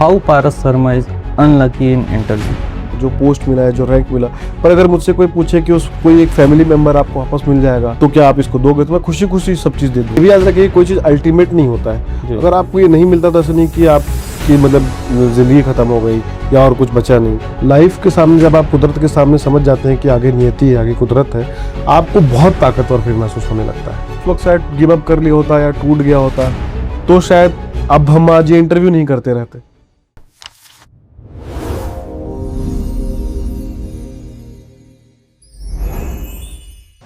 How Paras Sharma is unlucky in interview. जो post मिला है, जो रैंक मिला, पर अगर मुझसे कोई पूछे कि उस कोई एक फैमिली मेंबर आपको वापस मिल जाएगा तो क्या आप इसको दोगे, तो मैं खुशी खुशी सब चीज़ दे दूँ। ये भी याद रखिए कोई चीज़ अल्टीमेट नहीं होता है। अगर आपको ये नहीं मिलता तो ऐसा नहीं कि आपकी मतलब ज़िंदगी ख़त्म हो गई या और कुछ बचा नहीं। लाइफ के सामने जब आप कुदरत के सामने समझ जाते हैं कि आगे नियति है, आगे कुदरत है, आपको बहुत ताकतवर फिर महसूस होने लगता है। उस वक्त शायद गिव अप कर लिया होता या टूट गया होता तो शायद अब हम आज ये इंटरव्यू नहीं करते रहते।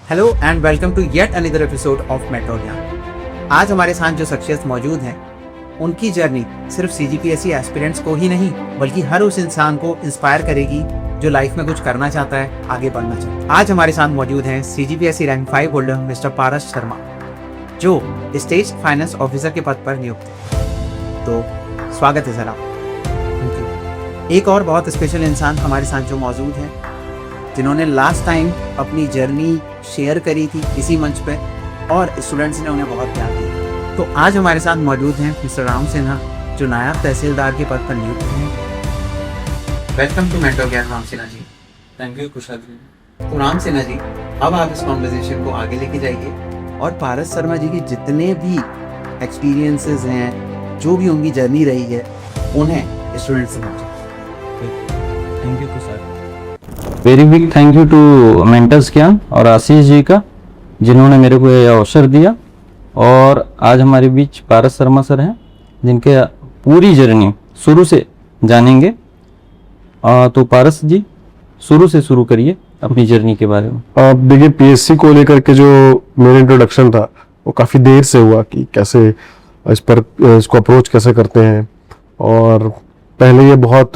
Hello and welcome to yet another episode of metro Gyan. आज हमारे साथ जो शख्सियत मौजूद हैं, उनकी जर्नी सिर्फ सीजीपीएससी एस्पिरेंट्स को ही नहीं बल्कि हर उस इंसान को इंस्पायर करेगी जो लाइफ में कुछ करना चाहता है, आगे बढ़ना चाहता है। आज हमारे साथ मौजूद हैं सीजीपीएससी रैंक 5 होल्डर मिस्टर पारस शर्मा, जो स्टेट फाइनेंस ऑफिसर के पद पर नियुक्त है। तो स्वागत है सर आप। एक और बहुत स्पेशल इंसान हमारे साथ जो मौजूद है, जिन्होंने लास्ट टाइम अपनी जर्नी शेयर करी थी इसी मंच पे और स्टूडेंट्स ने उन्हें बहुत प्यार दिया। तो आज हमारे साथ मौजूद हैं मिस्टर राम सिन्हा, जो नायब तहसीलदार के पद पर नियुक्त हैं। वेलकम टू मेट्रो ज्ञान राम सिन्हा जी। थैंक यू कुशाल जी। तो राम सिन्हा जी, अब आप इस कॉन्वर्सेशन को आगे लेके जाइए और पारस शर्मा जी की जितने भी एक्सपीरियंसेस हैं, जो भी उनकी जर्नी रही है, उन्हें स्टूडेंट्स से समझाइए। Thank you Kushal. Very big thank you to mentors Gyan और आशीष जी का, जिन्होंने मेरे को ये अवसर दिया। और आज हमारे बीच पारस शर्मा सर हैं, जिनके पूरी जर्नी शुरू से जानेंगे। तो पारस जी, शुरू से शुरू करिए अपनी जर्नी के बारे में। देखिए, पीएससी को लेकर के जो मेरा इंट्रोडक्शन था वो काफ़ी देर से हुआ कि कैसे इसको अप्रोच कैसे करते हैं। और पहले ये बहुत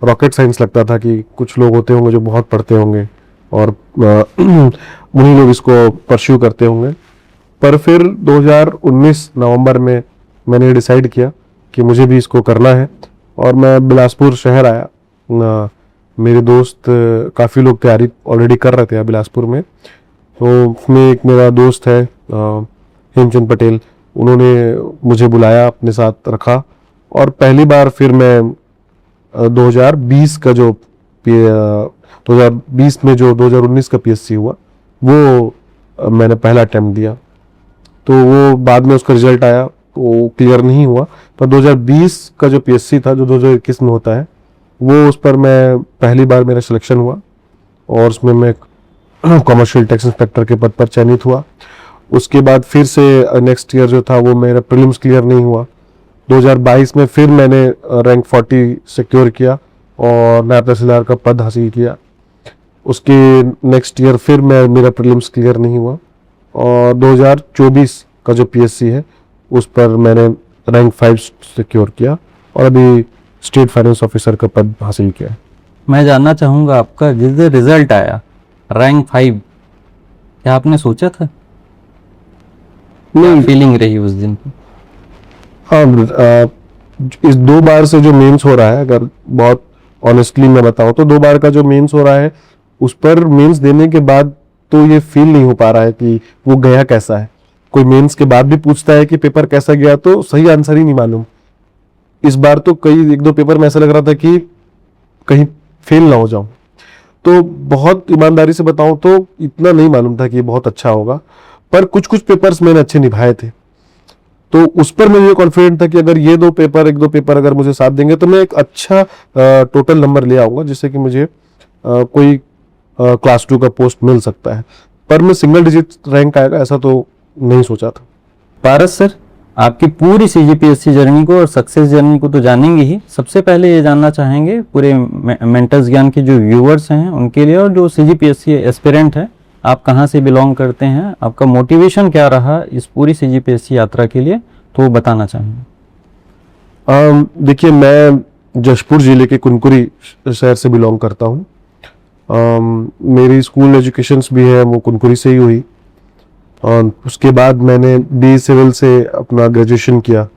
रॉकेट साइंस लगता था कि कुछ लोग होते होंगे जो बहुत पढ़ते होंगे और उन्हीं लोग इसको परस्यू करते होंगे। पर फिर 2019 नवंबर में मैंने डिसाइड किया कि मुझे भी इसको करना है और मैं बिलासपुर शहर आया। मेरे दोस्त काफ़ी लोग तैयारी ऑलरेडी कर रहे थे बिलासपुर में। तो उसमें एक मेरा दोस्त है हेमचंद पटेल, उन्होंने मुझे बुलाया, अपने साथ रखा और पहली बार फिर मैं 2020 का जो 2020 में जो 2019 का पीएससी हुआ वो मैंने पहला अटेम्प्ट दिया। तो वो बाद में उसका रिजल्ट आया वो क्लियर नहीं हुआ, पर 2020 का जो पीएससी था जो 2021 में होता है, वो उस पर मैं पहली बार मेरा सिलेक्शन हुआ और उसमें मैं कॉमर्शियल टैक्स इंस्पेक्टर के पद पर चयनित हुआ। उसके बाद फिर से नेक्स्ट ईयर जो था वो मेरा प्रीलिम्स क्लियर नहीं हुआ। 2022 में फिर मैंने रैंक 40 सिक्योर किया और नायब तहसीलदार का पद हासिल किया। उसके नेक्स्ट ईयर फिर मेरा प्रीलिम्स क्लियर नहीं हुआ और 2024 का जो पीएससी है उस पर मैंने रैंक 5 सिक्योर किया और अभी स्टेट फाइनेंस ऑफिसर का पद हासिल किया। मैं जानना चाहूँगा, आपका जिस दिन रिजल्ट आया रैंक 5, क्या आपने सोचा था? नहीं, फीलिंग रही उस दिन? हाँ, इस 2 बार से जो मेंस हो रहा है, अगर बहुत ऑनेस्टली मैं बताऊं तो 2 बार का जो मेंस हो रहा है उस पर मेंस देने के बाद तो ये फील नहीं हो पा रहा है कि वो गया कैसा है। कोई मेंस के बाद भी पूछता है कि पेपर कैसा गया तो सही आंसर ही नहीं मालूम। इस बार तो कई 1-2 पेपर में ऐसा लग रहा था कि कहीं फेल ना हो जाऊं। तो बहुत ईमानदारी से बताऊं तो इतना नहीं मालूम था कि ये बहुत अच्छा होगा, पर कुछ कुछ पेपर्स मैंने अच्छे निभाए थे। तो उस पर मुझे कॉन्फिडेंट था कि अगर ये 1-2 पेपर अगर मुझे साथ देंगे तो मैं एक अच्छा टोटल नंबर ले आऊंगा, जिससे कि मुझे कोई क्लास 2 का पोस्ट मिल सकता है। पर मैं सिंगल डिजिट रैंक आएगा ऐसा तो नहीं सोचा था। पारस सर, आपकी पूरी सीजीपीएससी जर्नी को और सक्सेस जर्नी को तो जानेंगे ही। सबसे पहले ये जानना चाहेंगे पूरे मेंटर्स ज्ञान के जो व्यूअर्स हैं उनके लिए, और जो सीजीपीएससी एस्पिरेंट है, आप कहाँ से बिलोंग करते हैं, आपका मोटिवेशन क्या रहा इस पूरी सीजीपीएससी यात्रा के लिए, तो वो बताना चाहेंगे। देखिए, मैं जशपुर जिले के कुनकुरी शहर से बिलोंग करता हूँ। मेरी स्कूल एजुकेशंस भी है वो कुनकुरी से ही हुई और उसके बाद मैंने बी सिविल से अपना ग्रेजुएशन किया।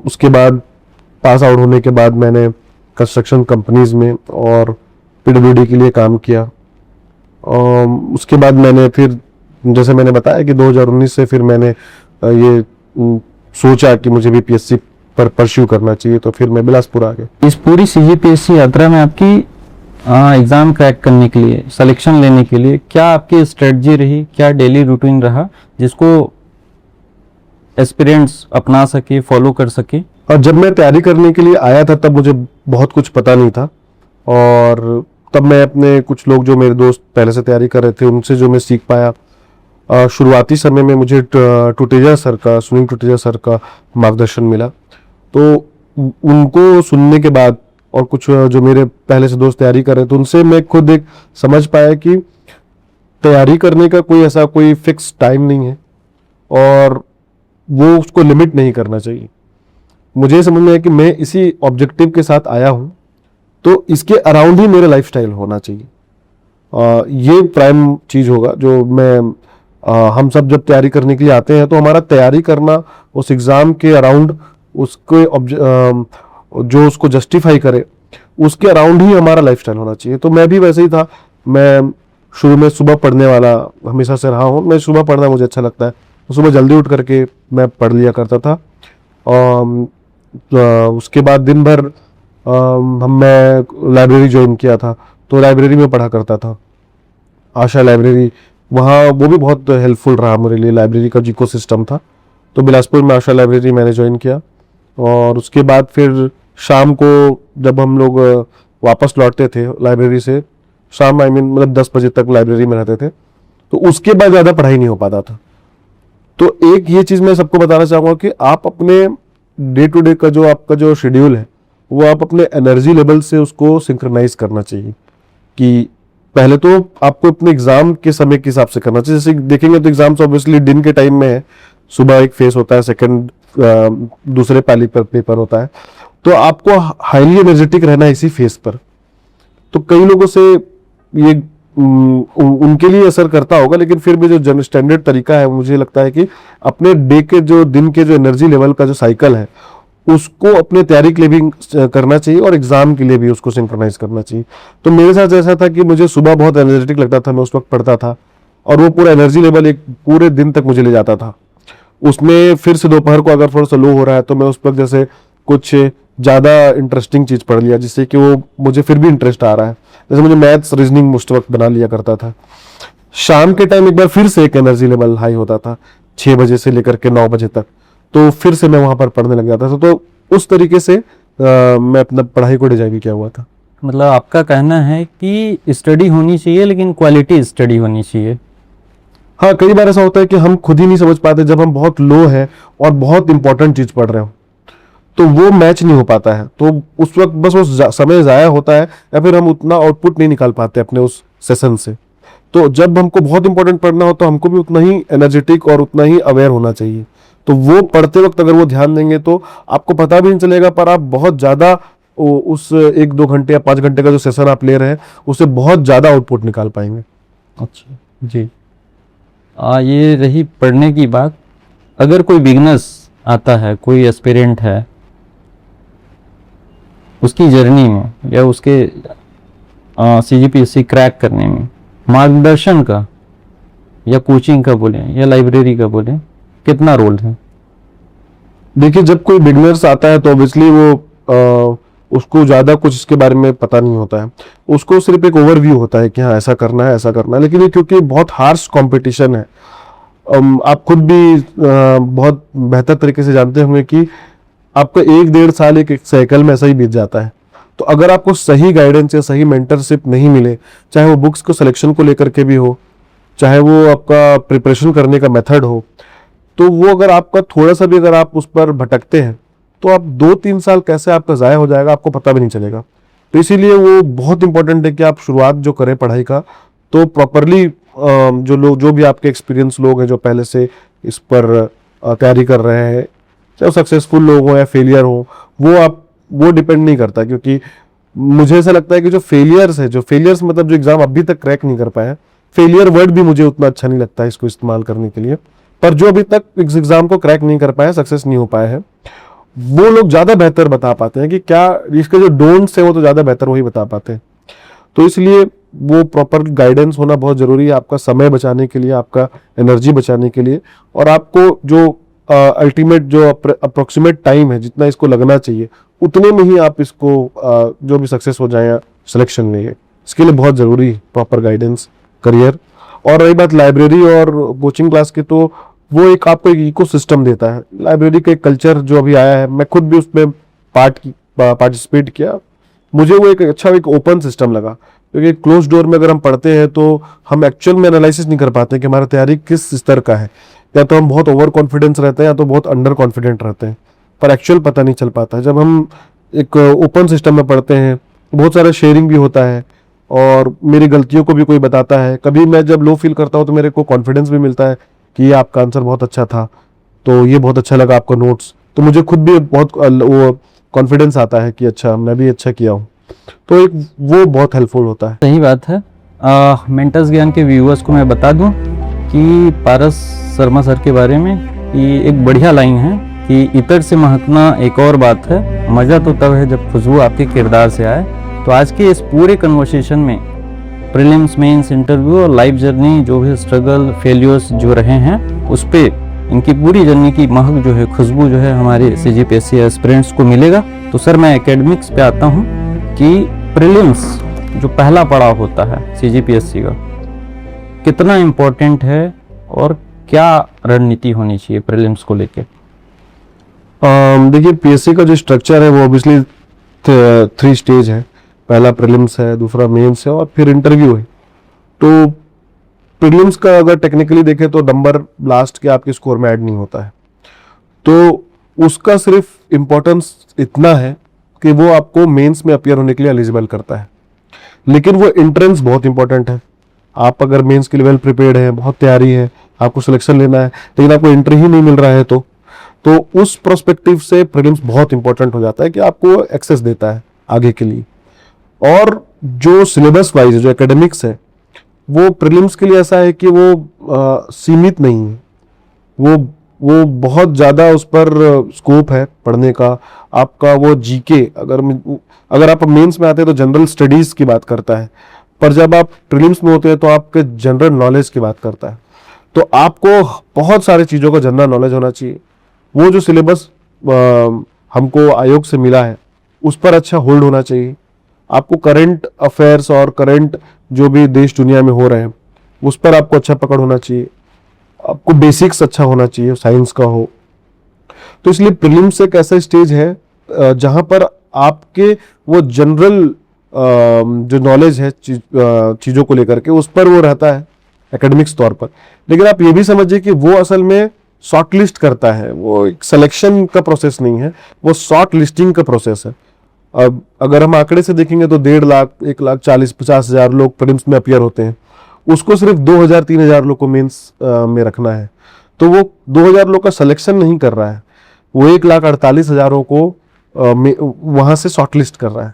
उसके बाद पास आउट होने के बाद मैंने कंस्ट्रक्शन कंपनीज में और पीडब्ल्यूडी के लिए काम किया। उसके बाद मैंने फिर, जैसे मैंने बताया कि 2019 से फिर मैंने ये सोचा कि मुझे भी पीएससी पर परस्यू करना चाहिए, तो फिर मैं बिलासपुर आ गया। इस पूरी सीजीपीएससी यात्रा में आपकी एग्जाम क्रैक करने के लिए, सिलेक्शन लेने के लिए क्या आपकी स्ट्रेटजी रही, क्या डेली रूटीन रहा जिसको एस्पिरेंट्स अपना सके, फॉलो कर सके? और जब मैं तैयारी करने के लिए आया था तब मुझे बहुत कुछ पता नहीं था, और तब मैं अपने कुछ लोग जो मेरे दोस्त पहले से तैयारी कर रहे थे उनसे जो मैं सीख पाया। शुरुआती समय में मुझे टुटेजा सर का, सुनील टुटेजा सर का मार्गदर्शन मिला, तो उनको सुनने के बाद और कुछ जो मेरे पहले से दोस्त तैयारी कर रहे थे उनसे मैं खुद एक समझ पाया कि तैयारी करने का कोई ऐसा कोई फिक्स टाइम नहीं है और वो उसको लिमिट नहीं करना चाहिए। मुझे समझ में आया कि मैं इसी ऑब्जेक्टिव के साथ आया हूँ, तो इसके अराउंड ही मेरा लाइफस्टाइल होना चाहिए। ये प्राइम चीज़ होगा जो मैं हम सब जब तैयारी करने के लिए आते हैं तो हमारा तैयारी करना उस एग्ज़ाम के अराउंड, उसके जो उसको जस्टिफाई करे उसके अराउंड ही हमारा लाइफस्टाइल होना चाहिए। तो मैं भी वैसे ही था। मैं शुरू में सुबह पढ़ने वाला हमेशा से रहा हूँ। मैं सुबह पढ़ना मुझे अच्छा लगता है, तो सुबह जल्दी उठ करके मैं पढ़ लिया करता था। उसके बाद दिन भर मैं लाइब्रेरी ज्वाइन किया था, तो लाइब्रेरी में पढ़ा करता था, आशा लाइब्रेरी। वहाँ वो भी बहुत हेल्पफुल रहा मेरे लिए, लाइब्रेरी का जो इकोसिस्टम था। तो बिलासपुर में आशा लाइब्रेरी मैंने ज्वाइन किया, और उसके बाद फिर शाम को जब हम लोग वापस लौटते थे लाइब्रेरी से, शाम मतलब 10 बजे तक लाइब्रेरी में रहते थे, तो उसके बाद ज़्यादा पढ़ाई नहीं हो पाता था। तो एक ये चीज़ मैं सबको बताना चाहूँगा कि आप अपने डे टू डे का जो आपका जो शेड्यूल है वो आप अपने एनर्जी लेवल से उसको सिंक्रोनाइज करना चाहिए। कि पहले तो आपको अपने एग्जाम के समय के हिसाब से करना चाहिए। जैसे देखेंगे तो एग्जाम्स ऑब्वियसली दिन के टाइम में है, सुबह एक फेस होता है, सेकंड दूसरे पाली पर पेपर होता है, तो आपको हाईली एनर्जेटिक रहना है इसी फेस पर। तो कई लोगों से ये उनके लिए असर करता होगा, लेकिन फिर भी जो स्टैंडर्ड तरीका है मुझे लगता है कि अपने डे के जो दिन के जो एनर्जी लेवल का जो साइकिल है उसको अपने तैयारी के लिए भी करना चाहिए और एग्जाम के लिए भी उसको सिंक्रोनाइज करना चाहिए। तो मेरे साथ ऐसा था कि मुझे सुबह बहुत एनर्जेटिक लगता था, मैं उस वक्त पढ़ता था और वो पूरा एनर्जी लेवल एक पूरे दिन तक मुझे ले जाता था। उसमें फिर से दोपहर को अगर थोड़ा सा लो हो रहा है तो मैं उस वक्त जैसे कुछ ज़्यादा इंटरेस्टिंग चीज़ पढ़ लिया जिससे कि वो मुझे फिर भी इंटरेस्ट आ रहा है। जैसे मुझे मैथ्स रीजनिंग उस वक्त बना लिया करता था। शाम के टाइम एक बार फिर से एक एनर्जी लेवल हाई होता था 6 बजे से लेकर के 9 बजे तक, तो फिर से मैं वहाँ पर पढ़ने लग जाता था। तो उस तरीके से मैं अपना पढ़ाई को डिजाइन किया हुआ था। मतलब आपका कहना है कि स्टडी होनी चाहिए लेकिन क्वालिटी स्टडी होनी चाहिए। हाँ, कई बार ऐसा होता है कि हम खुद ही नहीं समझ पाते, जब हम बहुत लो हैं और बहुत इंपॉर्टेंट चीज पढ़ रहे हो तो वो मैच नहीं हो पाता है, तो उस वक्त बस वो समय ज़ाया होता है या फिर हम उतना आउटपुट नहीं निकाल पाते अपने उस सेशन से। तो जब हमको बहुत इंपॉर्टेंट पढ़ना हो तो हमको भी उतना ही एनर्जेटिक और उतना ही अवेयर होना चाहिए। तो वो पढ़ते वक्त अगर वो ध्यान देंगे तो आपको पता भी नहीं चलेगा, पर आप बहुत ज़्यादा उस 1-2 घंटे या 5 घंटे का जो सेशन आप ले रहे हैं उससे बहुत ज़्यादा आउटपुट निकाल पाएंगे। अच्छा जी, ये रही पढ़ने की बात। अगर कोई बिगनर्स आता है, कोई एस्पिरेंट है, उसकी जर्नी में या उसके सीजीपीएससी क्रैक करने में मार्गदर्शन का या कोचिंग का बोले या लाइब्रेरी का बोले कितना रोल है? देखिए, जब कोई बिगनर्स आता है तो ऑब्वियसली वो उसको ज़्यादा कुछ इसके बारे में पता नहीं होता है। उसको सिर्फ एक ओवरव्यू होता है कि हाँ ऐसा करना है, ऐसा करना है। लेकिन ये क्योंकि बहुत हार्श कंपटीशन है, आप खुद भी बहुत बेहतर तरीके से जानते होंगे कि आपका 1-1.5 साल एक साइकिल में ऐसा ही बीत जाता है। तो अगर आपको सही गाइडेंस या सही मेंटरशिप नहीं मिले, चाहे वो बुक्स को सिलेक्शन को लेकर के भी हो, चाहे वो आपका प्रिपरेशन करने का मेथड हो, तो वो अगर आपका थोड़ा सा भी अगर आप उस पर भटकते हैं तो आप 2-3 साल कैसे आपका ज़ाया हो जाएगा आपको पता भी नहीं चलेगा। तो इसीलिए वो बहुत इंपॉर्टेंट है कि आप शुरुआत जो करें पढ़ाई का तो प्रॉपरली जो भी आपके एक्सपीरियंस लोग हैं जो पहले से इस पर तैयारी कर रहे हैं, चाहे वो सक्सेसफुल लोग हों या फेलियर हो, वो डिपेंड नहीं करता। क्योंकि मुझे ऐसा लगता है कि जो फेलियर्स मतलब जो एग्जाम अभी तक क्रैक नहीं कर पाए, फेलियर वर्ड भी मुझे उतना अच्छा नहीं लगता है इसको इस्तेमाल करने के लिए, पर जो अभी तक इस एग्जाम को क्रैक नहीं कर पाए, सक्सेस नहीं हो पाए हैं, वो लोग ज्यादा बेहतर बता पाते हैं कि क्या इसके जो डोंट्स है वो तो ज्यादा बेहतर वही बता पाते हैं। तो इसलिए वो प्रॉपर गाइडेंस होना बहुत जरूरी है आपका समय बचाने के लिए, आपका एनर्जी बचाने के लिए, और आपको जो अल्टीमेट जो अप्रोक्सीमेट टाइम है जितना इसको लगना चाहिए उतने में ही आप इसको जो भी सक्सेस हो जाए सिलेक्शन में, इसके लिए बहुत ज़रूरी है प्रॉपर गाइडेंस, करियर। और रही बात लाइब्रेरी और कोचिंग क्लास की, तो वो एक आपको एक इकोसिस्टम देता है। लाइब्रेरी का एक कल्चर जो अभी आया है, मैं खुद भी उसमें पार्टिसिपेट किया, मुझे वो एक अच्छा एक ओपन सिस्टम लगा। क्योंकि क्लोज डोर में अगर हम पढ़ते हैं तो हम एक्चुअल में एनालिसिस नहीं कर पाते कि हमारा तैयारी किस स्तर का है। या तो हम बहुत ओवर कॉन्फिडेंस रहते हैं या तो बहुत अंडर कॉन्फिडेंट रहते हैं, पर एक्चुअल पता नहीं चल पाता। जब हम एक ओपन सिस्टम में पढ़ते हैं, बहुत सारा शेयरिंग भी होता है और मेरी गलतियों को भी कोई बताता है। कभी मैं जब लो फील करता हूँ तो मेरे को कॉन्फिडेंस भी मिलता है कि ये आपका आंसर बहुत अच्छा था, तो ये बहुत अच्छा लगा आपका नोट्स, तो मुझे खुद भी बहुत वो कॉन्फिडेंस आता है कि अच्छा मैं भी अच्छा किया हूँ। तो एक वो बहुत हेल्पफुल होता है। सही बात है। मेंटर्स ज्ञान के व्यूअर्स को मैं बता दूं कि पारस शर्मा सर के बारे में कि एक बढ़िया लाइन है कि इतर से महकना एक और बात है, मज़ा तो तब है जब खुशबू आपके किरदार से आए। तो आज के इस पूरे कन्वर्सेशन में प्रीलिम्स, मेंस, इंटरव्यू और लाइफ जर्नी, जो भी स्ट्रगल, फेलियर्स जो रहे हैं, उस पे इनकी पूरी जर्नी की महक जो है, खुशबू जो है, हमारे CGPSC एस्पिरेंट्स को मिलेगा। तो सर मैं एकेडमिक्स पे आता हूँ कि प्रीलिम्स जो पहला पड़ाव होता है CGPSC का, कितना इम्पोर्टेंट है और क्या रणनीति होनी चाहिए प्रीलिम्स को लेके? देखिए PSC का जो स्ट्रक्चर है वो ऑब्वियसली 3 स्टेज है। पहला प्रीलिम्स है, दूसरा मेंस है और फिर इंटरव्यू है। तो प्रीलिम्स का अगर टेक्निकली देखें तो नंबर लास्ट के आपके स्कोर में ऐड नहीं होता है, तो उसका सिर्फ इम्पोर्टेंस इतना है कि वो आपको मेंस में अपीयर होने के लिए एलिजिबल करता है। लेकिन वो एंट्रेंस बहुत इंपॉर्टेंट है। आप अगर मेंस के लिए वेल प्रिपेयर्ड है, बहुत तैयारी है, आपको सिलेक्शन लेना है, लेकिन आपको एंट्री ही नहीं मिल रहा है, तो उस प्रोस्पेक्टिव से प्रीलिम्स बहुत इंपॉर्टेंट हो जाता है कि आपको एक्सेस देता है आगे के लिए। और जो सिलेबस वाइज जो एकेडमिक्स है वो प्रीलिम्स के लिए ऐसा है कि वो सीमित नहीं है, वो बहुत ज़्यादा उस पर स्कोप है पढ़ने का। आपका वो जीके, अगर आप मेंस में आते हैं तो जनरल स्टडीज़ की बात करता है, पर जब आप प्रीलिम्स में होते हैं तो आपके जनरल नॉलेज की बात करता है। तो आपको बहुत सारी चीज़ों का जनरल नॉलेज होना चाहिए। वो जो सिलेबस हमको आयोग से मिला है उस पर अच्छा होल्ड होना चाहिए। आपको करंट अफेयर्स और करंट जो भी देश दुनिया में हो रहे हैं उस पर आपको अच्छा पकड़ होना चाहिए। आपको बेसिक्स अच्छा होना चाहिए, साइंस का हो। तो इसलिए प्रीलिम्स एक ऐसा स्टेज है जहां पर आपके वो जनरल जो नॉलेज है चीज़ों को लेकर के उस पर वो रहता है एकेडमिक्स तौर पर। लेकिन आप ये भी समझिए कि वो असल में शॉर्ट लिस्ट करता है, वो एक सिलेक्शन का प्रोसेस नहीं है, वो शॉर्ट लिस्टिंग का प्रोसेस है। अब अगर हम आंकड़े से देखेंगे तो 1.5 लाख, 1,40,50,000 लोग प्रीलिम्स में अपीयर होते हैं, उसको सिर्फ 2,000-3,000 लोग को मेंस में रखना है। तो वो 2,000 लोग का सिलेक्शन नहीं कर रहा है, वो 1,48,000 को वहां से शॉर्टलिस्ट कर रहा है।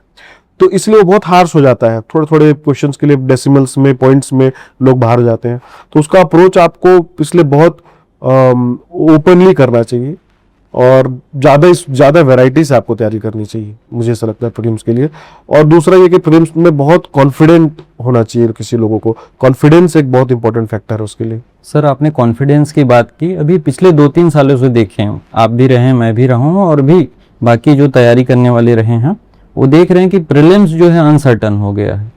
तो इसलिए वो बहुत हार्श हो जाता है। थोड़े थोड़े क्वेश्चंस के लिए डेसिमल्स में, पॉइंट्स में लोग बाहर हो जाते हैं। तो उसका अप्रोच आपको इसलिए बहुत ओपनली करना चाहिए और ज़्यादा वैरायटी से आपको तैयारी करनी चाहिए, मुझे ऐसा लगता है प्रीलिम्स के लिए। और दूसरा ये कि प्रीलिम्स में बहुत कॉन्फिडेंट होना चाहिए किसी लोगों को। कॉन्फिडेंस एक बहुत इंपॉर्टेंट फैक्टर है उसके लिए। सर आपने कॉन्फिडेंस की बात की, अभी पिछले 2-3 सालों से देखे हैं, आप भी रहे हैं, मैं भी रहा हूँ और भी बाकी जो तैयारी करने वाले रहे हैं, वो देख रहे हैं कि प्रीलिम्स जो है अनसर्टन हो गया है।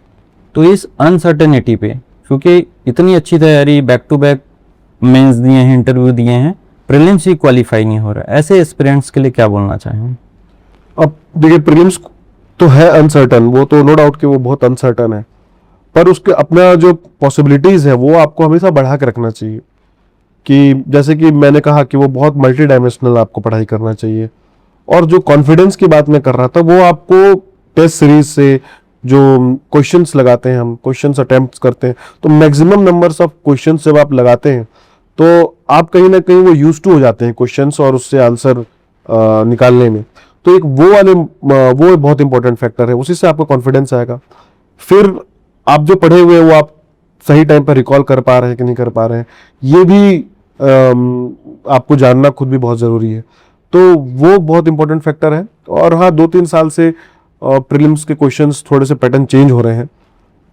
तो इस अनसर्टेनिटी पे, क्योंकि इतनी अच्छी तैयारी, बैक टू बैक मेंस दिए हैं, इंटरव्यू दिए हैं, प्रीलिम्स ही क्वालिफाई नहीं हो रहा है, ऐसे एस्पिरेंट्स के लिए क्या बोलना चाहेंगे? अब देखिए प्रीलिम्स तो है अनसर्टन, वो तो नो डाउट कि वो बहुत अनसर्टन है, पर उसके अपना जो पॉसिबिलिटीज है वो आपको हमेशा बढ़ा के रखना चाहिए। कि जैसे कि मैंने कहा कि वो बहुत मल्टी डायमेंशनल आपको पढ़ाई करना चाहिए। और जो कॉन्फिडेंस की बात मैं कर रहा था वो आपको टेस्ट सीरीज से जो क्वेश्चंस लगाते हैं, हम क्वेश्चंस अटेम्प्ट करते हैं, तो मैक्सिमम नंबर्स ऑफ क्वेश्चंस जब आप लगाते हैं तो आप कहीं ना कहीं वो यूज टू हो जाते हैं क्वेश्चंस और उससे आंसर निकालने में। तो एक वो बहुत इंपॉर्टेंट फैक्टर है, उसी से आपका कॉन्फिडेंस आएगा। फिर आप जो पढ़े हुए हैं वो आप सही टाइम पर रिकॉल कर पा रहे हैं कि नहीं कर पा रहे हैं, ये भी आपको जानना खुद भी बहुत ज़रूरी है। तो वो बहुत इंपॉर्टेंट फैक्टर है। और हाँ, 2-3 साल से प्रीलिम्स के क्वेश्चंस थोड़े से पैटर्न चेंज हो रहे हैं,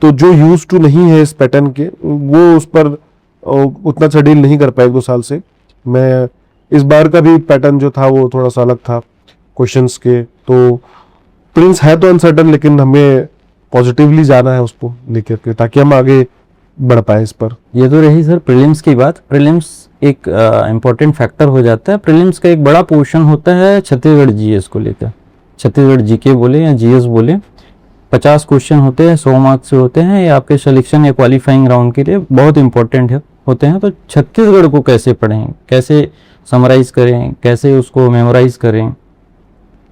तो जो यूज टू नहीं है इस पैटर्न के वो उस पर उतना अच्छा डील नहीं कर पाए 1-2 साल से। मैं इस बार का भी पैटर्न जो था वो थोड़ा सा अलग था क्वेश्चंस के, तो प्रिलिम्स है तो अनसर्टन, लेकिन हमें पॉजिटिवली जाना है उसको लेकर के, ताकि हम आगे बढ़ पाए इस पर। ये तो रही सर प्रीलिम्स की बात। प्रीलिम्स एक इम्पोर्टेंट फैक्टर हो जाता है। प्रीलिम्स का एक बड़ा पोर्शन होता है छत्तीसगढ़ जीएस को लेकर, छत्तीसगढ़ जीके बोले या जीएस बोले। 50 क्वेश्चन होते हैं, 100 मार्क्स से होते हैं। ये आपके सिलेक्शन या क्वालिफाइंग राउंड के लिए बहुत इंपॉर्टेंट होते हैं। तो छत्तीसगढ़ को कैसे पढ़ें, कैसे समराइज करें, कैसे उसको मेमोराइज करें,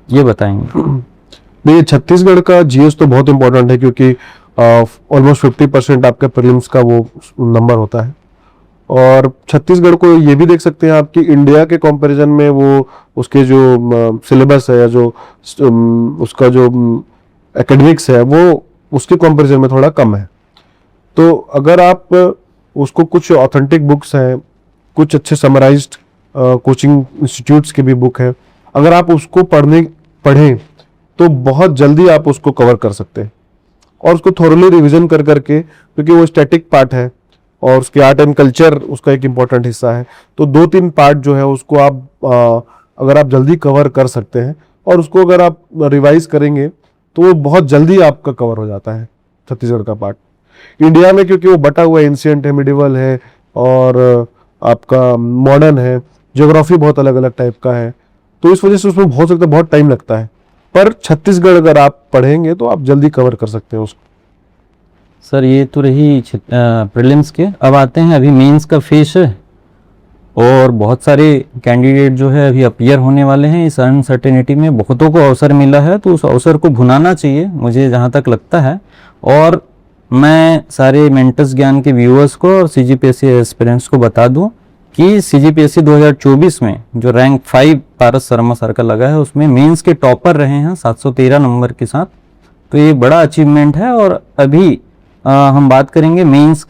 ये बताएंगे। देखिए छत्तीसगढ़ का जीएस तो बहुत इंपॉर्टेंट है, क्योंकि ऑलमोस्ट 50% आपके प्रीलिम्स का वो नंबर होता है। और छत्तीसगढ़ को ये भी देख सकते हैं आपकी इंडिया के कंपैरिजन में वो उसके जो सिलेबस है या जो उसका जो एकेडमिक्स है वो उसके कंपैरिजन में थोड़ा कम है। तो अगर आप उसको कुछ ऑथेंटिक बुक्स हैं, कुछ अच्छे समराइज्ड कोचिंग इंस्टीट्यूट्स की भी बुक है, अगर आप उसको पढ़ें तो बहुत जल्दी आप उसको कवर कर सकते हैं। और उसको थोरली रिवीजन कर करके, क्योंकि वो स्टैटिक पार्ट है और उसके आर्ट एंड कल्चर उसका एक इम्पॉर्टेंट हिस्सा है, तो 2-3 पार्ट जो है उसको आप अगर आप जल्दी कवर कर सकते हैं और उसको अगर आप रिवाइज करेंगे तो वो बहुत जल्दी आपका कवर हो जाता है छत्तीसगढ़ का पार्ट। इंडिया में क्योंकि वो बटा हुआ है, एंशिएंट है, मिडिवल है और आपका मॉडर्न है, ज्योग्राफी बहुत अलग अलग टाइप का है, तो इस वजह से उसमें हो सकता है बहुत टाइम लगता है। पर छत्तीसगढ़ अगर आप पढ़ेंगे तो आप जल्दी कवर कर सकते हैं उसको। सर ये तो रही प्रीलिम्स के। अब आते हैं, अभी मेंस का फेस है और बहुत सारे कैंडिडेट जो है अभी अपीयर होने वाले हैं। इस अनसर्टेनिटी में बहुतों को अवसर मिला है, तो उस अवसर को भुनाना चाहिए मुझे जहाँ तक लगता है। और मैं सारे मेंटस ज्ञान के व्यूअर्स को और सीजीपीएससी एस्पिरेंट्स को बता दूं कि सीजीपीएससी 2024 में जो रैंक 5 पारस शर्मा सर का लगा है उसमें मेंस के टॉपर रहे हैं 713 नंबर के साथ। तो ये बड़ा अचीवमेंट है। और अभी हम बात करेंगे मेंस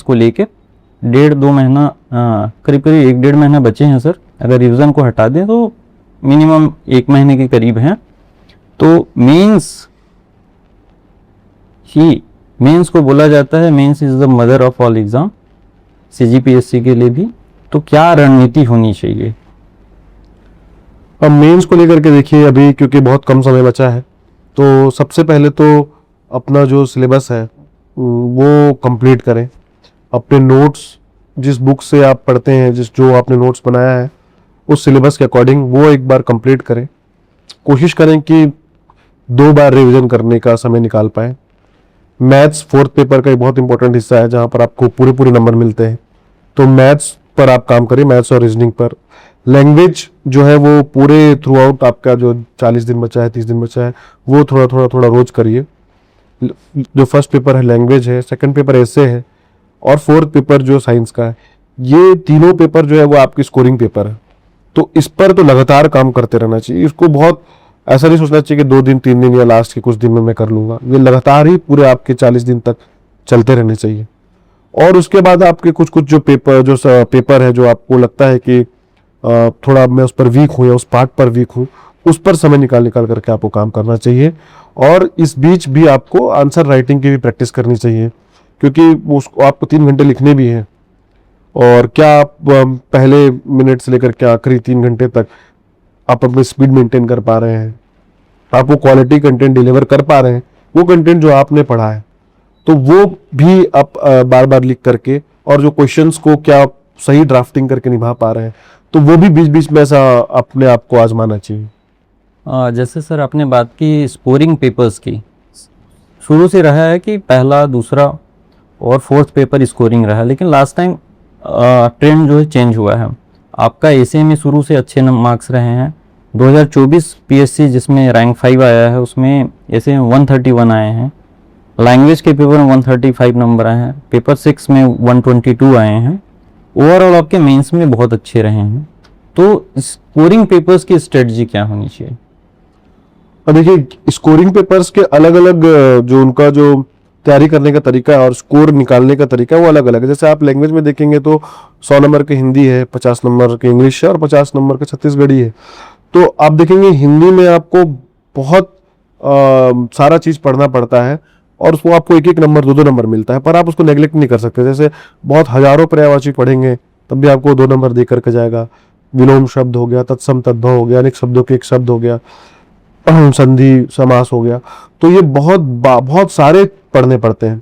को लेके। 1.5-2 महीना करीब 1-1.5 महीना बचे हैं सर। अगर रिवीजन को हटा दें तो मिनिमम 1 महीने के करीब हैं। तो मेंस को बोला जाता है mains is the mother of all exam, CGPSC के लिए भी। तो क्या रणनीति होनी चाहिए? अब मेंस को लेकर के देखिए, अभी क्योंकि बहुत कम समय बचा है, तो सबसे पहले तो अपना जो सिलेबस है वो कंप्लीट करें। अपने नोट्स, जिस बुक से आप पढ़ते हैं, जो आपने नोट्स बनाया है उस सिलेबस के अकॉर्डिंग वो एक बार कंप्लीट करें। कोशिश करें कि 2 बार रिवीजन करने का समय निकाल पाए। मैथ्स 4th पेपर का एक बहुत इंपॉर्टेंट हिस्सा है जहाँ पर आपको पूरे नंबर मिलते हैं, तो मैथ्स पर आप काम करें, मैथ्स और रीजनिंग पर। लैंग्वेज जो है वो पूरे थ्रू आउट आपका जो 40 दिन बचा है, 30 दिन बचा है, वो थोड़ा रोज करिए। जो फर्स्ट पेपर है लैंग्वेज है, सेकंड पेपर ऐसे है और 4th पेपर जो साइंस का है, ये तीनों पेपर जो है वो आपकी स्कोरिंग पेपर है। तो इस पर तो लगातार काम करते रहना चाहिए। इसको बहुत ऐसा नहीं सोचना चाहिए कि 2 दिन 3 दिन या लास्ट के कुछ दिन में मैं कर लूंगा। ये लगातार ही पूरे आपके 40 दिन तक चलते रहने चाहिए। और उसके बाद आपके कुछ जो पेपर है जो आपको लगता है कि थोड़ा मैं उस पर वीक हूँ या उस पार्ट पर वीक हूँ, उस पर समय निकाल करके आपको काम करना चाहिए। और इस बीच भी आपको आंसर राइटिंग की भी प्रैक्टिस करनी चाहिए, क्योंकि उसको आपको 3 घंटे लिखने भी हैं। और क्या आप पहले मिनट से लेकर के आखिरी 3 घंटे तक आप अपनी स्पीड मेंटेन कर पा रहे हैं, आप वो क्वालिटी कंटेंट डिलीवर कर पा रहे हैं, वो कंटेंट जो आपने पढ़ा है, तो वो भी आप बार बार लिख करके, और जो क्वेश्चंस को क्या आप सही ड्राफ्टिंग करके निभा पा रहे हैं, तो वो भी बीच बीच में ऐसा अपने आप को आजमाना चाहिए। जैसे सर आपने बात की स्कोरिंग पेपर्स की, शुरू से रहा है कि पहला, दूसरा और 4th पेपर स्कोरिंग रहा है, लेकिन लास्ट टाइम ट्रेंड जो है चेंज हुआ है। आपका एसए में शुरू से अच्छे मार्क्स रहे हैं। 2024 पीएससी जिसमें रैंक 5 आया है उसमें एसए में 131 आए हैं। लैंग्वेज के पेपर में 135 नंबर आए हैं। पेपर 6 में 122 आए हैं। ओवरऑल आपके मेंस में बहुत अच्छे रहे हैं। तो स्कोरिंग पेपर्स की स्ट्रेटजी क्या होनी चाहिए? अब देखिए, स्कोरिंग पेपर्स के अलग अलग जो उनका जो तैयारी करने का तरीका है और स्कोर निकालने का तरीका है वो अलग अलग है। जैसे आप लैंग्वेज में देखेंगे तो 100 नंबर के हिंदी है, 50 नंबर के इंग्लिश है और 50 नंबर के छत्तीसगढ़ी है। तो आप देखेंगे हिंदी में आपको बहुत सारा चीज पढ़ना पड़ता है और उसको आपको 1-1 नंबर 2-2 नंबर मिलता है, पर आप उसको नेग्लेक्ट नहीं कर सकते। जैसे बहुत हजारों पर्यायवाची पढ़ेंगे तब भी आपको 2 नंबर दे करके जाएगा। विलोम शब्द हो गया, तत्सम तद्भव हो गया, अनेक शब्दों के एक शब्द हो गया, संधि समास हो गया। तो ये बहुत सारे पढ़ने पड़ते हैं,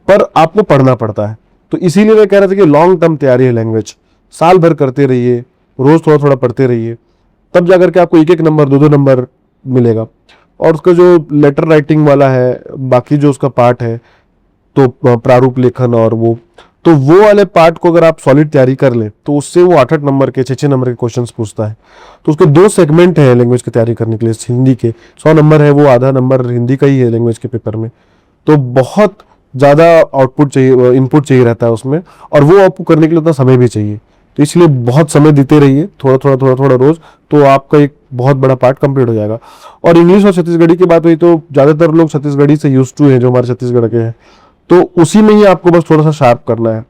पर आपको पढ़ना पड़ता है। तो इसीलिए मैं कह रहा था कि लॉन्ग टर्म तैयारी है लैंग्वेज, साल भर करते रहिए, रोज थोड़ा थोड़ा पढ़ते रहिए, तब जाकर के आपको एक एक नंबर, दो दो नंबर मिलेगा। और उसका जो लेटर राइटिंग वाला है, बाकी जो उसका पार्ट है, तो प्रारूप लेखन और वो वाले पार्ट को अगर आप सॉलिड तैयारी कर लें तो उससे वो 8-8 नंबर के, 6-6 नंबर के क्वेश्चंस पूछता है। तो उसके 2 सेगमेंट है लैंग्वेज की तैयारी करने के लिए। हिंदी के 100 नंबर है, वो आधा नंबर हिंदी का ही है लैंग्वेज के पेपर में। तो बहुत ज़्यादा आउटपुट चाहिए, इनपुट चाहिए रहता है उसमें, और वो आपको करने के लिए उतना समय भी चाहिए। तो इसलिए बहुत समय देते रहिए, थोड़ा थोड़ा रोज, तो आपका एक बहुत बड़ा पार्ट कंप्लीट हो जाएगा। और इंग्लिश और छत्तीसगढ़ी की बात हुई तो ज़्यादातर लोग छत्तीसगढ़ी से यूज टू हैं, जो हमारे छत्तीसगढ़ के हैं, तो उसी में ही आपको बस थोड़ा सा शार्प करना है।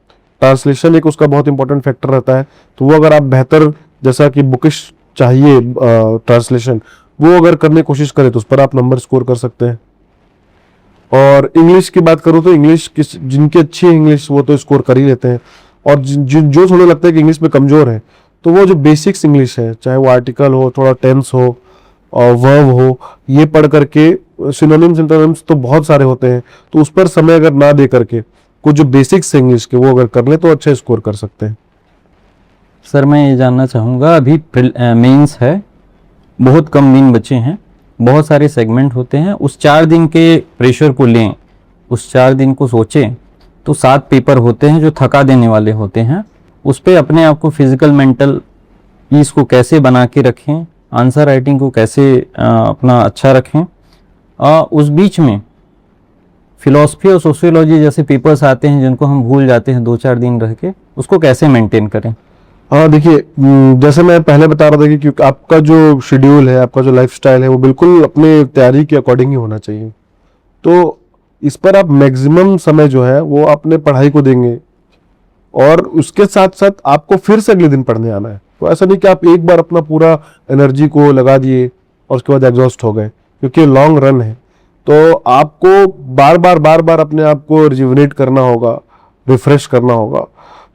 ट्रांसलेशन एक उसका बहुत इंपॉर्टेंट फैक्टर रहता है, तो वो अगर आप बेहतर, जैसा कि बुकिश चाहिए ट्रांसलेशन, वो अगर करने की कोशिश करें तो उस पर आप नंबर स्कोर कर सकते हैं। और इंग्लिश की बात करूँ तो इंग्लिश जिनकी अच्छी इंग्लिश वो तो स्कोर कर ही लेते हैं, और जो थोड़ा लगता है कि इंग्लिश में कमजोर है, तो वो जो बेसिक्स इंग्लिश है, चाहे वो आर्टिकल हो, थोड़ा टेंस हो और वर्ब हो, ये पढ़ करके, सिनोनिम्स सिंटोनिम्स तो बहुत सारे होते हैं, तो उस पर समय अगर ना दे करके कुछ जो बेसिक्स है इंग्लिश के वो अगर कर ले तो अच्छा स्कोर कर सकते हैं। सर मैं ये जानना चाहूँगा, अभी मेंस है, बहुत कम दिन बचे हैं, बहुत सारे सेगमेंट होते हैं, उस 4 दिन के प्रेशर को लें, उस 4 दिन को सोचें, तो 7 पेपर होते हैं जो थका देने वाले होते हैं। उस पर अपने आप को फिजिकल मेंटल पीस को कैसे बना के रखें, आंसर राइटिंग को कैसे अपना अच्छा रखें, उस बीच में फिलॉसफी और सोशियोलॉजी जैसे पेपर्स आते हैं जिनको हम भूल जाते हैं 2-4 दिन रह के, उसको कैसे मेंटेन करें? हाँ देखिए, जैसे मैं पहले बता रहा था कि क्योंकि आपका जो शेड्यूल है, आपका जो लाइफस्टाइल है, वो बिल्कुल अपने तैयारी के अकॉर्डिंग ही होना चाहिए। तो इस पर आप मैक्सिमम समय जो है वो अपने पढ़ाई को देंगे, और उसके साथ साथ आपको फिर से अगले दिन पढ़ने आना है। तो ऐसा नहीं कि आप एक बार अपना पूरा एनर्जी को लगा दिए और उसके बाद एग्जॉस्ट हो गए, क्योंकि लॉन्ग रन है। तो आपको बार बार अपने आप को रिजुविनेट करना होगा, रिफ्रेश करना होगा।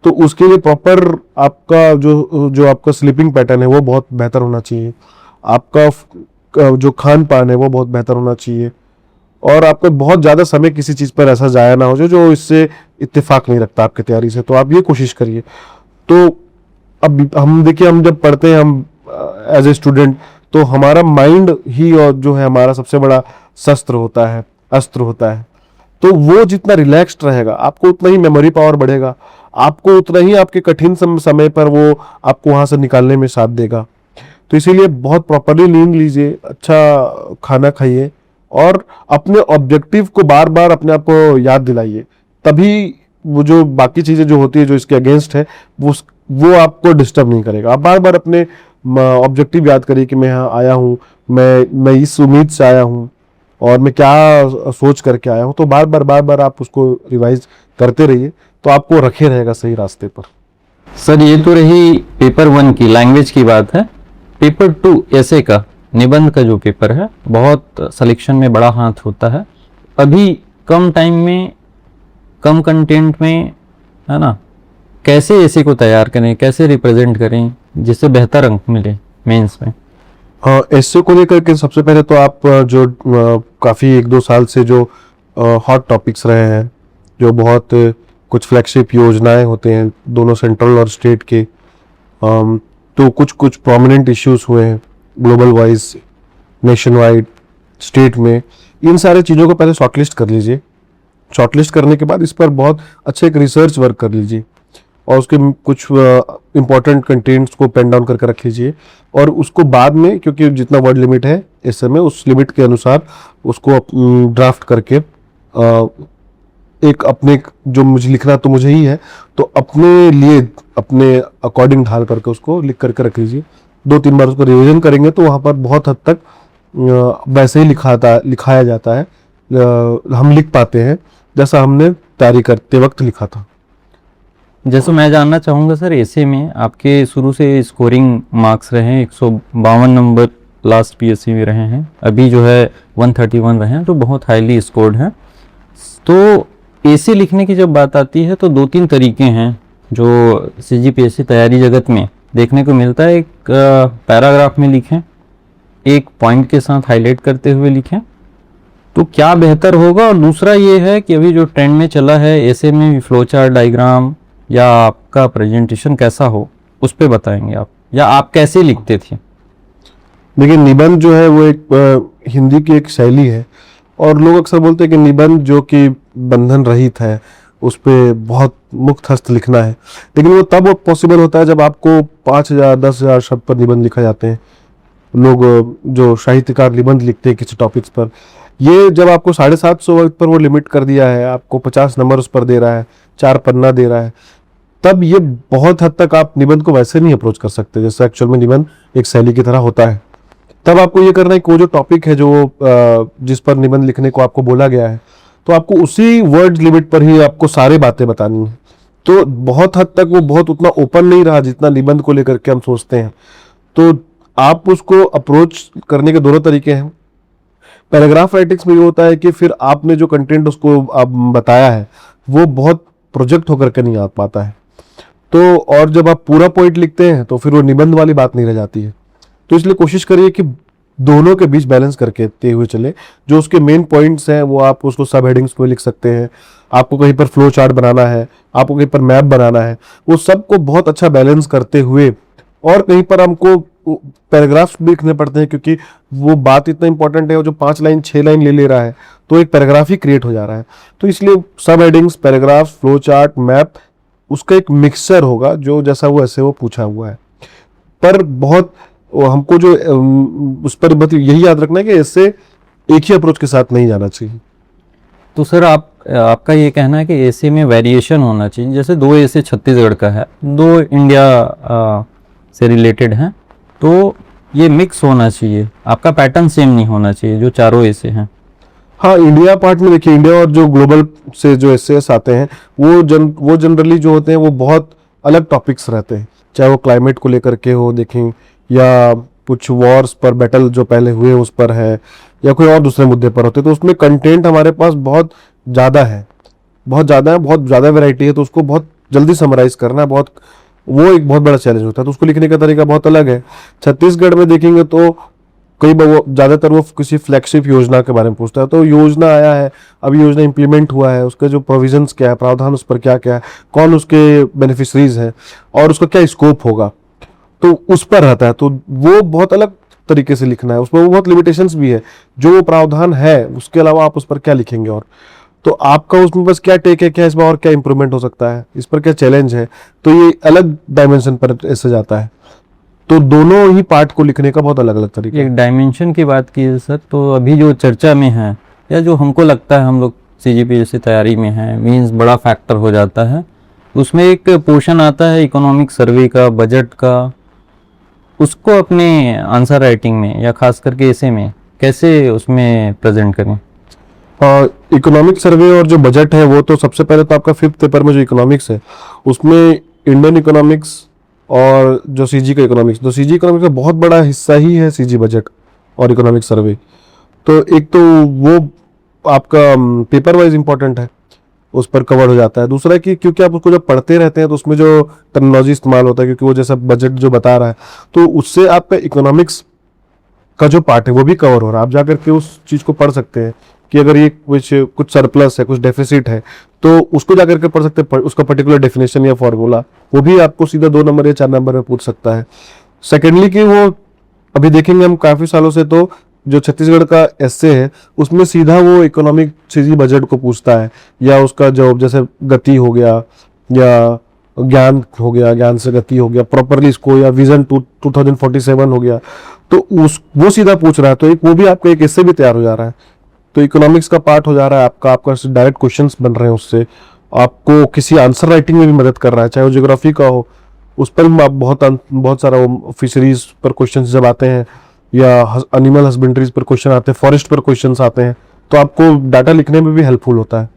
तो उसके लिए प्रॉपर आपका जो आपका स्लीपिंग पैटर्न है वो बहुत बेहतर होना चाहिए, आपका जो खान पान है वो बहुत बेहतर होना चाहिए, और आपका बहुत ज़्यादा समय किसी चीज़ पर ऐसा जाया ना हो जो इससे इत्तेफाक नहीं रखता आपकी तैयारी से। तो आप ये कोशिश करिए। तो अब हम देखिए, हम जब पढ़ते हैं, हम एज ए स्टूडेंट, तो हमारा माइंड ही और जो है हमारा सबसे बड़ा शस्त्र होता है, अस्त्र होता है। तो वो जितना रिलैक्स्ड रहेगा, आपको उतना ही मेमोरी पावर बढ़ेगा, आपको उतना ही आपके कठिन समय पर वो आपको वहां से निकालने में साथ देगा। तो इसीलिए बहुत प्रॉपरली नींद लीजिए, अच्छा खाना खाइए, और अपने ऑब्जेक्टिव को बार बार अपने आप को याद दिलाइए, तभी वो जो बाकी चीजें जो होती है जो इसके अगेंस्ट है वो आपको डिस्टर्ब नहीं करेगा। आप बार बार अपने ऑब्जेक्टिव याद करिए कि मैं यहाँ आया हूँ, मैं इस उम्मीद से आया हूँ, और मैं क्या सोच करके आया हूँ। तो बार बार आप उसको रिवाइज करते रहिए, तो आपको रखे रहेगा सही रास्ते पर। सर ये तो रही पेपर 1 की लैंग्वेज की बात है। पेपर 2 ऐसे का, निबंध का जो पेपर है, बहुत सिलेक्शन में बड़ा हाथ होता है। अभी कम टाइम में, कम कंटेंट में, है ना, कैसे ऐसे को तैयार करें, कैसे रिप्रेजेंट करें जिससे बेहतर अंक मिले मेंस में? ऐसे को लेकर के सबसे पहले तो आप जो काफ़ी 1-2 साल से जो हॉट टॉपिक्स रहे हैं, जो बहुत कुछ फ्लैगशिप योजनाएं होते हैं दोनों सेंट्रल और स्टेट के, तो कुछ प्रोमिनेंट इश्यूज हुए हैं global wise, nation wide, state में, इन सारे चीज़ों को पहले शॉर्टलिस्ट कर लीजिए। शॉर्टलिस्ट करने के बाद इस पर बहुत अच्छे एक रिसर्च वर्क कर लीजिए, और उसके कुछ इंपॉर्टेंट कंटेंट्स को पेन डाउन करके रख लीजिए, और उसको बाद में, क्योंकि जितना वर्ड लिमिट है इस समय, उस लिमिट के अनुसार उसको ड्राफ्ट करके एक अपने, जो मुझे लिखना तो मुझे ही है, तो अपने लिए अपने अकॉर्डिंग ढाल करके उसको लिख करके रख लीजिए। 2-3 बार उसको रिवीजन करेंगे तो वहाँ पर बहुत हद तक वैसे ही लिखाया जाता है, हम लिख पाते हैं जैसा हमने तैयारी करते वक्त लिखा था। जैसे मैं जानना चाहूँगा सर, ऐसे में आपके शुरू से स्कोरिंग मार्क्स रहे हैं, 152 नंबर लास्ट पीएससी में रहे हैं, अभी जो है 131 रहे हैं, तो बहुत हाईली स्कोर्ड हैं। तो ऐसे लिखने की जब बात आती है तो 2-3 तरीके हैं जो सीजीपीएससी तैयारी जगत में देखने को मिलता है, एक पैराग्राफ में लिखें, एक पॉइंट के साथ हाईलाइट करते हुए लिखें, तो क्या बेहतर होगा। और दूसरा ये है कि अभी जो ट्रेंड में चला है ऐसे में फ्लो चार्ट डायग्राम या आपका प्रेजेंटेशन कैसा हो उस पे बताएंगे आप, या आप कैसे लिखते थे। देखिए, निबंध जो है वो एक हिंदी की एक शैली है, और लोग अक्सर बोलते हैं कि निबंध जो कि बंधन रहित है उस पे बहुत मुक्त हस्त लिखना है, लेकिन वो तब पॉसिबल होता है जब आपको 5,000 10,000 शब्द पर निबंध लिखा जाते हैं। लोग जो साहित्यकार निबंध लिखते हैं किसी टॉपिक्स पर, ये जब आपको 750 पर वो लिमिट कर दिया है, आपको 50 नंबर उस पर दे रहा है, 4 पन्ना दे रहा है, तब ये बहुत हद तक आप निबंध को वैसे नहीं अप्रोच कर सकते जैसे एक्चुअल में निबंध एक शैली की तरह होता है। तब आपको ये करना है कि वो जो टॉपिक है जो जिस पर निबंध लिखने को आपको बोला गया है, तो आपको उसी वर्ड लिमिट पर ही आपको सारी बातें बतानी है। तो बहुत हद तक वो बहुत उतना ओपन नहीं रहा जितना निबंध को लेकर के हम सोचते हैं। तो आप उसको अप्रोच करने के दोनों तरीके हैं। पैराग्राफ राइटिंग्स में ये होता है कि फिर आपने जो कंटेंट उसको आप बताया है वो बहुत प्रोजेक्ट होकर के नहीं आ पाता है, तो और जब आप पूरा पॉइंट लिखते हैं तो फिर वो निबंध वाली बात नहीं रह जाती है। तो इसलिए कोशिश करिए कि दोनों के बीच बैलेंस करके ते हुए चले। जो उसके मेन पॉइंट्स हैं वो आप उसको सब हेडिंग्स में लिख सकते हैं। आपको कहीं पर फ्लो चार्ट बनाना है, आपको कहीं पर मैप बनाना है, वो सबको बहुत अच्छा बैलेंस करते हुए, और कहीं पर हमको पैराग्राफ्स भी लिखने पड़ते हैं क्योंकि वो बात इतना इंपॉर्टेंट है, वो जो 5 लाइन 6 लाइन ले रहा है तो एक पैराग्राफ ही क्रिएट हो जा रहा है। तो इसलिए सब headings, paragraphs, flow chart, map, उसका एक मिक्सचर होगा जो जैसा वो ऐसे वो पूछा हुआ है। पर बहुत हमको जो उस पर मतलब यही याद रखना है कि इससे एक ही अप्रोच के साथ नहीं जाना चाहिए। तो सर आपका ये कहना है कि ऐसे में वेरिएशन होना चाहिए, जैसे 2 ऐसे छत्तीसगढ़ का है, 2 इंडिया से रिलेटेड हैं, तो ये मिक्स होना चाहिए, आपका पैटर्न सेम नहीं होना चाहिए जो चारों ऐसे हैं। हाँ, इंडिया पार्ट में देखिए, इंडिया और जो ग्लोबल से जो एसेस आते हैं वो जनरली जो होते हैं वो बहुत अलग टॉपिक्स रहते हैं, चाहे वो क्लाइमेट को लेकर के हो देखें, या कुछ वॉर्स पर, बैटल जो पहले हुए उस पर है, या कोई और दूसरे मुद्दे पर होते हैं। तो उसमें कंटेंट हमारे पास बहुत ज़्यादा है, बहुत ज़्यादा वैरायटी है, तो उसको बहुत जल्दी समराइज करना वो एक बहुत बड़ा चैलेंज होता है। तो उसको लिखने का तरीका बहुत अलग है। छत्तीसगढ़ में देखेंगे तो कई बार वो ज़्यादातर वो किसी फ्लैगशिप योजना के बारे में पूछता है, तो योजना आया है, अब योजना इंप्लीमेंट हुआ है, उसके जो प्रोविजंस क्या है, प्रावधान उस पर क्या क्या है, कौन उसके बेनिफिशरीज हैं और उसका क्या स्कोप होगा, तो उस पर रहता है। तो वो बहुत अलग तरीके से लिखना है, उसमें वो बहुत लिमिटेशंस भी है, जो वो प्रावधान है उसके अलावा आप उस पर क्या लिखेंगे, और तो आपका उसमें बस क्या टेक है, क्या इसमें और क्या इंप्रूवमेंट हो सकता है, इस पर क्या चैलेंज है, तो ये अलग डायमेंशन पर ऐसे जाता है। तो दोनों ही पार्ट को लिखने का बहुत अलग अलग तरीका है। एक डायमेंशन की बात की है सर, तो अभी जो चर्चा में है या जो हमको लगता है हम लोग CGPSC तैयारी में है, मीन्स बड़ा फैक्टर हो जाता है, उसमें एक पोर्शन आता है इकोनॉमिक सर्वे का, बजट का, उसको अपने आंसर राइटिंग में या खास करके ऐसे में कैसे उसमें प्रेजेंट करें। इकोनॉमिक सर्वे और जो बजट है वो तो सबसे पहले तो आपका 5th पेपर में जो इकोनॉमिक्स है उसमें इंडियन इकोनॉमिक्स और जो CG का इकोनॉमिक्स, तो CG इकोनॉमिक्स का बहुत बड़ा हिस्सा ही है CG बजट और इकोनॉमिक सर्वे। तो एक तो वो आपका पेपर वाइज इंपॉर्टेंट है, उस पर कवर हो जाता है। दूसरा कि क्योंकि आप उसको जब पढ़ते रहते हैं तो उसमें जो टर्मिनोलॉजी इस्तेमाल होता है, क्योंकि वो जैसा बजट जो बता रहा है, तो उससे आपका इकोनॉमिक्स का जो पार्ट है वो भी कवर हो रहा है। आप जाकर के उस चीज़ को पढ़ सकते हैं कि अगर ये कुछ सरप्लस है, कुछ डेफिसिट है, तो उसको जाकर के पढ़ सकते हैं, उसका पर्टिकुलर डेफिनेशन या फॉर्मूला, वो भी आपको सीधा 2 नंबर या 4 नंबर में पूछ सकता है। सेकेंडली कि वो अभी देखेंगे हम काफ़ी सालों से, तो जो छत्तीसगढ़ का एस्से है उसमें सीधा वो इकोनॉमिक CG बजट को पूछता है, या उसका जो जैसे गति हो गया या ज्ञान हो गया, ज्ञान से गति हो गया प्रॉपरली इसको, या विजन 2047 हो गया, तो वो सीधा पूछ रहा है। तो एक वो भी आपका एक एस्से भी तैयार हो जा रहा है, तो इकोनॉमिक्स का पार्ट हो जा रहा है आपका डायरेक्ट क्वेश्चंस बन रहे हैं, उससे आपको किसी आंसर राइटिंग में भी मदद कर रहा है, चाहे वो ज्योग्राफी का हो, उस पर भी आप बहुत सारा वो फिशरीज पर क्वेश्चन जब आते हैं, या एनिमल हस्बेंड्रीज पर क्वेश्चन आते हैं, फॉरेस्ट पर क्वेश्चन आते हैं, तो आपको डाटा लिखने में भी हेल्पफुल होता है।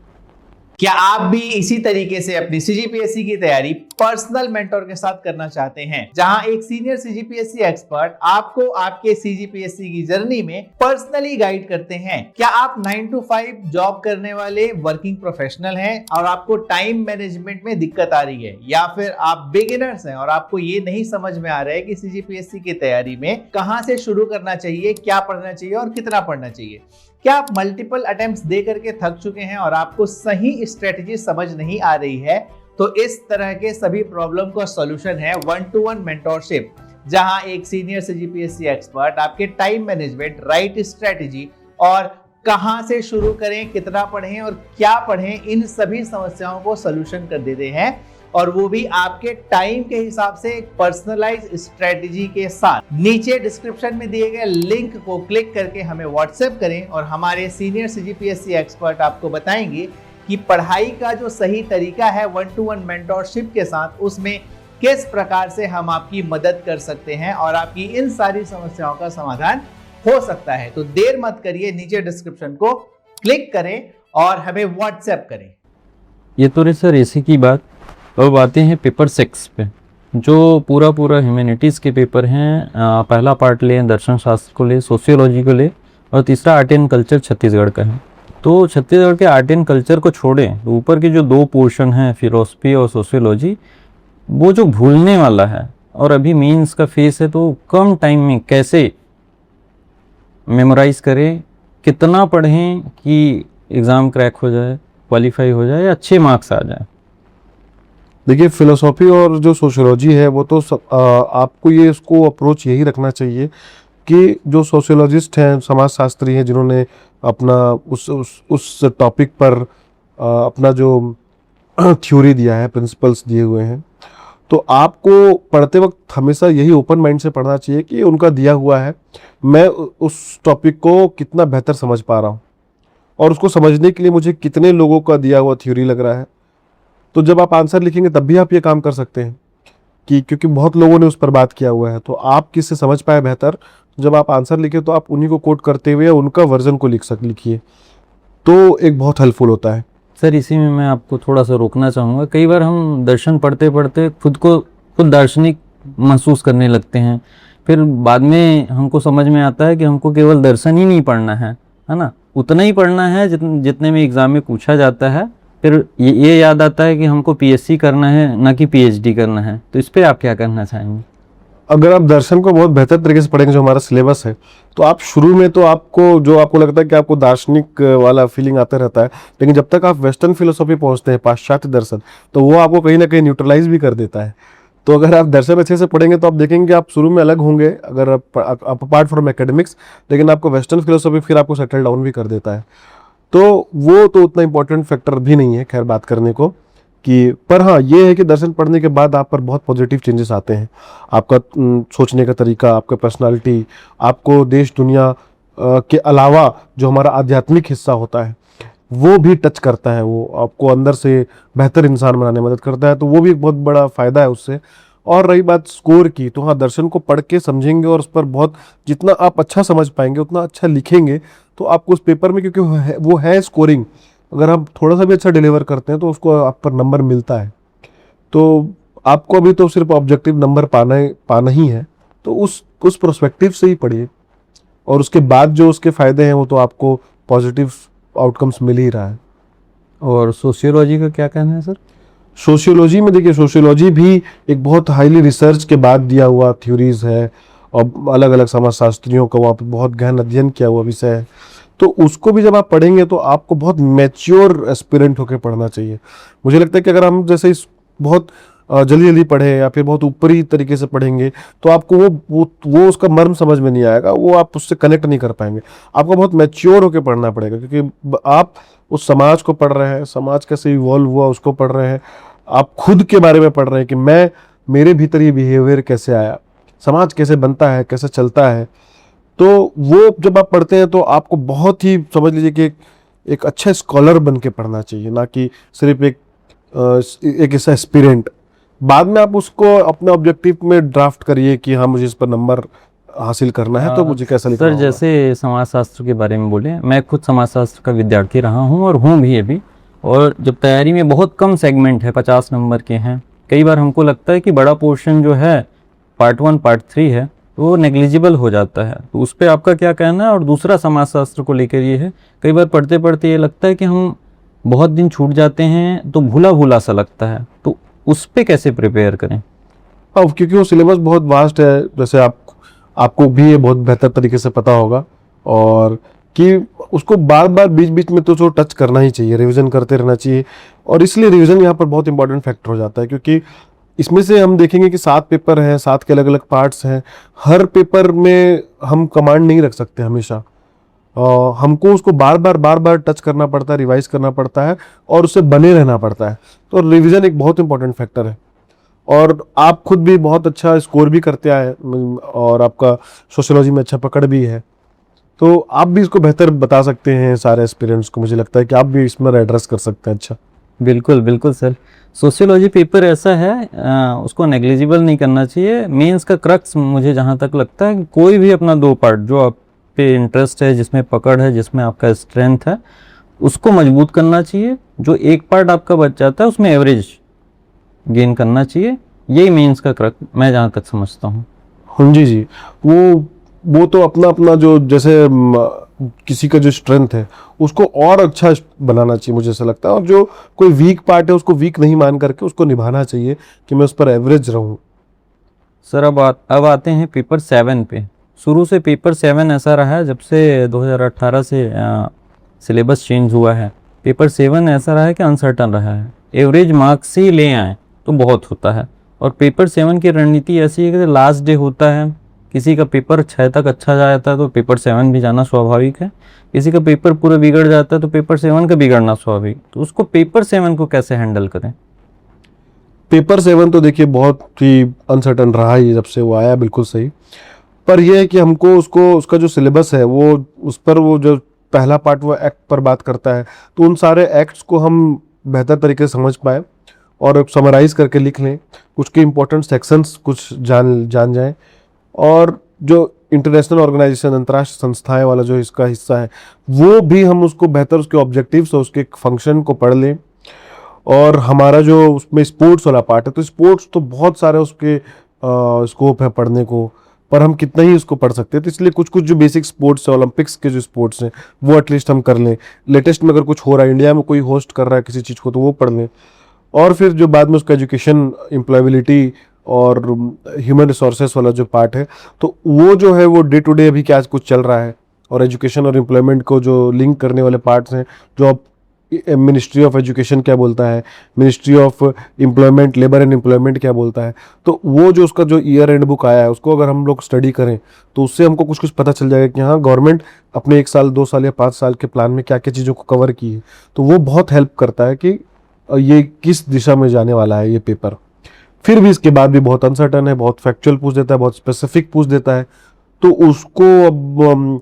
क्या आप भी इसी तरीके से अपनी सीजीपीएससी की तैयारी पर्सनल मेंटर के साथ करना चाहते हैं, जहां एक सीनियर सीजीपीएससी एक्सपर्ट आपको आपके सीजीपीएससी की जर्नी में पर्सनली गाइड करते हैं? क्या आप 9 to 5 जॉब करने वाले वर्किंग प्रोफेशनल हैं और आपको टाइम मैनेजमेंट में दिक्कत आ रही है, या फिर आप बिगिनर्स हैं और आपको ये नहीं समझ में आ रहा है कि सीजीपीएससी की तैयारी में कहां से शुरू करना चाहिए, क्या पढ़ना चाहिए और कितना पढ़ना चाहिए? क्या आप मल्टीपल अटेम्प्ट्स दे करके थक चुके हैं और आपको सही स्ट्रेटजी समझ नहीं आ रही है? तो इस तरह के सभी प्रॉब्लम का सॉल्यूशन है 1-to-1 मेंटरशिप, जहां एक सीनियर सीजीपीएससी एक्सपर्ट आपके टाइम मैनेजमेंट, राइट स्ट्रेटजी और कहां से शुरू करें, कितना पढ़ें और क्या पढ़ें, इन सभी समस्याओं को सॉल्यूशन कर देते हैं, और वो भी आपके टाइम के हिसाब से एक पर्सनलाइज स्ट्रेटजी के साथ। नीचे डिस्क्रिप्शन में दिए गए लिंक को क्लिक करके हमें व्हाट्सएप करें और हमारे सीनियर सीजीपीएससी एक्सपर्ट आपको बताएंगे कि पढ़ाई का जो सही तरीका है 1-to-1 मेंटरशिप के साथ, उसमें किस प्रकार से हम आपकी मदद कर सकते हैं और आपकी इन सारी समस्याओं का समाधान हो सकता है। तो देर मत करिए, नीचे डिस्क्रिप्शन को क्लिक करें और हमें व्हाट्सएप करें। ये तो रही सर एसी की बात। अब आते हैं पेपर 6 पे, जो पूरा ह्यूमैनिटीज़ के पेपर हैं। पहला पार्ट लें दर्शन शास्त्र को ले, सोशियोलॉजी को ले, और तीसरा आर्ट एंड कल्चर छत्तीसगढ़ का है। तो छत्तीसगढ़ के आर्ट एंड कल्चर को छोड़ें तो ऊपर के जो 2 पोर्शन हैं फिलोसफी और सोशियोलॉजी, वो जो भूलने वाला है और अभी मेंस का फेस है, तो कम टाइम में कैसे मेमोराइज करें, कितना पढ़ें कि एग्ज़ाम क्रैक हो जाए, क्वालिफाई हो जाए या अच्छे मार्क्स आ जाए। देखिए, फिलोसॉफी और जो सोशियोलॉजी है वो तो आपको ये इसको अप्रोच यही रखना चाहिए कि जो सोशियोलॉजिस्ट हैं, समाजशास्त्री हैं, जिन्होंने अपना उस टॉपिक पर अपना जो थ्योरी दिया है, प्रिंसिपल्स दिए हुए हैं, तो आपको पढ़ते वक्त हमेशा यही ओपन माइंड से पढ़ना चाहिए कि उनका दिया हुआ है, मैं उस टॉपिक को कितना बेहतर समझ पा रहा हूँ और उसको समझने के लिए मुझे कितने लोगों का दिया हुआ थ्योरी लग रहा है। तो जब आप आंसर लिखेंगे तब भी आप ये काम कर सकते हैं कि क्योंकि बहुत लोगों ने उस पर बात किया हुआ है, तो आप किससे समझ पाए बेहतर, जब आप आंसर लिखे तो आप उन्हीं को कोट करते हुए उनका वर्जन को लिखिए, तो एक बहुत हेल्पफुल होता है। सर इसी में मैं आपको थोड़ा सा रोकना चाहूँगा। कई बार हम दर्शन पढ़ते पढ़ते खुद दार्शनिक महसूस करने लगते हैं, फिर बाद में हमको समझ में आता है कि हमको केवल दर्शन ही नहीं पढ़ना है ना, उतना ही पढ़ना है जितने में एग्ज़ाम में पूछा जाता है। फिर ये याद आता है कि हमको पीएससी करना है, ना कि पीएचडी करना है। तो इस पर आप क्या कहना चाहेंगे? अगर आप दर्शन को बहुत बेहतर तरीके से पढ़ेंगे, जो हमारा सिलेबस है, तो आप शुरू में तो आपको लगता है कि आपको दार्शनिक वाला फीलिंग आता रहता है, लेकिन जब तक आप वेस्टर्न फिलोसॉफी पहुंचते हैं, पाश्चात्य दर्शन, तो वो आपको कहीं ना कहीं न्यूट्रलाइज भी कर देता है। तो अगर आप दर्शन अच्छे से पढ़ेंगे तो आप देखेंगे आप शुरू में अलग होंगे, अगर आप अपार्ट फ्रॉम एकेडमिक्स, लेकिन आपको वेस्टर्न फिलोसॉफी फिर आपको सेटल डाउन भी कर देता है। तो वो तो उतना इंपॉर्टेंट फैक्टर भी नहीं है खैर बात करने को कि, पर हाँ ये है कि दर्शन पढ़ने के बाद आप पर बहुत पॉजिटिव चेंजेस आते हैं। आपका सोचने का तरीका, आपका पर्सनालिटी, आपको देश दुनिया के अलावा जो हमारा आध्यात्मिक हिस्सा होता है वो भी टच करता है, वो आपको अंदर से बेहतर इंसान बनाने में मदद करता है, तो वो भी एक बहुत बड़ा फ़ायदा है उससे। और रही बात स्कोर की, तो हाँ दर्शन को पढ़ के समझेंगे और उस पर बहुत जितना आप अच्छा समझ पाएंगे उतना अच्छा लिखेंगे, तो आपको उस पेपर में, क्योंकि वो है स्कोरिंग, अगर आप थोड़ा सा भी अच्छा डिलीवर करते हैं तो उसको आप पर नंबर मिलता है। तो आपको अभी तो सिर्फ ऑब्जेक्टिव नंबर पाना ही है, तो उस प्रोस्पेक्टिव से ही पढ़िए, और उसके बाद जो उसके फ़ायदे हैं वो तो आपको पॉजिटिव आउटकम्स मिल ही रहा है। और सोशियोलॉजी का क्या कहना है सर? सोशियोलॉजी में देखिए, सोशियोलॉजी भी एक बहुत हाईली रिसर्च के बाद दिया हुआ थ्योरीज है और अलग अलग समाजशास्त्रियों का वहाँ पर बहुत गहन अध्ययन किया हुआ विषय है, तो उसको भी जब आप पढ़ेंगे तो आपको बहुत मैच्योर एस्पिरेंट होकर पढ़ना चाहिए। मुझे लगता है कि अगर हम जैसे इस बहुत जल्दी पढ़े या फिर बहुत ऊपरी तरीके से पढ़ेंगे तो आपको वो उसका मर्म समझ में नहीं आएगा, वो आप उससे कनेक्ट नहीं कर पाएंगे। आपको बहुत मैच्योर होकर पढ़ना पड़ेगा, क्योंकि आप उस समाज को पढ़ रहे हैं, समाज कैसे इवॉल्व हुआ उसको पढ़ रहे हैं, आप खुद के बारे में पढ़ रहे हैं कि मेरे भीतर ये बिहेवियर कैसे आया, समाज कैसे बनता है, कैसे चलता है। तो वो जब आप पढ़ते हैं तो आपको बहुत ही समझ लीजिए कि एक अच्छा स्कॉलर बन के पढ़ना चाहिए, ना कि सिर्फ एक ऐसा एस्पिरेंट। बाद में आप उसको अपने ऑब्जेक्टिव में ड्राफ्ट करिए कि हाँ मुझे इस पर नंबर हासिल करना है, तो मुझे कैसा लिखना सर होगा। जैसे समाजशास्त्र के बारे में बोले, मैं खुद समाजशास्त्र का विद्यार्थी रहा हूँ और हूँ भी अभी, और जब तैयारी में बहुत कम सेगमेंट है, 50 नंबर के हैं, कई बार हमको लगता है कि बड़ा पोर्शन जो है पार्ट 1 पार्ट 3 है वो नेग्लिजिबल हो जाता है। तो उस पर आपका क्या कहना है? और दूसरा समाजशास्त्र को लेकर ये है, कई बार पढ़ते पढ़ते ये लगता है कि हम बहुत दिन छूट जाते हैं तो भूला भूला सा लगता है, तो उस पे कैसे प्रिपेयर करें? हाँ, क्योंकि वो सिलेबस बहुत वास्ट है, जैसे आपको भी ये बहुत बेहतर तरीके से पता होगा, और कि उसको बार बार बीच बीच में तो टच करना ही चाहिए, रिवीजन करते रहना चाहिए। और इसलिए रिवीजन यहाँ पर बहुत इंपॉर्टेंट फैक्टर हो जाता है, क्योंकि इसमें से हम देखेंगे कि 7 पेपर हैं, 7 के अलग अलग पार्ट्स हैं। हर पेपर में हम कमांड नहीं रख सकते हमेशा, हमको उसको बार बार टच करना पड़ता है, रिवाइज करना पड़ता है और उससे बने रहना पड़ता है। तो रिवीजन एक बहुत इंपॉर्टेंट फैक्टर है। और आप खुद भी बहुत अच्छा स्कोर भी करते आए और आपका सोशियोलॉजी में अच्छा पकड़ भी है, तो आप भी इसको बेहतर बता सकते हैं सारे एस्पिरेंट्स को। मुझे लगता है कि आप भी इसमें एड्रेस कर सकते हैं। अच्छा, बिल्कुल बिल्कुल सर। सोशियोलॉजी पेपर ऐसा है, उसको नेग्लिजिबल नहीं करना चाहिए। मेंस का क्रक्स मुझे जहाँ तक लगता है कि कोई भी अपना 2 पार्ट जो आप पे इंटरेस्ट है, जिसमें पकड़ है, जिसमें आपका स्ट्रेंथ है, उसको मजबूत करना चाहिए। जो एक पार्ट आपका बच जाता है उसमें एवरेज गेन करना चाहिए। यही मेंस का क्रक मैं जहाँ तक समझता हूँ। हाँ जी जी, वो तो अपना अपना जो, जैसे किसी का जो स्ट्रेंथ है उसको और अच्छा बनाना चाहिए, मुझे ऐसा लगता है। और जो कोई वीक पार्ट है उसको वीक नहीं मान करके उसको निभाना चाहिए कि मैं उस पर एवरेज रहूं। सर अब आते हैं पेपर 7 पे। शुरू से पेपर 7 ऐसा रहा है, जब से 2018 से सिलेबस चेंज हुआ है, पेपर 7 ऐसा रहा है कि अनसर्टन रहा है। एवरेज मार्क्स ही ले आए तो बहुत होता है। और पेपर 7 की रणनीति ऐसी है कि लास्ट डे होता है, किसी का पेपर 6 तक अच्छा जाता है तो पेपर 7 भी जाना स्वाभाविक है, किसी का पेपर पूरा बिगड़ जाता है तो पेपर 7 का बिगड़ना स्वाभाविक। तो उसको पेपर 7 को कैसे हैंडल करें? पेपर 7 तो देखिए बहुत ही अनसर्टन रहा ही जब से वो आया, बिल्कुल सही। पर यह है कि हमको उसका जो सिलेबस है वो उस पर, वो जो पहला पार्ट वो एक्ट पर बात करता है, तो उन सारे एक्ट्स को हम बेहतर तरीके से समझ पाए और समराइज करके लिख लें, कुछ के इंपॉर्टेंट सेक्शंस कुछ जान जाएं। और जो इंटरनेशनल ऑर्गेनाइजेशन, अंतर्राष्ट्रीय संस्थाएं वाला जो इसका हिस्सा है, वो भी हम उसको बेहतर, उसके ऑब्जेक्टिव्स और उसके फंक्शन को पढ़ लें। और हमारा जो उसमें स्पोर्ट्स वाला पार्ट है, तो स्पोर्ट्स तो बहुत सारे उसके स्कोप है पढ़ने को, पर हम कितना ही उसको पढ़ सकते हैं। तो इसलिए कुछ कुछ जो बेसिक स्पोर्ट्स है, ओलंपिक्स के जो स्पोर्ट्स हैं, वो एटलीस्ट हम कर लें। लेटेस्ट में अगर कुछ हो रहा है, इंडिया में कोई होस्ट कर रहा है किसी चीज़ को, तो वो पढ़ लें। और फिर जो बाद में उसका एजुकेशन, एम्प्लॉयबिलिटी और ह्यूमन रिसोर्सेस वाला जो पार्ट है, तो वो जो है वो डे टू डे अभी क्या कुछ चल रहा है, और एजुकेशन और एम्प्लॉयमेंट को जो लिंक करने वाले पार्ट्स हैं, जो अब मिनिस्ट्री ऑफ एजुकेशन क्या बोलता है, ministry of employment, labour and employment क्या बोलता है, तो वो जो उसका जो ईयर एंड बुक आया है, उसको अगर हम लोग स्टडी करें तो उससे हमको कुछ कुछ पता चल जाएगा कि हाँ, गवर्नमेंट अपने 1 साल 2 साल या 5 साल के प्लान में क्या क्या चीज़ों को कवर की है। तो वो बहुत हेल्प करता है कि ये किस दिशा में जाने वाला है ये पेपर। फिर भी इसके बाद भी बहुत अनसर्टन है, बहुत फैक्चुअल पूछ देता है, बहुत स्पेसिफिक पूछ देता है, तो उसको अब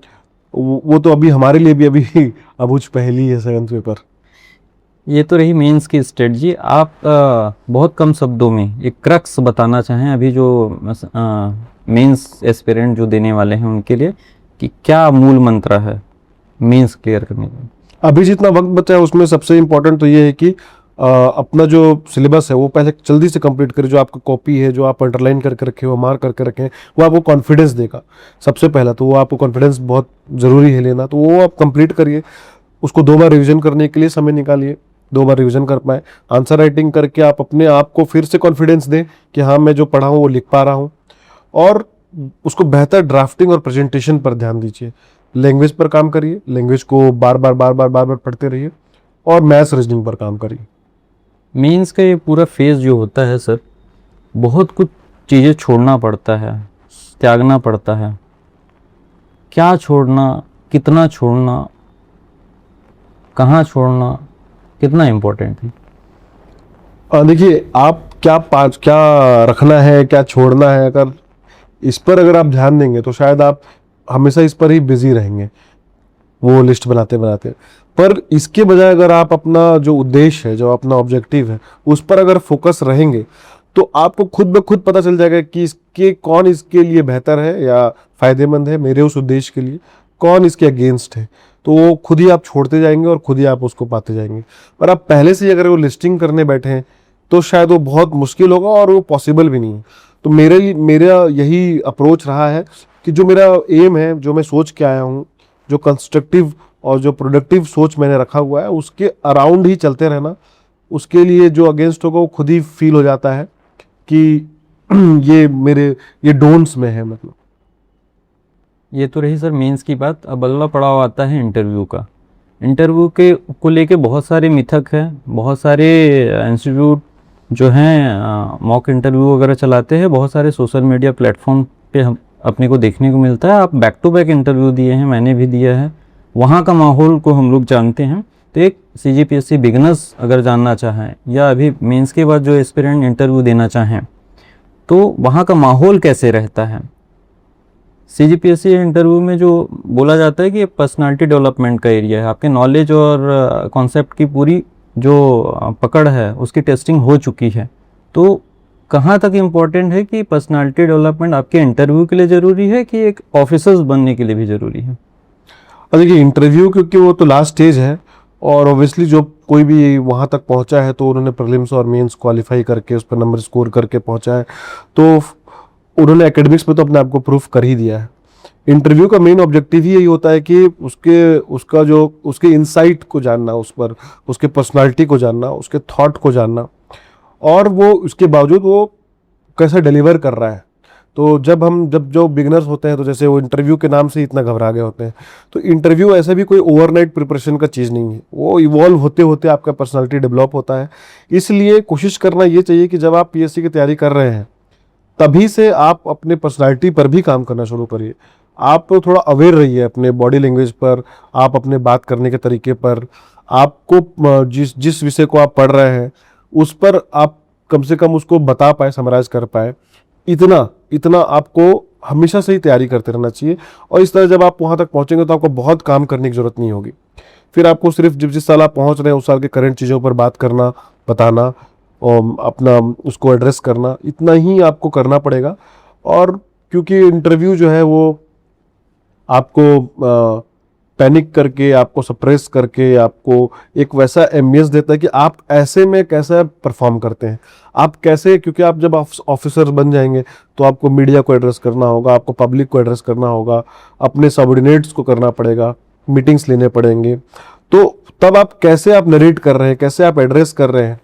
वो तो अभी हमारे लिए भी अभी अबूझ पहेली है 7th पेपर। ये तो रही मेंस की स्ट्रेटजी। आप बहुत कम शब्दों में एक क्रक्स बताना चाहें अभी जो मेंस एस्पिरेंट जो देने वाले हैं उनके लिए, कि क्या मूल मंत्र है मेंस क्लियर करने में? अभी जितना वक्त बचा है उसमें सबसे इम्पोर्टेंट तो ये है कि अपना जो सिलेबस है वो पहले जल्दी से कंप्लीट करें। जो आपका कॉपी है, जो आप अंडरलाइन करके रखे हो, मार्क करके रखें, वो आपको कॉन्फिडेंस देगा सबसे पहला। तो वो आपको कॉन्फिडेंस बहुत ज़रूरी है लेना, तो वो आप कंप्लीट करिए। उसको 2 बार रिवीजन करने के लिए समय निकालिए, 2 बार रिवीजन कर पाए। आंसर राइटिंग करके आप अपने आप को फिर से कॉन्फिडेंस दें कि हाँ, मैं जो पढ़ा हूँ वो लिख पा रहा हूँ। और उसको बेहतर ड्राफ्टिंग और प्रेजेंटेशन पर ध्यान दीजिए। लैंग्वेज पर काम करिए, लैंग्वेज को बार बार पढ़ते रहिए, और मैथ्स रीजनिंग पर काम करिए। मेंस का ये पूरा फेज जो होता है सर, बहुत कुछ चीज़ें छोड़ना पड़ता है, त्यागना पड़ता है। क्या छोड़ना, कितना छोड़ना, कहाँ छोड़ना, कितना इम्पोर्टेंट है? देखिए, आप क्या रखना है, क्या छोड़ना है, अगर इस पर अगर आप ध्यान देंगे तो शायद आप हमेशा इस पर ही बिजी रहेंगे, वो लिस्ट बनाते बनाते। पर इसके बजाय अगर आप अपना जो उद्देश्य है, जो अपना ऑब्जेक्टिव है, उस पर अगर फोकस रहेंगे, तो आपको खुद ब खुद पता चल जाएगा कि कौन इसके लिए बेहतर है या फायदेमंद है, मेरे उस उद्देश्य के लिए, कौन इसके अगेंस्ट है। तो वो खुद ही आप छोड़ते जाएंगे और खुद ही आप उसको पाते जाएंगे। पर आप पहले से ही अगर वो लिस्टिंग करने बैठे हैं तो शायद वो बहुत मुश्किल होगा और वो पॉसिबल भी नहीं है। तो मेरा यही अप्रोच रहा है कि जो मेरा एम है, जो मैं सोच के आया हूँ, जो कंस्ट्रक्टिव और जो प्रोडक्टिव सोच मैंने रखा हुआ है, उसके अराउंड ही चलते रहना। उसके लिए जो अगेंस्ट होगा वो खुद ही फील हो जाता है कि ये डोंट्स में है। मतलब ये तो रही सर मेंस की बात। अब अगला पड़ाव आता है इंटरव्यू का। इंटरव्यू के को लेके बहुत सारे मिथक हैं, बहुत सारे इंस्टीट्यूट जो हैं मॉक इंटरव्यू वगैरह चलाते हैं, बहुत सारे सोशल मीडिया प्लेटफॉर्म पे हम अपने को देखने को मिलता है। आप बैक टू बैक इंटरव्यू दिए हैं, मैंने भी दिया है, वहाँ का माहौल को हम लोग जानते हैं। तो एक CGPSC बिगनर्स अगर जानना चाहें या अभी मेंस के बाद जो एस्पिरेंट इंटरव्यू देना चाहें तो वहाँ का माहौल कैसे रहता है। CGPSC इंटरव्यू में जो बोला जाता है कि ये पर्सनालिटी डेवलपमेंट का एरिया है, आपके नॉलेज और कॉन्सेप्ट की पूरी जो पकड़ है उसकी टेस्टिंग हो चुकी है। तो कहाँ तक इम्पोर्टेंट है कि पर्सनालिटी डेवलपमेंट आपके इंटरव्यू के लिए ज़रूरी है कि एक ऑफिसर्स बनने के लिए भी ज़रूरी है? और देखिए इंटरव्यू क्योंकि वो तो लास्ट स्टेज है और ऑब्वियसली जो कोई भी वहाँ तक पहुँचा है तो उन्होंने प्रीलिम्स और मेंस क्वालिफाई करके उस पर नंबर स्कोर करके पहुँचा है, तो उन्होंने एकेडमिक्स में तो अपने आप को प्रूफ कर ही दिया है। इंटरव्यू का मेन ऑब्जेक्टिव ही यही होता है कि उसके इंसाइट को जानना, उस पर उसके पर्सनालिटी को जानना, उसके थॉट को जानना, और वो उसके बावजूद वो कैसे डिलीवर कर रहा है। तो जब जो बिगनर्स होते हैं तो जैसे वो इंटरव्यू के नाम से ही इतना घबरा गए होते हैं, तो इंटरव्यू ऐसा भी कोई ओवरनाइट प्रिपरेशन का चीज़ नहीं है, वो इवॉल्व होते होते आपका पर्सनालिटी डेवलप होता है। इसलिए कोशिश करना ये चाहिए कि जब आप PSC की तैयारी कर रहे हैं तभी से आप अपने पर्सनालिटी पर भी काम करना शुरू करिए। आप थोड़ा अवेयर रहिए अपने बॉडी लैंग्वेज पर, आप अपने बात करने के तरीके पर, आपको जिस विषय को आप पढ़ रहे हैं उस पर आप कम से कम उसको बता पाए, समराइज कर पाए, इतना आपको हमेशा से ही तैयारी करते रहना चाहिए। और इस तरह जब आप वहाँ तक पहुँचेंगे तो आपको बहुत काम करने की ज़रूरत नहीं होगी। फिर आपको सिर्फ जिस साल आप पहुँच रहे हैं उस साल के करंट चीज़ों पर बात करना, बताना और अपना उसको एड्रेस करना, इतना ही आपको करना पड़ेगा। और क्योंकि इंटरव्यू जो है वो आपको पैनिक करके, आपको सप्रेस करके, आपको एक वैसा एम्बियंस देता है कि आप ऐसे में कैसे परफॉर्म करते हैं, आप कैसे, क्योंकि आप जब ऑफिसर बन जाएंगे तो आपको मीडिया को एड्रेस करना होगा, आपको पब्लिक को एड्रेस करना होगा, अपने सबऑर्डिनेट्स को करना पड़ेगा, मीटिंग्स लेने पड़ेंगे। तो तब आप कैसे आप नरेट कर रहे हैं, कैसे आप एड्रेस कर रहे हैं,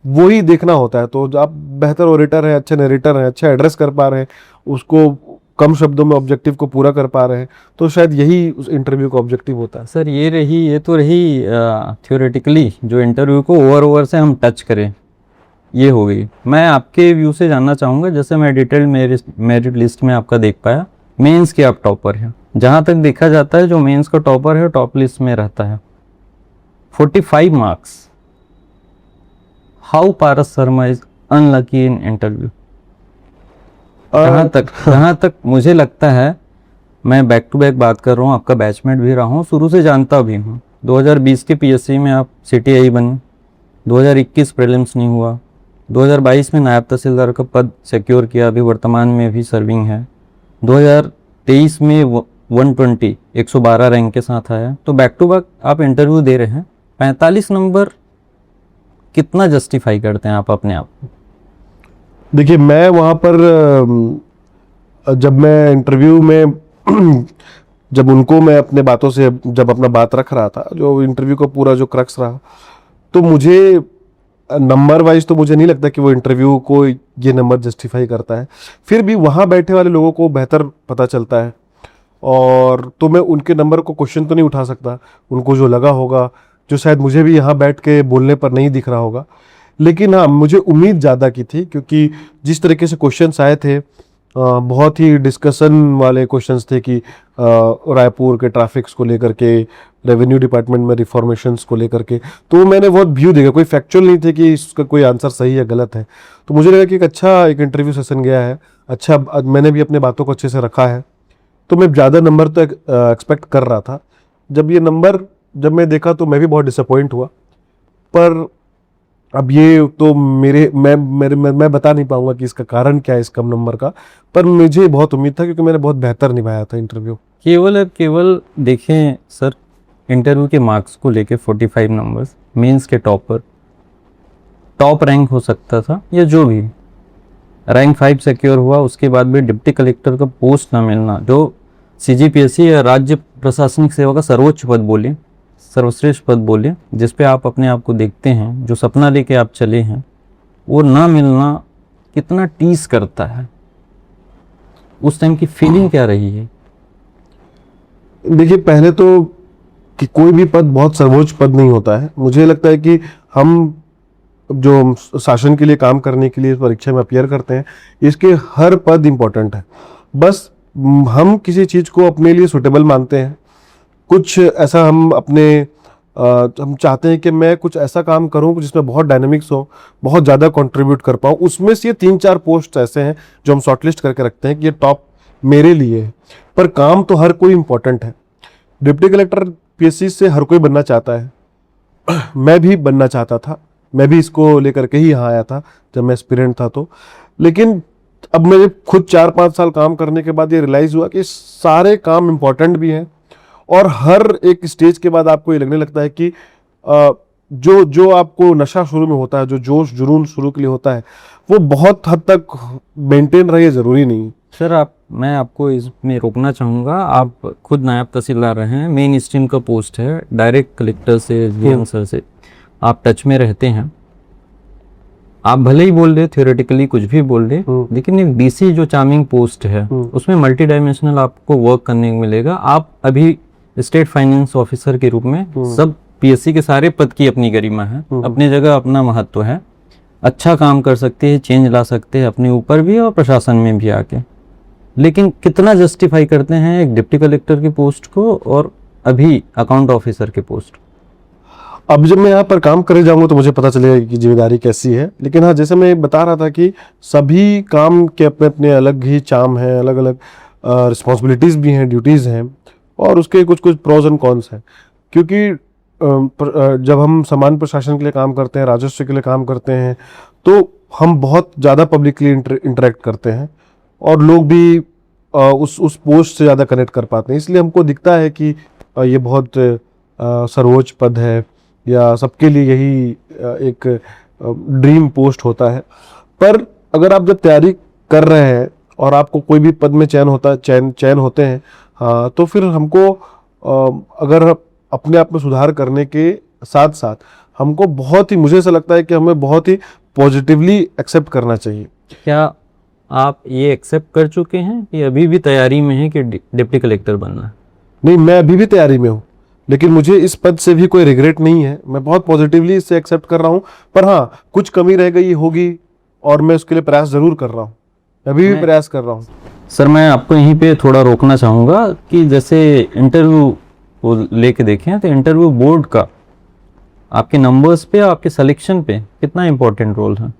वही देखना होता है। तो आप बेहतर ओरेटर हैं, अच्छे नरेटर हैं, अच्छा एड्रेस कर पा रहे हैं, उसको कम शब्दों में ऑब्जेक्टिव को पूरा कर पा रहे हैं, तो शायद यही उस इंटरव्यू का ऑब्जेक्टिव होता है। सर ये तो रही थ्योरेटिकली जो इंटरव्यू को ओवर से हम टच करें, ये हो गई। मैं आपके व्यू से जानना चाहूँगा, जैसे मैं डिटेल मेरिट लिस्ट में आपका देख पाया, मेंस के आप टॉपर हैं। जहाँ तक देखा जाता है जो मेंस का टॉपर है टॉप लिस्ट में रहता है, 45 marks. How Paras Sharma is unlucky in interview? जहाँ तक मुझे लगता है, मैं बैक टू बैक बात कर रहा हूँ, आपका बैचमेट भी रहा हूँ, शुरू से जानता भी हूँ। 2020 के PSC में आप CTI बने, 2021 प्रीलिम्स नहीं हुआ, 2022 में नायब तहसीलदार का पद सिक्योर किया, अभी वर्तमान में भी सर्विंग है, 2023 में 112 रैंक के साथ आया। तो बैक टू बैक आप इंटरव्यू दे रहे हैं, 45 नंबर कितना जस्टिफाई करते हैं आप अपने आप? देखिए मैं वहाँ पर जब मैं इंटरव्यू में जब उनको मैं अपने बातों से जब अपना बात रख रहा था, जो इंटरव्यू का पूरा जो क्रक्स रहा, तो मुझे नंबर वाइज तो मुझे नहीं लगता कि वो इंटरव्यू को ये नंबर जस्टिफाई करता है। फिर भी वहाँ बैठे वाले लोगों को बेहतर पता चलता है, और तो मैं उनके नंबर को क्वेश्चन तो नहीं उठा सकता। उनको जो लगा होगा, जो शायद मुझे भी यहाँ बैठ के बोलने पर नहीं दिख रहा होगा, लेकिन हाँ मुझे उम्मीद ज़्यादा की थी, क्योंकि जिस तरीके से क्वेश्चंस आए थे बहुत ही डिस्कशन वाले क्वेश्चंस थे कि रायपुर के ट्रैफिक्स को लेकर के, रेवेन्यू डिपार्टमेंट में रिफॉर्मेशंस को लेकर के, तो मैंने बहुत व्यू देखा, कोई फैक्चुअल नहीं थे कि इसका कोई आंसर सही या गलत है। तो मुझे लगा कि एक अच्छा एक इंटरव्यू सेशन गया है, अच्छा मैंने भी अपने बातों को अच्छे से रखा है, तो मैं ज़्यादा नंबर तो एक्सपेक्ट कर रहा था। जब ये नंबर जब मैं देखा तो मैं भी बहुत डिसअपॉइंट हुआ। पर अब ये तो मैं बता नहीं पाऊंगा कि इसका कारण क्या है इस कम नंबर का, पर मुझे बहुत उम्मीद था क्योंकि मैंने बहुत बेहतर निभाया था इंटरव्यू। केवल देखें सर, इंटरव्यू के मार्क्स को लेके 45 नंबर्स, मेंस के टॉपर, टॉप रैंक हो सकता था या जो भी रैंक 5 सिक्योर हुआ, उसके बाद भी डिप्टी कलेक्टर का पोस्ट ना मिलना, जो सीजीपीएससी या राज्य प्रशासनिक सेवा का सर्वोच्च पद बोले, सर्वश्रेष्ठ पद बोले, जिस पे आप अपने आप को देखते हैं, जो सपना लेके आप चले हैं, वो ना मिलना कितना टीस करता है? उस टाइम की फीलिंग क्या रही है? देखिए, पहले तो कि कोई भी पद बहुत सर्वोच्च पद नहीं होता है। मुझे लगता है कि हम जो शासन के लिए काम करने के लिए इस परीक्षा में अपियर करते हैं, इसके हर पद इम्पोर्टेंट है। बस हम किसी चीज़ को अपने लिए सुटेबल मानते हैं, कुछ ऐसा हम अपने हम चाहते हैं कि मैं कुछ ऐसा काम करूं जिसमें बहुत डायनामिक्स हो, बहुत ज़्यादा कंट्रीब्यूट कर पाऊं। उसमें से ये 3-4 पोस्ट ऐसे हैं जो हम शॉर्टलिस्ट करके रखते हैं कि ये टॉप मेरे लिए है। पर काम तो हर कोई इम्पोर्टेंट है। डिप्टी कलेक्टर पीएससी से हर कोई बनना चाहता है। मैं भी बनना चाहता था, मैं भी इसको लेकर के ही यहाँ आया था जब मैं एस्पिरेंट था तो। लेकिन अब मैंने खुद 4-5 साल काम करने के बाद ये रियलाइज़ हुआ कि सारे काम इम्पोर्टेंट भी हैं, और हर एक स्टेज के बाद आपको ये लगने लगता है कि जो आपको नशा शुरू में होता है, जो जोश जुनून शुरू के लिए होता है, वो बहुत हद तक मेंटेन रहे, ज़रूरी नहीं। सर, मैं आपको इसमें रोकना चाहूँगा। आप खुद नायब तहसीलदार रहे हैं, मेन स्ट्रीम का पोस्ट है, डायरेक्ट कलेक्टर से, जीएम सर से आप टच में रहते हैं। आप भले ही बोल रहे, थियोरेटिकली कुछ भी बोल रहे, लेकिन एक डीसी जो चार्मिंग पोस्ट है, उसमें मल्टी डायमेंशनल आपको वर्क करने को मिलेगा। आप अभी स्टेट फाइनेंस ऑफिसर के रूप में, सब पीएससी के सारे पद की अपनी गरिमा है, अपनी जगह अपना महत्व है, अच्छा काम कर सकते हैं, चेंज ला सकते हैं अपने ऊपर भी और प्रशासन में भी आके। लेकिन कितना जस्टिफाई करते हैं एक डिप्टी कलेक्टर की पोस्ट को और अभी अकाउंट ऑफिसर के पोस्ट? अब जब मैं यहाँ पर काम करे जाऊंगा तो मुझे पता चलेगा कि जिम्मेदारी कैसी है। लेकिन हाँ, जैसे मैं बता रहा था कि सभी काम के अपने अपने अलग ही चार्म हैं, अलग अलग रिस्पॉन्सिबिलिटीज़ भी हैं, ड्यूटीज़ हैं, और उसके कुछ कुछ प्रोज एंड कॉन्स हैं। क्योंकि जब हम सामान्य प्रशासन के लिए काम करते हैं, राजस्व के लिए काम करते हैं, तो हम बहुत ज़्यादा पब्लिकली इंटरेक्ट करते हैं, और लोग भी उस पोस्ट से ज़्यादा कनेक्ट कर पाते हैं। इसलिए हमको दिखता है कि ये बहुत सर्वोच्च पद है, या सबके लिए यही एक ड्रीम पोस्ट होता है। पर अगर आप जब तैयारी कर रहे हैं और आपको कोई भी पद में चयन होते हैं, हाँ, तो फिर हमको अगर अपने आप में सुधार करने के साथ साथ हमको बहुत ही, मुझे ऐसा लगता है कि हमें बहुत ही पॉजिटिवली एक्सेप्ट करना चाहिए। क्या आप ये एक्सेप्ट कर चुके हैं कि अभी भी तैयारी में है कि डिप्टी कलेक्टर बनना है? नहीं, मैं अभी भी तैयारी में हूँ, लेकिन मुझे इस पद से भी कोई रिग्रेट नहीं है। मैं बहुत पॉजिटिवली इसे एक्सेप्ट कर रहा हूँ। पर हाँ, कुछ कमी रह गई होगी और मैं उसके लिए प्रयास जरूर कर रहा हूँ, अभी भी प्रयास कर रहा हूँ। सर, मैं आपको यहीं पे थोड़ा रोकना चाहूँगा कि जैसे इंटरव्यू को लेके देखें तो इंटरव्यू बोर्ड का आपके नंबर्स पे, आपके सिलेक्शन पे कितना इम्पोर्टेंट रोल है?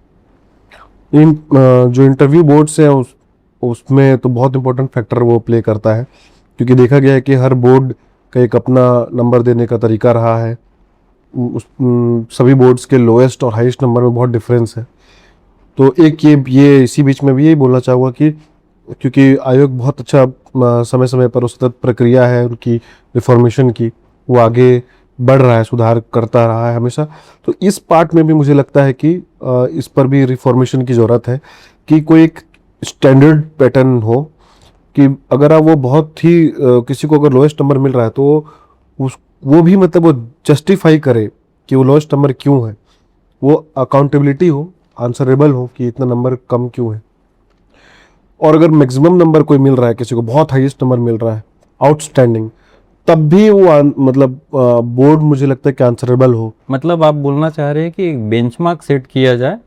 जो इंटरव्यू बोर्ड्स हैं उसमें तो बहुत इंपॉर्टेंट फैक्टर वो प्ले करता है, क्योंकि देखा गया है कि हर बोर्ड का एक अपना नंबर देने का तरीका रहा है। सभी बोर्ड्स के लोएस्ट और हाईएस्ट नंबर में बहुत डिफरेंस है। तो एक ये इसी बीच में भी यही बोलना चाहूँगा कि क्योंकि आयोग बहुत अच्छा समय समय पर उस सतत प्रक्रिया है उनकी रिफॉर्मेशन की, वो आगे बढ़ रहा है, सुधार करता रहा है हमेशा। तो इस पार्ट में भी मुझे लगता है कि इस पर भी रिफॉर्मेशन की ज़रूरत है, कि कोई एक स्टैंडर्ड पैटर्न हो कि अगर आप वो बहुत ही किसी को अगर लोएस्ट नंबर मिल रहा है तो वो भी मतलब वो जस्टिफाई करे कि वो लोएस्ट नंबर क्यों है, वो अकाउंटेबिलिटी हो, आंसरेबल हो कि इतना नंबर कम क्यों है। और अगर मैक्सिमम नंबर कोई मिल रहा है, किसी को बहुत हाईएस्ट नंबर मिल रहा है, आउटस्टैंडिंग, तब भी वो मतलब बोर्ड मुझे लगता है कि आंसरेबल हो। मतलब आप बोलना चाह रहे हैं कि एक बेंचमार्क सेट किया जाए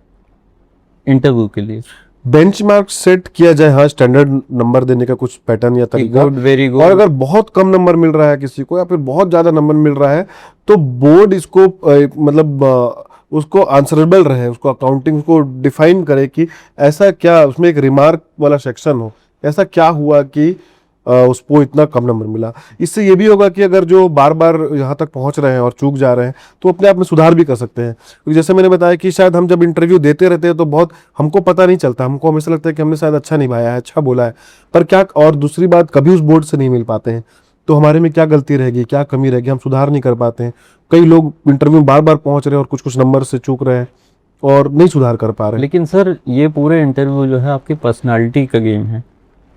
इंटरव्यू के लिए? बेंचमार्क सेट किया जाए, हाँ, स्टैंडर्ड नंबर देने का कुछ पैटर्न या तरीका। Very good. और अगर बहुत कम नंबर मिल रहा है किसी को या फिर बहुत ज्यादा नंबर मिल रहा है तो बोर्ड इसको मतलब उसको आंसरेबल रहे, उसको अकाउंटिंग को डिफाइन करे कि ऐसा क्या, उसमें एक रिमार्क वाला सेक्शन हो, ऐसा क्या हुआ कि उसको इतना कम नंबर मिला। इससे ये भी होगा कि अगर जो बार बार यहाँ तक पहुँच रहे हैं और चूक जा रहे हैं तो अपने आप में सुधार भी कर सकते हैं। क्योंकि जैसे मैंने बताया कि शायद हम जब इंटरव्यू देते रहते हैं तो बहुत हमको पता नहीं चलता, हमको हमेशा लगता है कि हमने शायद अच्छा निभाया है, अच्छा बोला है, पर क्या, और दूसरी बात, कभी उस बोर्ड से नहीं मिल पाते हैं। तो हमारे में क्या गलती रहेगी, क्या कमी रहेगी, हम सुधार नहीं कर पाते हैं। कई लोग इंटरव्यू में बार बार पहुंच रहे हैं और कुछ कुछ नंबर से चूक रहे हैं और नहीं सुधार कर पा रहे हैं। लेकिन सर ये पूरे इंटरव्यू जो है आपकी पर्सनालिटी का गेम है।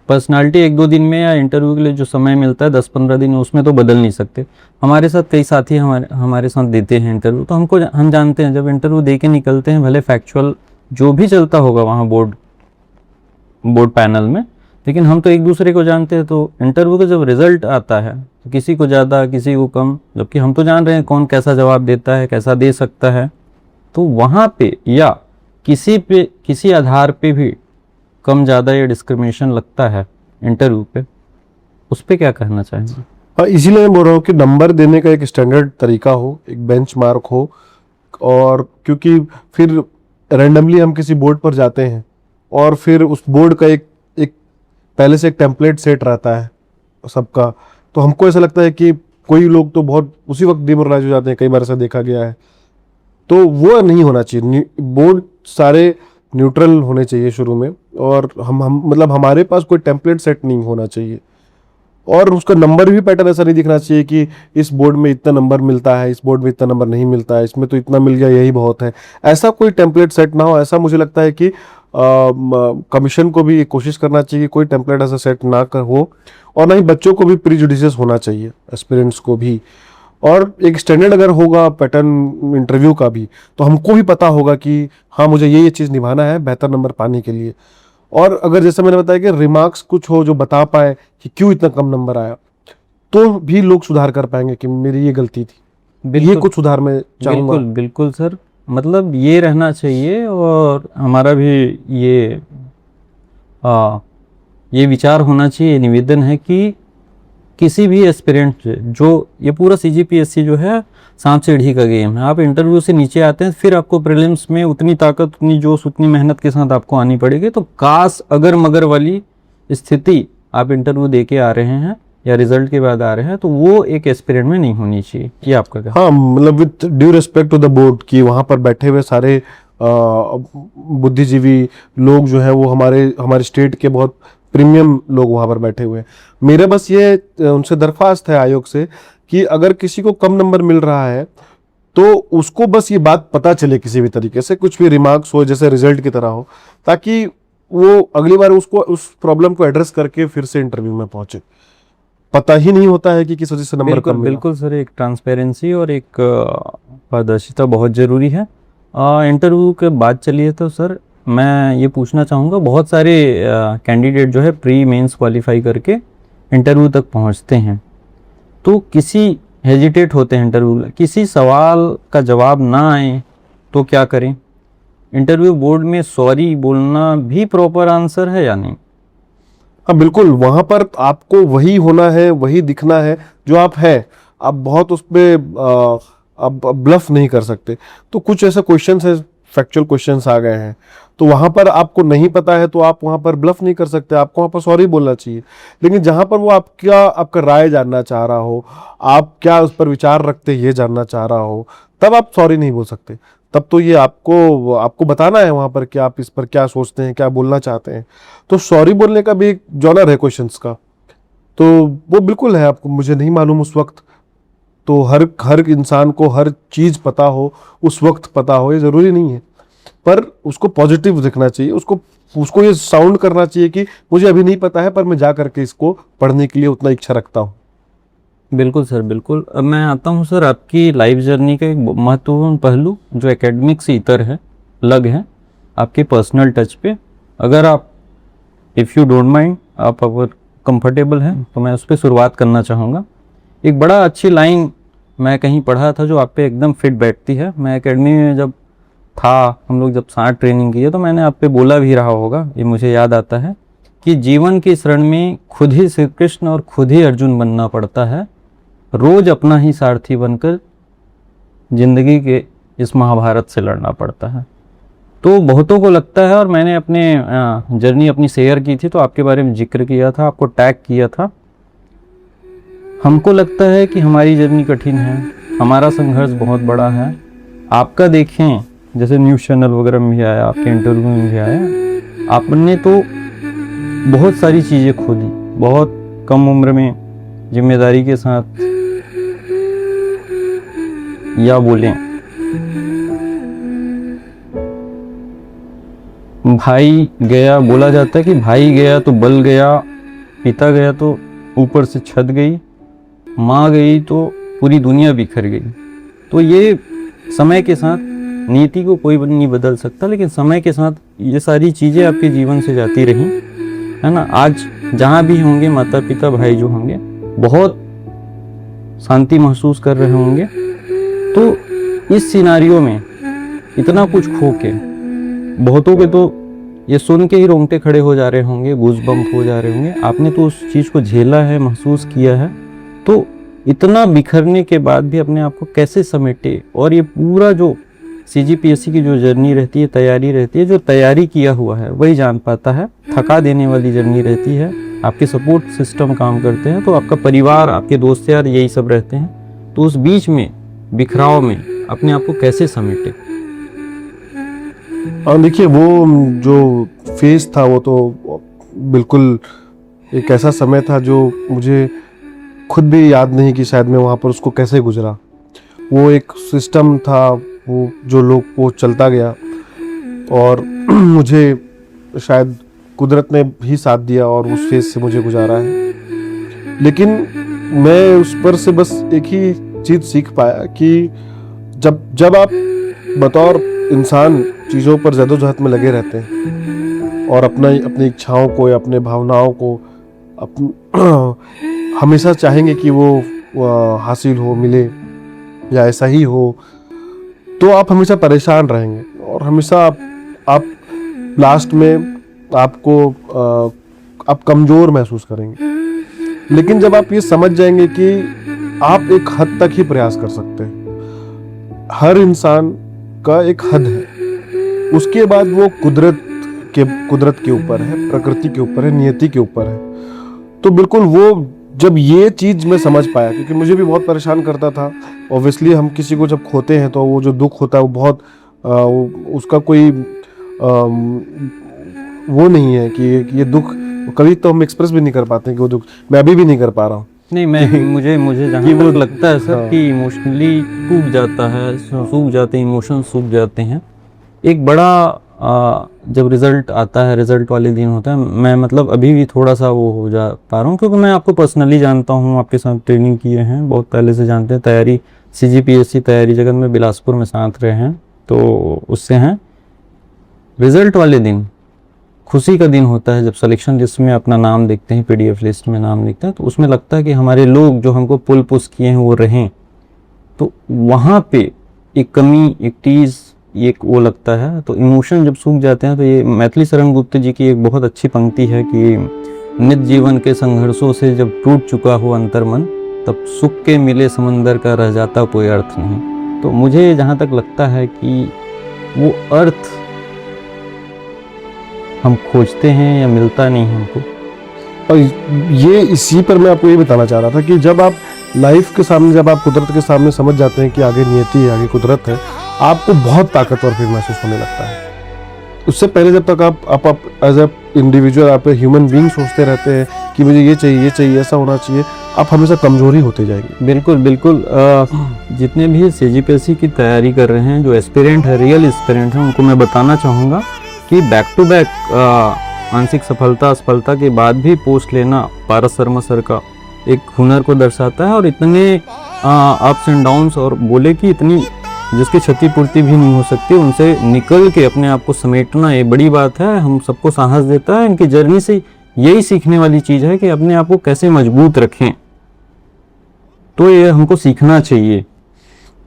पर्सनालिटी 1-2 दिन में या इंटरव्यू के लिए जो समय मिलता है 10-15 दिन, उसमें तो बदल नहीं सकते। हमारे साथ कई साथी हमारे साथ देते हैं इंटरव्यू, तो हम जानते हैं जब इंटरव्यू दे के निकलते हैं, भले फैक्चुअल जो भी चलता होगा वहाँ बोर्ड पैनल में, लेकिन हम तो एक दूसरे को जानते हैं। तो इंटरव्यू का जब रिजल्ट आता है तो किसी को ज़्यादा किसी को कम, जबकि हम तो जान रहे हैं कौन कैसा जवाब देता है, कैसा दे सकता है। तो वहाँ पे या किसी आधार पे भी कम ज़्यादा या डिस्क्रिमिनेशन लगता है इंटरव्यू पे, उस पे क्या कहना चाहेंगे? हाँ, इसीलिए मैं बोल रहा हूँ कि नंबर देने का एक स्टैंडर्ड तरीका हो, एक बेंचमार्क हो। और क्योंकि फिर रैंडमली हम किसी बोर्ड पर जाते हैं और फिर उस बोर्ड का एक पहले से एक टेम्पलेट सेट रहता है सबका, तो हमको ऐसा लगता है कि कोई लोग तो बहुत उसी वक्त डिमोरलाइज हो जाते हैं, कई बार ऐसा देखा गया है। तो वो नहीं होना चाहिए। बोर्ड सारे न्यूट्रल होने चाहिए शुरू में, और हम मतलब हमारे पास कोई टेम्पलेट सेट नहीं होना चाहिए, और उसका नंबर भी पैटर्न ऐसा नहीं दिखना चाहिए कि इस बोर्ड में इतना नंबर मिलता है, इस बोर्ड में इतना नंबर नहीं मिलता है, इसमें तो इतना मिल गया यही बहुत है। ऐसा कोई टेम्पलेट सेट ना हो। ऐसा मुझे लगता है कि कमीशन को भी कोशिश करना चाहिए कि कोई टेम्पलेट ऐसा सेट ना कर हो, और ना ही बच्चों को भी प्रीजुडिशियस होना चाहिए, एस्पिरेंट्स को भी। और एक स्टैंडर्ड अगर होगा पैटर्न इंटरव्यू का भी, तो हमको भी पता होगा कि हाँ मुझे ये चीज़ निभाना है बेहतर नंबर पाने के लिए। और अगर जैसे मैंने बताया कि रिमार्क्स कुछ हो जो बता पाए कि क्यों इतना कम नंबर आया, तो भी लोग सुधार कर पाएंगे कि मेरी ये गलती थी, ये कुछ सुधार मैं चाहूँगा। बिल्कुल बिल्कुल सर, मतलब ये रहना चाहिए। और हमारा भी ये विचार होना चाहिए, ये निवेदन है कि किसी भी एस्पिरेंट जो ये पूरा CGPSC जो है सांप सीढ़ी का गेम है। आप इंटरव्यू से नीचे आते हैं, फिर आपको प्रीलिम्स में उतनी ताकत, उतनी जोश, उतनी मेहनत के साथ आपको आनी पड़ेगी। तो काश अगर मगर वाली स्थिति आप इंटरव्यू दे के आ रहे हैं या रिजल्ट के बाद आ रहे हैं, तो वो एक एस्पिरेंट में नहीं होनी चाहिए। ये आपका क्या? हाँ, मतलब with due respect to the board कि वहाँ पर बैठे हुए सारे बुद्धिजीवी लोग जो है वो हमारे स्टेट के बहुत प्रीमियम लोग वहाँ पर बैठे हुए हैं। मेरे बस ये उनसे दरख्वास्त है आयोग से कि अगर किसी को कम नंबर मिल रहा है तो उसको बस ये बात पता चले किसी भी तरीके से, कुछ भी रिमार्क्स हो जैसे रिजल्ट की तरह हो, ताकि वो अगली बार उसको उस प्रॉब्लम को एड्रेस करके फिर से इंटरव्यू में पहुंचे। पता ही नहीं होता है कि किस वजह से नंबर कम मिला। बिल्कुल सर, एक ट्रांसपेरेंसी और एक पारदर्शिता बहुत ज़रूरी है। इंटरव्यू के बाद चलिए तो सर मैं ये पूछना चाहूँगा, बहुत सारे कैंडिडेट जो है प्री मेंस क्वालिफाई करके इंटरव्यू तक पहुँचते हैं, तो किसी हेजिटेट होते हैं इंटरव्यू, किसी सवाल का जवाब ना आए तो क्या करें? इंटरव्यू बोर्ड में सॉरी बोलना भी प्रॉपर आंसर है या नहीं? हाँ बिल्कुल, वहां पर आपको वही होना है, वही दिखना है जो आप है। आप बहुत उस पर आप ब्लफ नहीं कर सकते। तो कुछ ऐसे क्वेश्चंस है, फैक्चुअल क्वेश्चंस आ गए हैं, तो वहां पर आपको नहीं पता है तो आप वहां पर ब्लफ नहीं कर सकते, आपको वहां पर सॉरी बोलना चाहिए। लेकिन जहां पर वो आपका राय जानना चाह रहा हो, आप क्या उस पर विचार रखते ये जानना चाह रहा हो, तब आप सॉरी नहीं बोल सकते। तब तो ये आपको बताना है वहां पर कि आप इस पर क्या सोचते हैं, क्या बोलना चाहते हैं। तो सॉरी बोलने का भी एक जॉनर है क्वेश्चंस का, तो वो बिल्कुल है। आपको मुझे नहीं मालूम उस वक्त, तो हर इंसान को हर चीज पता हो, उस वक्त पता हो, ये जरूरी नहीं है। पर उसको पॉजिटिव दिखना चाहिए, उसको ये साउंड करना चाहिए कि मुझे अभी नहीं पता है पर मैं जा करके इसको पढ़ने के लिए उतना इच्छा रखता हूँ। बिल्कुल सर, बिल्कुल। अब मैं आता हूँ सर आपकी लाइफ जर्नी का एक महत्वपूर्ण पहलू जो एकेडमिक से इतर है, अलग है, आपके पर्सनल टच पे। अगर आप इफ़ यू डोंट माइंड, आप अगर कंफर्टेबल हैं तो मैं उस पर शुरुआत करना चाहूँगा। एक बड़ा अच्छी लाइन मैं कहीं पढ़ा था जो आप पे एकदम फिट बैठती है। मैं एकेडमी में जब था, हम लोग जब साथ ट्रेनिंग किए, तो मैंने आप पे बोला भी रहा होगा, ये मुझे याद आता है कि जीवन के इस रण में खुद ही श्री कृष्ण और खुद ही अर्जुन बनना पड़ता है, रोज अपना ही सारथी बनकर जिंदगी के इस महाभारत से लड़ना पड़ता है। तो बहुतों को लगता है, और मैंने अपने जर्नी अपनी शेयर की थी तो आपके बारे में जिक्र किया था, आपको टैग किया था। हमको लगता है कि हमारी जर्नी कठिन है, हमारा संघर्ष बहुत बड़ा है। आपका देखें, जैसे न्यूज़ चैनल वगैरह में भी आया, आपके इंटरव्यू में भी आया, आपने तो बहुत सारी चीज़ें खोदी, बहुत कम उम्र में जिम्मेदारी के साथ या बोलें भाई गया, बोला जाता है कि भाई गया तो बल गया, पिता गया तो ऊपर से छत गई, माँ गई तो पूरी दुनिया बिखर गई। तो ये समय के साथ नीति को कोई नहीं बदल सकता, लेकिन समय के साथ ये सारी चीज़ें आपके जीवन से जाती रहीं, है ना। आज जहाँ भी होंगे माता पिता भाई जो होंगे बहुत शांति महसूस कर रहे होंगे। तो इस सिनारियो में इतना कुछ खो के बहुतों के तो ये सुन के ही रोंगटे खड़े हो जा रहे होंगे, गूज़बम्प हो जा रहे होंगे। आपने तो उस चीज़ को झेला है, महसूस किया है, तो इतना बिखरने के बाद भी अपने आप को कैसे समेटे। और ये पूरा जो CGPSC की जो जर्नी रहती है, तैयारी रहती है, जो तैयारी किया हुआ है वही जान पाता है। थका देने वाली जर्नी रहती है, आपके सपोर्ट सिस्टम काम करते हैं, तो आपका परिवार, आपके दोस्त यार यही सब रहते हैं। तो उस बीच में बिखराव में अपने आप को कैसे समेटे। हाँ देखिए, वो जो फेज था वो तो बिल्कुल एक ऐसा समय था जो मुझे खुद भी याद नहीं कि शायद मैं वहाँ पर उसको कैसे गुजरा। वो एक सिस्टम था, वो जो लोग वो चलता गया और मुझे शायद कुदरत ने भी साथ दिया और उस फेज से मुझे गुजारा है। लेकिन मैं उस पर से बस एक ही चीज़ सीख पाया कि जब आप बतौर इंसान चीज़ों पर जद्दोजहद में लगे रहते हैं और अपनी इच्छाओं को या अपने भावनाओं को हमेशा चाहेंगे कि वो हासिल हो, मिले या ऐसा ही हो, तो आप हमेशा परेशान रहेंगे और हमेशा आप लास्ट में आप कमज़ोर महसूस करेंगे। लेकिन जब आप ये समझ जाएंगे कि आप एक हद तक ही प्रयास कर सकते हैं, हर इंसान का एक हद है, उसके बाद वो कुदरत के ऊपर है, प्रकृति के ऊपर है, नियति के ऊपर है। तो बिल्कुल वो जब ये चीज़ मैं समझ पाया, क्योंकि मुझे भी बहुत परेशान करता था। ऑब्वियसली हम किसी को जब खोते हैं तो वो जो दुख होता है वो बहुत उसका कोई वो नहीं है कि ये दुख कभी तो हम एक्सप्रेस भी नहीं कर पाते कि वो दुख मैं अभी भी नहीं कर पा रहा हूँ। नहीं, मुझे जहाँ तक लगता है सर कि इमोशनली टूट जाता है, सूख जाते हैं, इमोशन सूख जाते हैं। एक बड़ा जब रिजल्ट आता है, रिजल्ट वाले दिन होता है, मैं मतलब अभी भी थोड़ा सा वो हो जा पा रहा हूँ, क्योंकि मैं आपको पर्सनली जानता हूँ, आपके साथ ट्रेनिंग किए हैं, बहुत पहले से जानते हैं, तैयारी CGPSC तैयारी जगत में बिलासपुर में साथ रहे हैं, तो उससे हैं। रिजल्ट वाले दिन खुशी का दिन होता है, जब सिलेक्शन लिस्ट में अपना नाम देखते हैं, PDF लिस्ट में नाम देखते हैं, तो उसमें लगता है कि हमारे लोग जो हमको पुल पुश किए हैं वो रहें। तो वहाँ पे एक कमी, एक टीज़, एक वो लगता है। तो इमोशन जब सूख जाते हैं, तो ये मैथिली शरण गुप्त जी की एक बहुत अच्छी पंक्ति है कि नित जीवन के संघर्षों से जब टूट चुका हो अंतर्मन, तब सुख के मिले समंदर का रह जाता कोई अर्थ नहीं। तो मुझे जहाँ तक लगता है कि वो अर्थ हम खोजते हैं या मिलता नहीं हमको। और ये इसी पर मैं आपको ये बताना चाह रहा था कि जब आप लाइफ के सामने, जब आप कुदरत के सामने समझ जाते हैं कि आगे नियति है, आगे कुदरत है, आपको बहुत ताकतवर फिर महसूस होने लगता है। उससे पहले जब तक आप एज अ इंडिविजुअल, आप ह्यूमन बीइंग सोचते रहते हैं कि मुझे ये चाहिए, ऐसा होना चाहिए, आप हमेशा कमजोर ही होते जाएंगे। बिल्कुल जितने भी CGPSC की तैयारी कर रहे हैं, जो एस्पिरेंट है, रियल एस्पिरेंट हैं, उनको मैं बताना चाहूँगा कि बैक टू बैक मानसिक असफलता के बाद भी पोस्ट लेना पारस शर्मा सर का एक हुनर को दर्शाता है। और इतने अप्स एंड डाउन्स, और बोले कि इतनी जिसकी क्षतिपूर्ति भी नहीं हो सकती, उनसे निकल के अपने आप को समेटना ये बड़ी बात है, हम सबको साहस देता है। इनकी जर्नी से यही सीखने वाली चीज़ है कि अपने आप को कैसे मजबूत रखें, तो ये हमको सीखना चाहिए।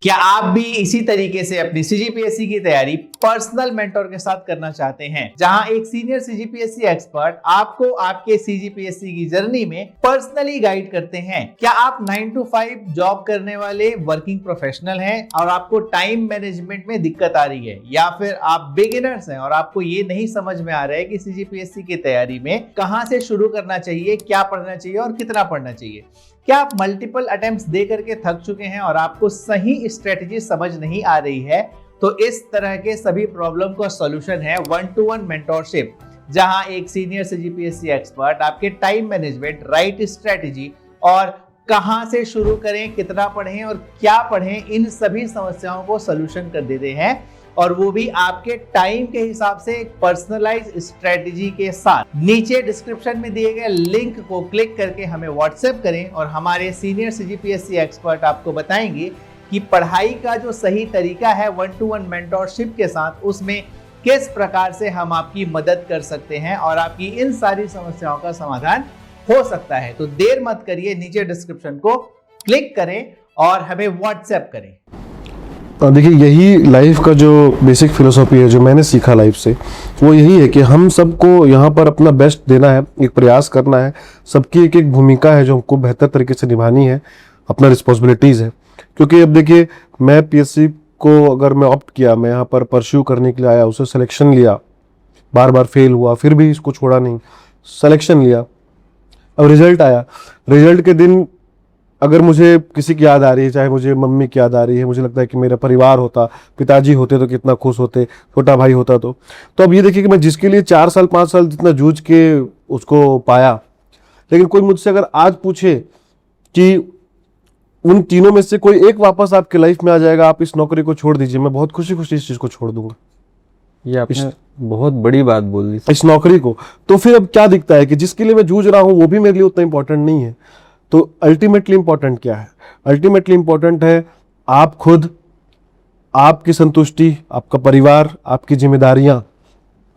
क्या आप भी इसी तरीके से अपनी CGPSC की तैयारी पर्सनल मेंटर के साथ करना चाहते हैं, जहां एक सीनियर CGPSC एक्सपर्ट आपको आपके CGPSC की जर्नी में पर्सनली गाइड करते हैं? क्या आप 9 to 5 जॉब करने वाले वर्किंग प्रोफेशनल हैं और आपको टाइम मैनेजमेंट में दिक्कत आ रही है, या फिर आप बिगिनर्स हैं और आपको ये नहीं समझ में आ रहा है कि CGPSC की तैयारी में कहां से शुरू करना चाहिए, क्या पढ़ना चाहिए और कितना पढ़ना चाहिए? क्या आप मल्टीपल अटेम्प्ट्स दे करके थक चुके हैं और आपको सही स्ट्रेटजी समझ नहीं आ रही है? तो इस तरह के सभी प्रॉब्लम का सॉल्यूशन है 1-to-1 मेंटरशिप, जहां एक सीनियर CGPSC एक्सपर्ट आपके टाइम मैनेजमेंट, राइट स्ट्रेटजी और कहां से शुरू करें, कितना पढ़ें और क्या पढ़ें, इन सभी समस्याओं को सॉल्यूशन कर देते हैं, और वो भी आपके टाइम के हिसाब से एक पर्सनलाइज स्ट्रेटजी के साथ। नीचे डिस्क्रिप्शन में दिए गए लिंक को क्लिक करके हमें व्हाट्सएप करें और हमारे सीनियर सीजीपीएससी एक्सपर्ट आपको बताएंगे कि पढ़ाई का जो सही तरीका है 1-to-1 मेंटोरशिप के साथ, उसमें किस प्रकार से हम आपकी मदद कर सकते हैं और आपकी इन सारी समस्याओं का समाधान हो सकता है। तो देर मत करिए, नीचे डिस्क्रिप्शन को क्लिक करें और हमें व्हाट्सएप करें। देखिए, यही लाइफ का जो बेसिक फिलोसॉफी है जो मैंने सीखा लाइफ से, वो यही है कि हम सबको यहाँ पर अपना बेस्ट देना है, एक प्रयास करना है। सबकी एक एक भूमिका है जो हमको बेहतर तरीके से निभानी है, अपना रिस्पॉन्सिबिलिटीज़ है। क्योंकि अब देखिए, मैं पीएससी को अगर मैं ऑप्ट किया, मैं यहाँ पर परस्यू करने के लिए आया, उसे सिलेक्शन लिया, बार बार फेल हुआ, फिर भी इसको छोड़ा नहीं, सिलेक्शन लिया, अब रिजल्ट आया। रिजल्ट के दिन अगर मुझे किसी की याद आ रही है, चाहे मुझे मम्मी की याद आ रही है, मुझे लगता है कि मेरा परिवार होता, पिताजी होते तो कितना खुश होते, छोटा भाई होता तो अब ये देखिए कि मैं जिसके लिए 4 साल 5 साल जितना जूझ के उसको पाया, लेकिन कोई मुझसे अगर आज पूछे कि उन तीनों में से कोई एक वापस आपके लाइफ में आ जाएगा, आप इस नौकरी को छोड़ दीजिए, मैं बहुत खुशी खुशी इस चीज़ को छोड़ दूंगा, ये आपने बहुत बड़ी बात बोल दी सर। इस नौकरी को। तो फिर अब क्या दिखता है कि जिसके लिए मैं जूझ रहा हूं वो भी मेरे लिए उतना इंपॉर्टेंट नहीं है। तो अल्टीमेटली इंपॉर्टेंट क्या है? अल्टीमेटली इंपॉर्टेंट है आप खुद, आपकी संतुष्टि, आपका परिवार, आपकी जिम्मेदारियां।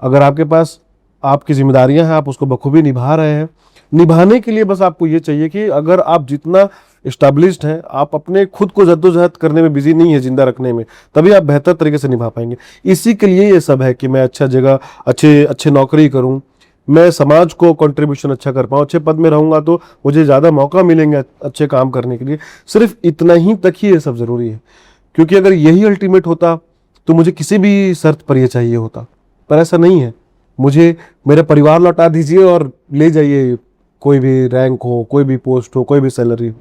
अगर आपके पास आपकी जिम्मेदारियां हैं, आप उसको बखूबी निभा रहे हैं, निभाने के लिए बस आपको ये चाहिए कि अगर आप जितना इस्टेब्लिश्ड हैं, आप अपने खुद को जद्दोजहद करने में बिजी नहीं है, जिंदा रखने में, तभी आप बेहतर तरीके से निभा पाएंगे। इसी के लिए ये सब है कि मैं अच्छा जगह, अच्छे नौकरी करूं, मैं समाज को कंट्रीब्यूशन अच्छा कर पाऊँ, अच्छे पद में रहूंगा तो मुझे ज़्यादा मौका मिलेंगे अच्छे काम करने के लिए। सिर्फ इतना ही तक ही ये सब ज़रूरी है, क्योंकि अगर यही अल्टीमेट होता तो मुझे किसी भी शर्त पर यह चाहिए होता, पर ऐसा नहीं है। मुझे मेरा परिवार लौटा दीजिए और ले जाइए, कोई भी रैंक हो, कोई भी पोस्ट हो, कोई भी सैलरी हो।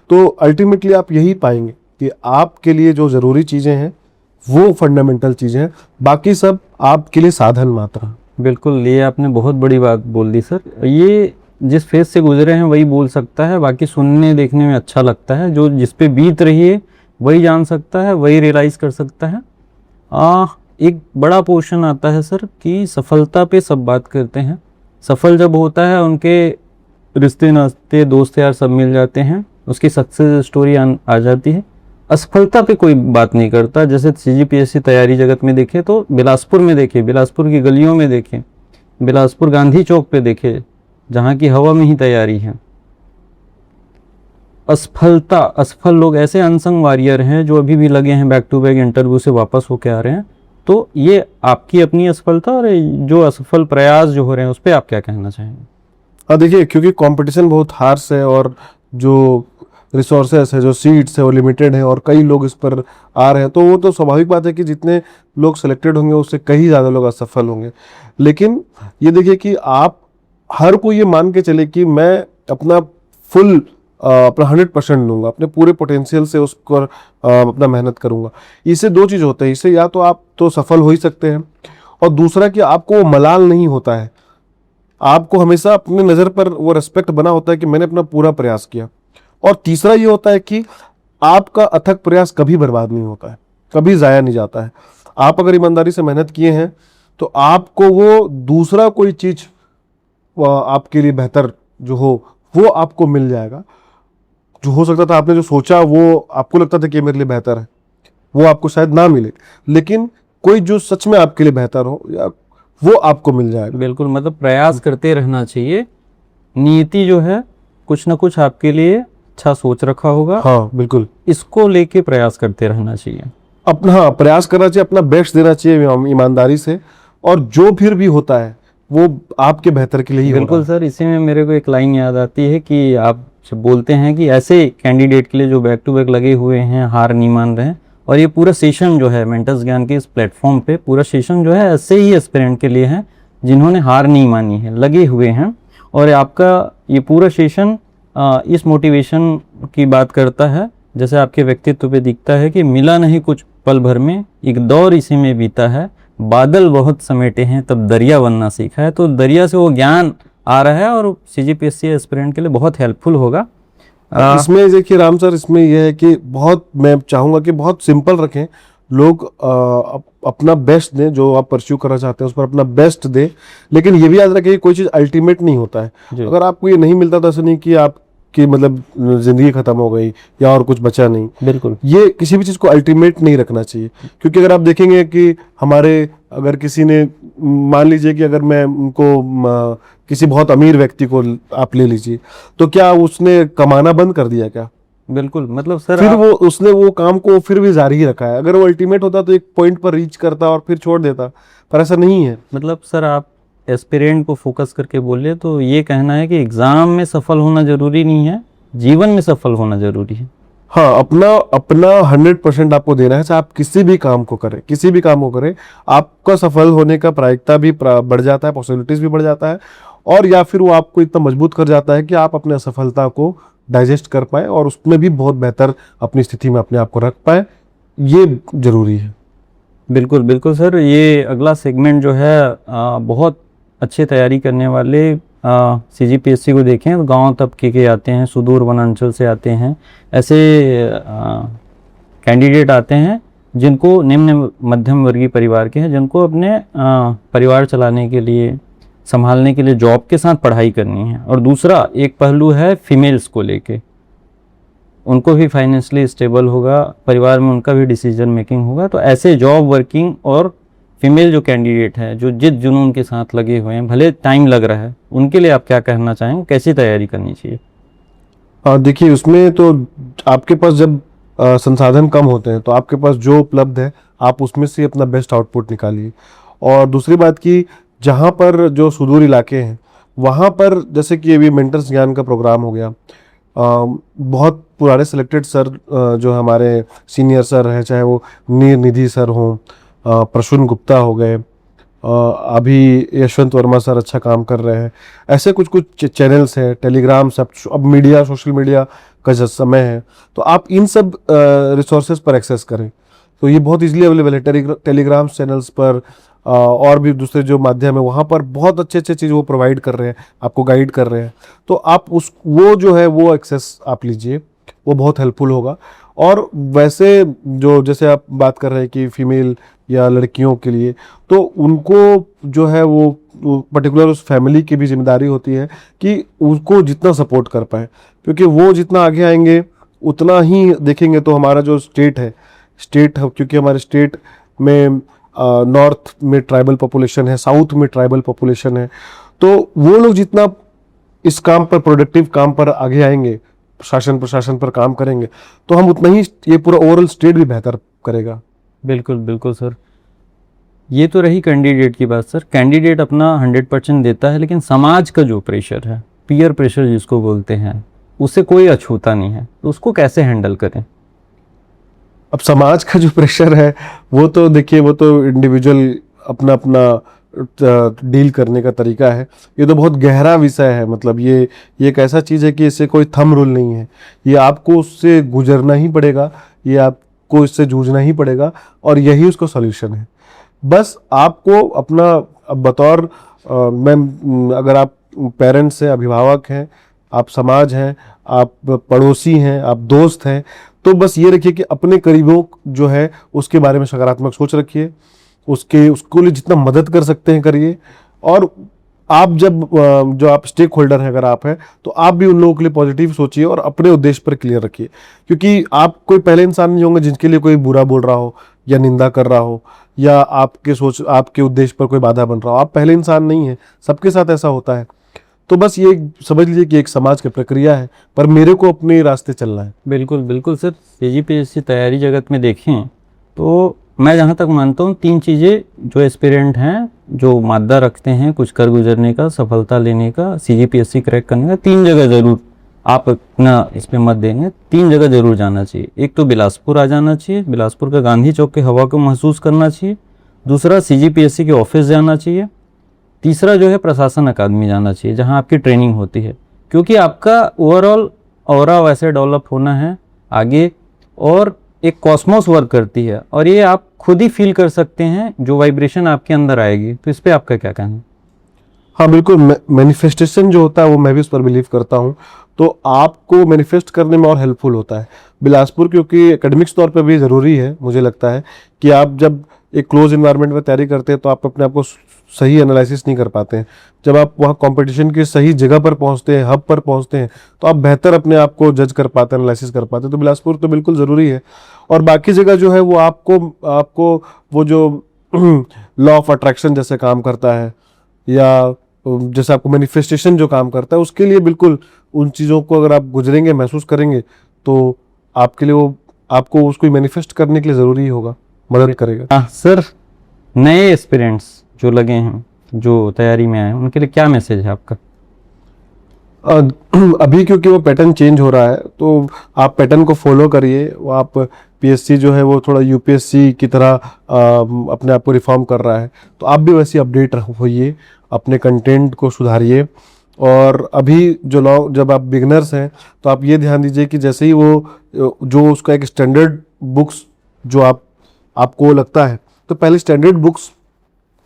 तो अल्टीमेटली आप यही पाएंगे कि आपके लिए जो ज़रूरी चीज़ें हैं वो फंडामेंटल चीज़ें हैं, बाकी सब आपके लिए साधन मात्र हैं। बिल्कुल, ये आपने बहुत बड़ी बात बोल दी सर। ये जिस फेज से गुजरे हैं वही बोल सकता है, बाकी सुनने देखने में अच्छा लगता है। जो जिस पे बीत रही है वही जान सकता है, वही रियलाइज़ कर सकता है। एक बड़ा पोर्शन आता है सर कि सफलता पे सब बात करते हैं। सफल जब होता है, उनके रिश्ते नाते दोस्त यार सब मिल जाते हैं, उसकी सक्सेस स्टोरी आ जाती है। असफलता पे कोई बात नहीं करता। जैसे सीजीपीएससी तैयारी जगत में देखें तो बिलासपुर में देखें, बिलासपुर की गलियों में देखें, बिलासपुर गांधी चौक पे देखें, जहाँ की हवा में ही तैयारी है। असफल लोग ऐसे अनसंग वॉरियर हैं जो अभी भी लगे हैं बैक टू बैक इंटरव्यू से वापस होके आ रहे हैं। तो ये आपकी अपनी असफलता और जो असफल प्रयास जो हो रहे हैं उस पर आप क्या कहना चाहेंगे? देखिए, क्योंकि कंपटीशन बहुत हार्श है और जो रिसोर्सेस है, जो सीट्स है वो लिमिटेड है और कई लोग इस पर आ रहे हैं, तो वो तो स्वाभाविक बात है कि जितने लोग सिलेक्टेड होंगे उससे कहीं ज़्यादा लोग असफल होंगे। लेकिन ये देखिए कि आप हर कोई ये मान के चले कि मैं अपना अपना 100% दूंगा, अपने पूरे पोटेंशियल से उस पर अपना मेहनत करूंगा। इससे दो चीज़ होते हैं, इससे या तो आप तो सफल हो ही सकते हैं, और दूसरा कि आपको वो मलाल नहीं होता है। आपको हमेशा अपनी नज़र पर वो रेस्पेक्ट बना होता है कि मैंने अपना पूरा प्रयास किया। और तीसरा ये होता है कि आपका अथक प्रयास कभी बर्बाद नहीं होता है, कभी ज़ाया नहीं जाता है। आप अगर ईमानदारी से मेहनत किए हैं तो आपको वो दूसरा कोई चीज़ आपके लिए बेहतर जो हो वो आपको मिल जाएगा। जो हो सकता था आपने जो सोचा वो आपको लगता था कि मेरे लिए बेहतर है, वो आपको शायद ना मिले, लेकिन कोई जो सच में आपके लिए बेहतर हो या वो आपको मिल जाएगा। बिल्कुल, मतलब प्रयास करते रहना चाहिए। नीति जो है कुछ ना कुछ आपके लिए अच्छा सोच रखा होगा। हाँ बिल्कुल, इसको लेके प्रयास करते रहना चाहिए, अपना प्रयास करना चाहिए, अपना बेस्ट देना चाहिए ईमानदारी से, और जो फिर भी होता है वो आपके बेहतर के लिए ही बिल्कुल सर। इसी में मेरे को एक लाइन याद आती है कि आप बोलते हैं कि ऐसे कैंडिडेट के लिए जो बैक टू बैक लगे हुए हैं, हार नहीं मान रहे हैं, और ये पूरा सेशन जो है मेंटर्स ज्ञान के इस प्लेटफॉर्म पे पूरा सेशन जो है ऐसे ही एस्पिरेंट के लिए है जिन्होंने हार नहीं मानी है, लगे हुए हैं। और आपका ये पूरा सेशन इस मोटिवेशन की बात करता है, जैसे आपके व्यक्तित्व पे दिखता है कि मिला नहीं कुछ पल भर में, एक दौर इसी में बीता है, बादल बहुत समेटे हैं तब दरिया बनना सीखा है। तो दरिया से वो ज्ञान आ रहा है और सीजीपीएससी एस्पिरेंट के लिए बहुत हेल्पफुल होगा। इसमें देखिए राम सर, इसमें यह है कि बहुत, मैं चाहूंगा कि बहुत सिंपल रखें, लोग अपना बेस्ट दें, जो आप परस्यू करना चाहते हैं उस पर अपना बेस्ट दें, लेकिन ये भी याद रखें कि कोई चीज़ अल्टीमेट नहीं होता है। जी। अगर आपको ये नहीं मिलता तो ऐसा नहीं कि आपकी मतलब जिंदगी खत्म हो गई या और कुछ बचा नहीं। बिल्कुल। ये किसी भी चीज़ को अल्टीमेट नहीं रखना चाहिए, क्योंकि अगर आप देखेंगे कि हमारे, अगर किसी ने, मान लीजिए कि अगर मैं उनको किसी बहुत अमीर व्यक्ति को आप ले लीजिए, तो क्या उसने कमाना बंद कर दिया क्या? बिल्कुल, मतलब सर फिर वो उसने वो काम को फिर भी जारी ही रखा है। अगर वो अल्टीमेट होता तो एक पॉइंट पर रीच करता और फिर छोड़ देता, पर ऐसा नहीं है। मतलब सर आप एस्पिरेंट को फोकस करके बोले तो ये कहना है कि एग्जाम में सफल होना जरूरी नहीं है, जीवन में सफल होना जरूरी है। हाँ, अपना 100% आपको देना है, चाहे आप किसी भी काम को करें, किसी भी काम को करें, आपका सफल होने का प्रायिकता भी बढ़ जाता है, पॉसिबिलिटीज भी बढ़ जाता है, और या फिर वो आपको इतना मजबूत कर जाता है कि आप अपने असफलता को डाइजेस्ट कर पाए और उसमें भी बहुत बेहतर अपनी स्थिति में अपने आप को रख पाए। ये जरूरी है। बिल्कुल बिल्कुल सर, ये अगला सेगमेंट जो है बहुत अच्छी तैयारी करने वाले CGPSC को देखें तो गांव तबके के आते हैं, सुदूर वनांचल से आते हैं, ऐसे कैंडिडेट आते हैं जिनको निम्न मध्यम वर्गीय परिवार के हैं, जिनको अपने परिवार चलाने के लिए, संभालने के लिए जॉब के साथ पढ़ाई करनी है। और दूसरा एक पहलू है फीमेल्स को लेके, उनको भी फाइनेंशियली स्टेबल होगा, परिवार में उनका भी डिसीजन मेकिंग होगा। तो ऐसे जॉब वर्किंग और फीमेल जो कैंडिडेट हैं, जो जिद जुनून के साथ लगे हुए हैं, भले टाइम लग रहा है, उनके लिए आप क्या कहना चाहेंगे, कैसी तैयारी करनी चाहिए? देखिए, उसमें तो आपके पास जब संसाधन कम होते हैं तो आपके पास जो उपलब्ध है आप उसमें से अपना बेस्ट आउटपुट निकालिए। और दूसरी बात कि जहाँ पर जो सुदूर इलाके हैं वहाँ पर, जैसे कि अभी मेंटर्स ज्ञान का प्रोग्राम हो गया, बहुत पुराने सिलेक्टेड सर जो हमारे सीनियर सर हैं, चाहे वो नीर निधि सर हों, प्रसून गुप्ता हो गए, अभी यशवंत वर्मा सर अच्छा काम कर रहे हैं, ऐसे कुछ कुछ चैनल्स हैं, टेलीग्राम, सब अब मीडिया, सोशल मीडिया का जो समय है, तो आप इन सब रिसोर्सेज पर एक्सेस करें तो ये बहुत इजीली अवेलेबल है। टेलीग्राम चैनल्स पर और भी दूसरे जो माध्यम है वहाँ पर बहुत अच्छे अच्छे चीज़ वो प्रोवाइड कर रहे हैं, आपको गाइड कर रहे हैं, तो आप वो जो है वो एक्सेस आप लीजिए, वो बहुत हेल्पफुल होगा। और वैसे जो, जैसे आप बात कर रहे हैं कि फीमेल या लड़कियों के लिए, तो उनको जो है वो पर्टिकुलर उस फैमिली की भी जिम्मेदारी होती है कि उसको जितना सपोर्ट कर पाए, क्योंकि वो जितना आगे आएंगे उतना ही देखेंगे। तो हमारा जो स्टेट है, क्योंकि हमारे स्टेट में नॉर्थ में ट्राइबल पॉपुलेशन है, साउथ में ट्राइबल पॉपुलेशन है, तो वो लोग जितना इस काम पर, प्रोडक्टिव काम पर आगे आएंगे, शासन प्रशासन पर काम करेंगे, तो हम उतना ही ये पूरा ओवरऑल स्टेट भी बेहतर करेगा। बिल्कुल बिल्कुल सर, ये तो रही कैंडिडेट की बात। सर कैंडिडेट अपना 100% देता है, लेकिन समाज का जो प्रेशर है, पीयर प्रेशर जिसको बोलते हैं, उससे कोई अछूता नहीं है, तो उसको कैसे हैंडल करें? अब समाज का जो प्रेशर है वो तो देखिए, वो तो इंडिविजुअल अपना अपना डील करने का तरीका है। ये तो बहुत गहरा विषय है, मतलब ये एक ऐसा चीज़ है कि इससे कोई थंब रूल नहीं है, ये आपको उससे गुजरना ही पड़ेगा, ये आपको इससे जूझना ही पड़ेगा, और यही उसका सॉल्यूशन है। बस आपको अपना, अब बतौर मैं, अगर आप पेरेंट्स हैं, अभिभावक हैं, आप समाज हैं, आप पड़ोसी हैं, आप दोस्त हैं, तो बस ये रखिए कि अपने करीबों जो है उसके बारे में सकारात्मक सोच रखिए, उसको लिए जितना मदद कर सकते हैं करिए। और आप जब जो आप स्टेक होल्डर हैं, अगर आप हैं, तो आप भी उन लोगों के लिए पॉजिटिव सोचिए और अपने उद्देश्य पर क्लियर रखिए, क्योंकि आप कोई पहले इंसान नहीं होंगे जिनके लिए कोई बुरा बोल रहा हो या निंदा कर रहा हो या आपके उद्देश्य पर कोई बाधा बन रहा हो। आप पहले इंसान नहीं है, सबके साथ ऐसा होता है। तो बस ये समझ लीजिए कि एक समाज की प्रक्रिया है, पर मेरे को अपने रास्ते चलना है। बिल्कुल बिल्कुल सर, CGPSC तैयारी जगत में देखें तो मैं जहाँ तक मानता हूँ 3 चीज़ें जो एस्पिरेंट हैं, जो मादा रखते हैं कुछ कर गुजरने का, सफलता लेने का, CGPSC क्रैक करने का, 3 जगह ज़रूर आप अपना इस पर मत देंगे, 3 जगह ज़रूर जाना चाहिए। एक तो बिलासपुर आ जाना चाहिए, बिलासपुर का गांधी चौक के हवा को महसूस करना चाहिए। दूसरा CGPSC के ऑफिस जाना चाहिए। तीसरा जो है प्रशासन अकादमी जाना चाहिए, जहां आपकी ट्रेनिंग होती है, क्योंकि आपका ओवरऑल ऑरा वैसे डेवलप होना है आगे, और एक कॉस्मोस वर्क करती है, और ये आप खुद ही फील कर सकते हैं जो वाइब्रेशन आपके अंदर आएगी। तो इस पे आपका क्या कहना है? हाँ बिल्कुल, मैनिफेस्टेशन जो होता है वो मैं भी उस पर बिलीव करता हूँ। तो आपको मैनिफेस्ट करने में और हेल्पफुल होता है। बिलासपुर क्योंकि एकेडमिक्स तौर पे भी ज़रूरी है, मुझे लगता है कि आप जब एक क्लोज इन्वायरमेंट में तैयारी करते हैं तो आप अपने आप को सही एनालिसिस नहीं कर पाते हैं। जब आप वहाँ कंपटीशन की सही जगह पर पहुँचते हैं, हब पर पहुँचते हैं, तो आप बेहतर अपने आप को जज कर पाते हैं, एनालिसिस कर पाते हैं। तो बिलासपुर तो बिल्कुल ज़रूरी है। और बाकी जगह जो है वो आपको वो जो लॉ ऑफ अट्रैक्शन जैसे काम करता है, या जैसे आपको मैनिफेस्टेशन जो काम करता है, उसके लिए बिल्कुल उन चीज़ों को अगर आप गुजरेंगे, महसूस करेंगे, तो आपके लिए वो आपको उसको मैनिफेस्ट करने के लिए ज़रूरी होगा, मदद करेगा। सर, नए एस्पिरेंट्स जो लगे हैं, जो तैयारी में आए हैं, उनके लिए क्या मैसेज है आपका? अभी क्योंकि वो पैटर्न चेंज हो रहा है, तो आप पैटर्न को फॉलो करिए। वो आप पीएससी जो है वो थोड़ा यूपीएससी की तरह अपने आप को रिफॉर्म कर रहा है, तो आप भी वैसे अपडेट होइए, अपने कंटेंट को सुधारिए। और अभी जब आप बिगनर्स हैं तो आप ये ध्यान दीजिए कि जैसे ही वो जो उसका एक स्टैंडर्ड बुक्स जो आपको लगता है, तो पहले स्टैंडर्ड बुक्स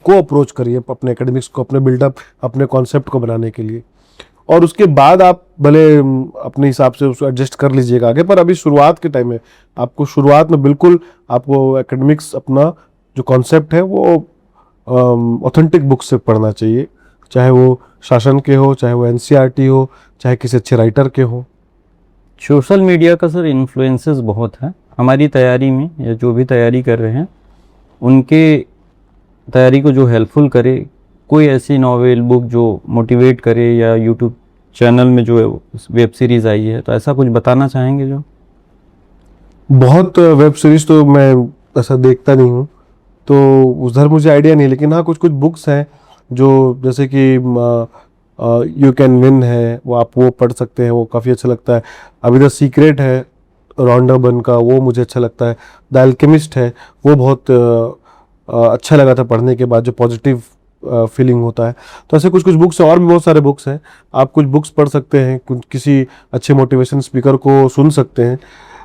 को अप्रोच करिए अपने एकेडमिक्स को, अपने बिल्डअप, अपने कॉन्सेप्ट को बनाने के लिए। और उसके बाद आप भले अपने हिसाब से उसको एडजस्ट कर लीजिएगा आगे। पर अभी शुरुआत के टाइम में आपको शुरुआत में बिल्कुल आपको एकेडमिक्स अपना जो कॉन्सेप्ट है वो ऑथेंटिक बुक से पढ़ना चाहिए, चाहे वो शासन के हो, चाहे वो एनसीईआरटी हो, चाहे किसी अच्छे राइटर के हो। सोशल मीडिया का सर इन्फ्लुएंसेस बहुत है हमारी तैयारी में, या जो भी तैयारी कर रहे हैं उनके तैयारी को जो हेल्पफुल करे। कोई ऐसी नॉवेल बुक जो मोटिवेट करे, या यूट्यूब चैनल में जो वेब सीरीज़ आई है, तो ऐसा कुछ बताना चाहेंगे? जो बहुत वेब सीरीज़ तो मैं ऐसा देखता नहीं हूँ, तो उधर मुझे आइडिया नहीं, लेकिन हाँ कुछ कुछ बुक्स हैं जो जैसे कि यू कैन विन है, वो पढ़ सकते हैं, वो काफ़ी अच्छा लगता है। अभी द सीक्रेट है रॉन्डा बर्न का, वो मुझे अच्छा लगता है। द अल्केमिस्ट है, वो बहुत अच्छा लगा था पढ़ने के बाद, जो पॉजिटिव फीलिंग होता है। तो ऐसे कुछ कुछ बुक्स हैं, और भी बहुत सारे बुक्स हैं। आप कुछ बुक्स पढ़ सकते हैं, किसी अच्छे मोटिवेशन स्पीकर को सुन सकते हैं।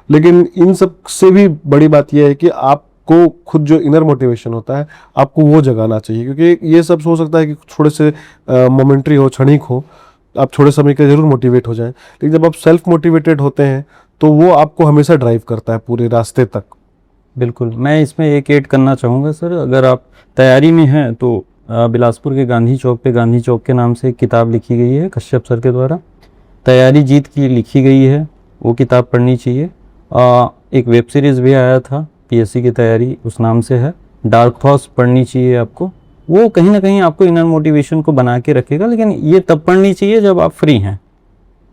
लेकिन इन सब से भी बड़ी बात यह है कि आपको खुद जो इनर मोटिवेशन होता है, आपको वो जगाना चाहिए। क्योंकि ये सब हो सकता है कि थोड़े से मोमेंट्री हो, क्षणिक हो, आप थोड़े समय के जरूर मोटिवेट हो जाएं, लेकिन जब आप सेल्फ मोटिवेटेड होते हैं तो वो आपको हमेशा ड्राइव करता है पूरे रास्ते तक। बिल्कुल, मैं इसमें एक ऐड करना चाहूँगा सर। अगर आप तैयारी में हैं तो बिलासपुर के गांधी चौक के नाम से एक किताब लिखी गई है कश्यप सर के द्वारा, तैयारी जीत की लिखी गई है, वो किताब पढ़नी चाहिए। एक वेब सीरीज़ भी आया था पीएससी की तैयारी, उस नाम से है, डार्क हॉर्स, पढ़नी चाहिए आपको। वो कहीं ना कहीं आपको इनर मोटिवेशन को बना के रखेगा, लेकिन ये तब पढ़नी चाहिए जब आप फ्री हैं,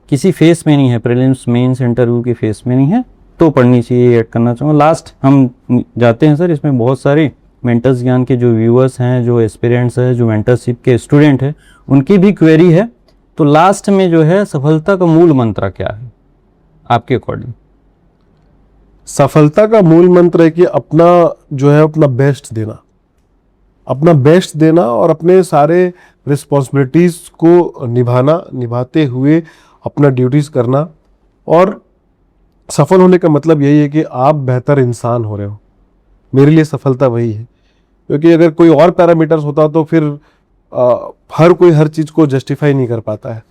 किसी फेस में नहीं है, प्रीलिम्स मेंस इंटरव्यू के फेस में नहीं है, तो पढ़नी चाहिए। ऐड करना चाहूँगा। लास्ट हम जाते हैं सर, इसमें बहुत सारे मेंटर्स ज्ञान के जो व्यूअर्स हैं, जो एस्पिरेंट्स हैं, जो मेंटरशिप के स्टूडेंट हैं, उनकी भी क्वेरी है। तो लास्ट में जो है, सफलता का मूल मंत्र क्या है आपके अकॉर्डिंग? सफलता का मूल मंत्र है कि अपना बेस्ट देना, अपना बेस्ट देना, और अपने सारे रिस्पॉन्सिबिलिटीज को निभाते हुए अपना ड्यूटीज करना। और सफल होने का मतलब यही है कि आप बेहतर इंसान हो रहे हो। मेरे लिए सफलता वही है, क्योंकि अगर कोई और पैरामीटर्स होता तो फिर हर कोई हर चीज़ को जस्टिफाई नहीं कर पाता है।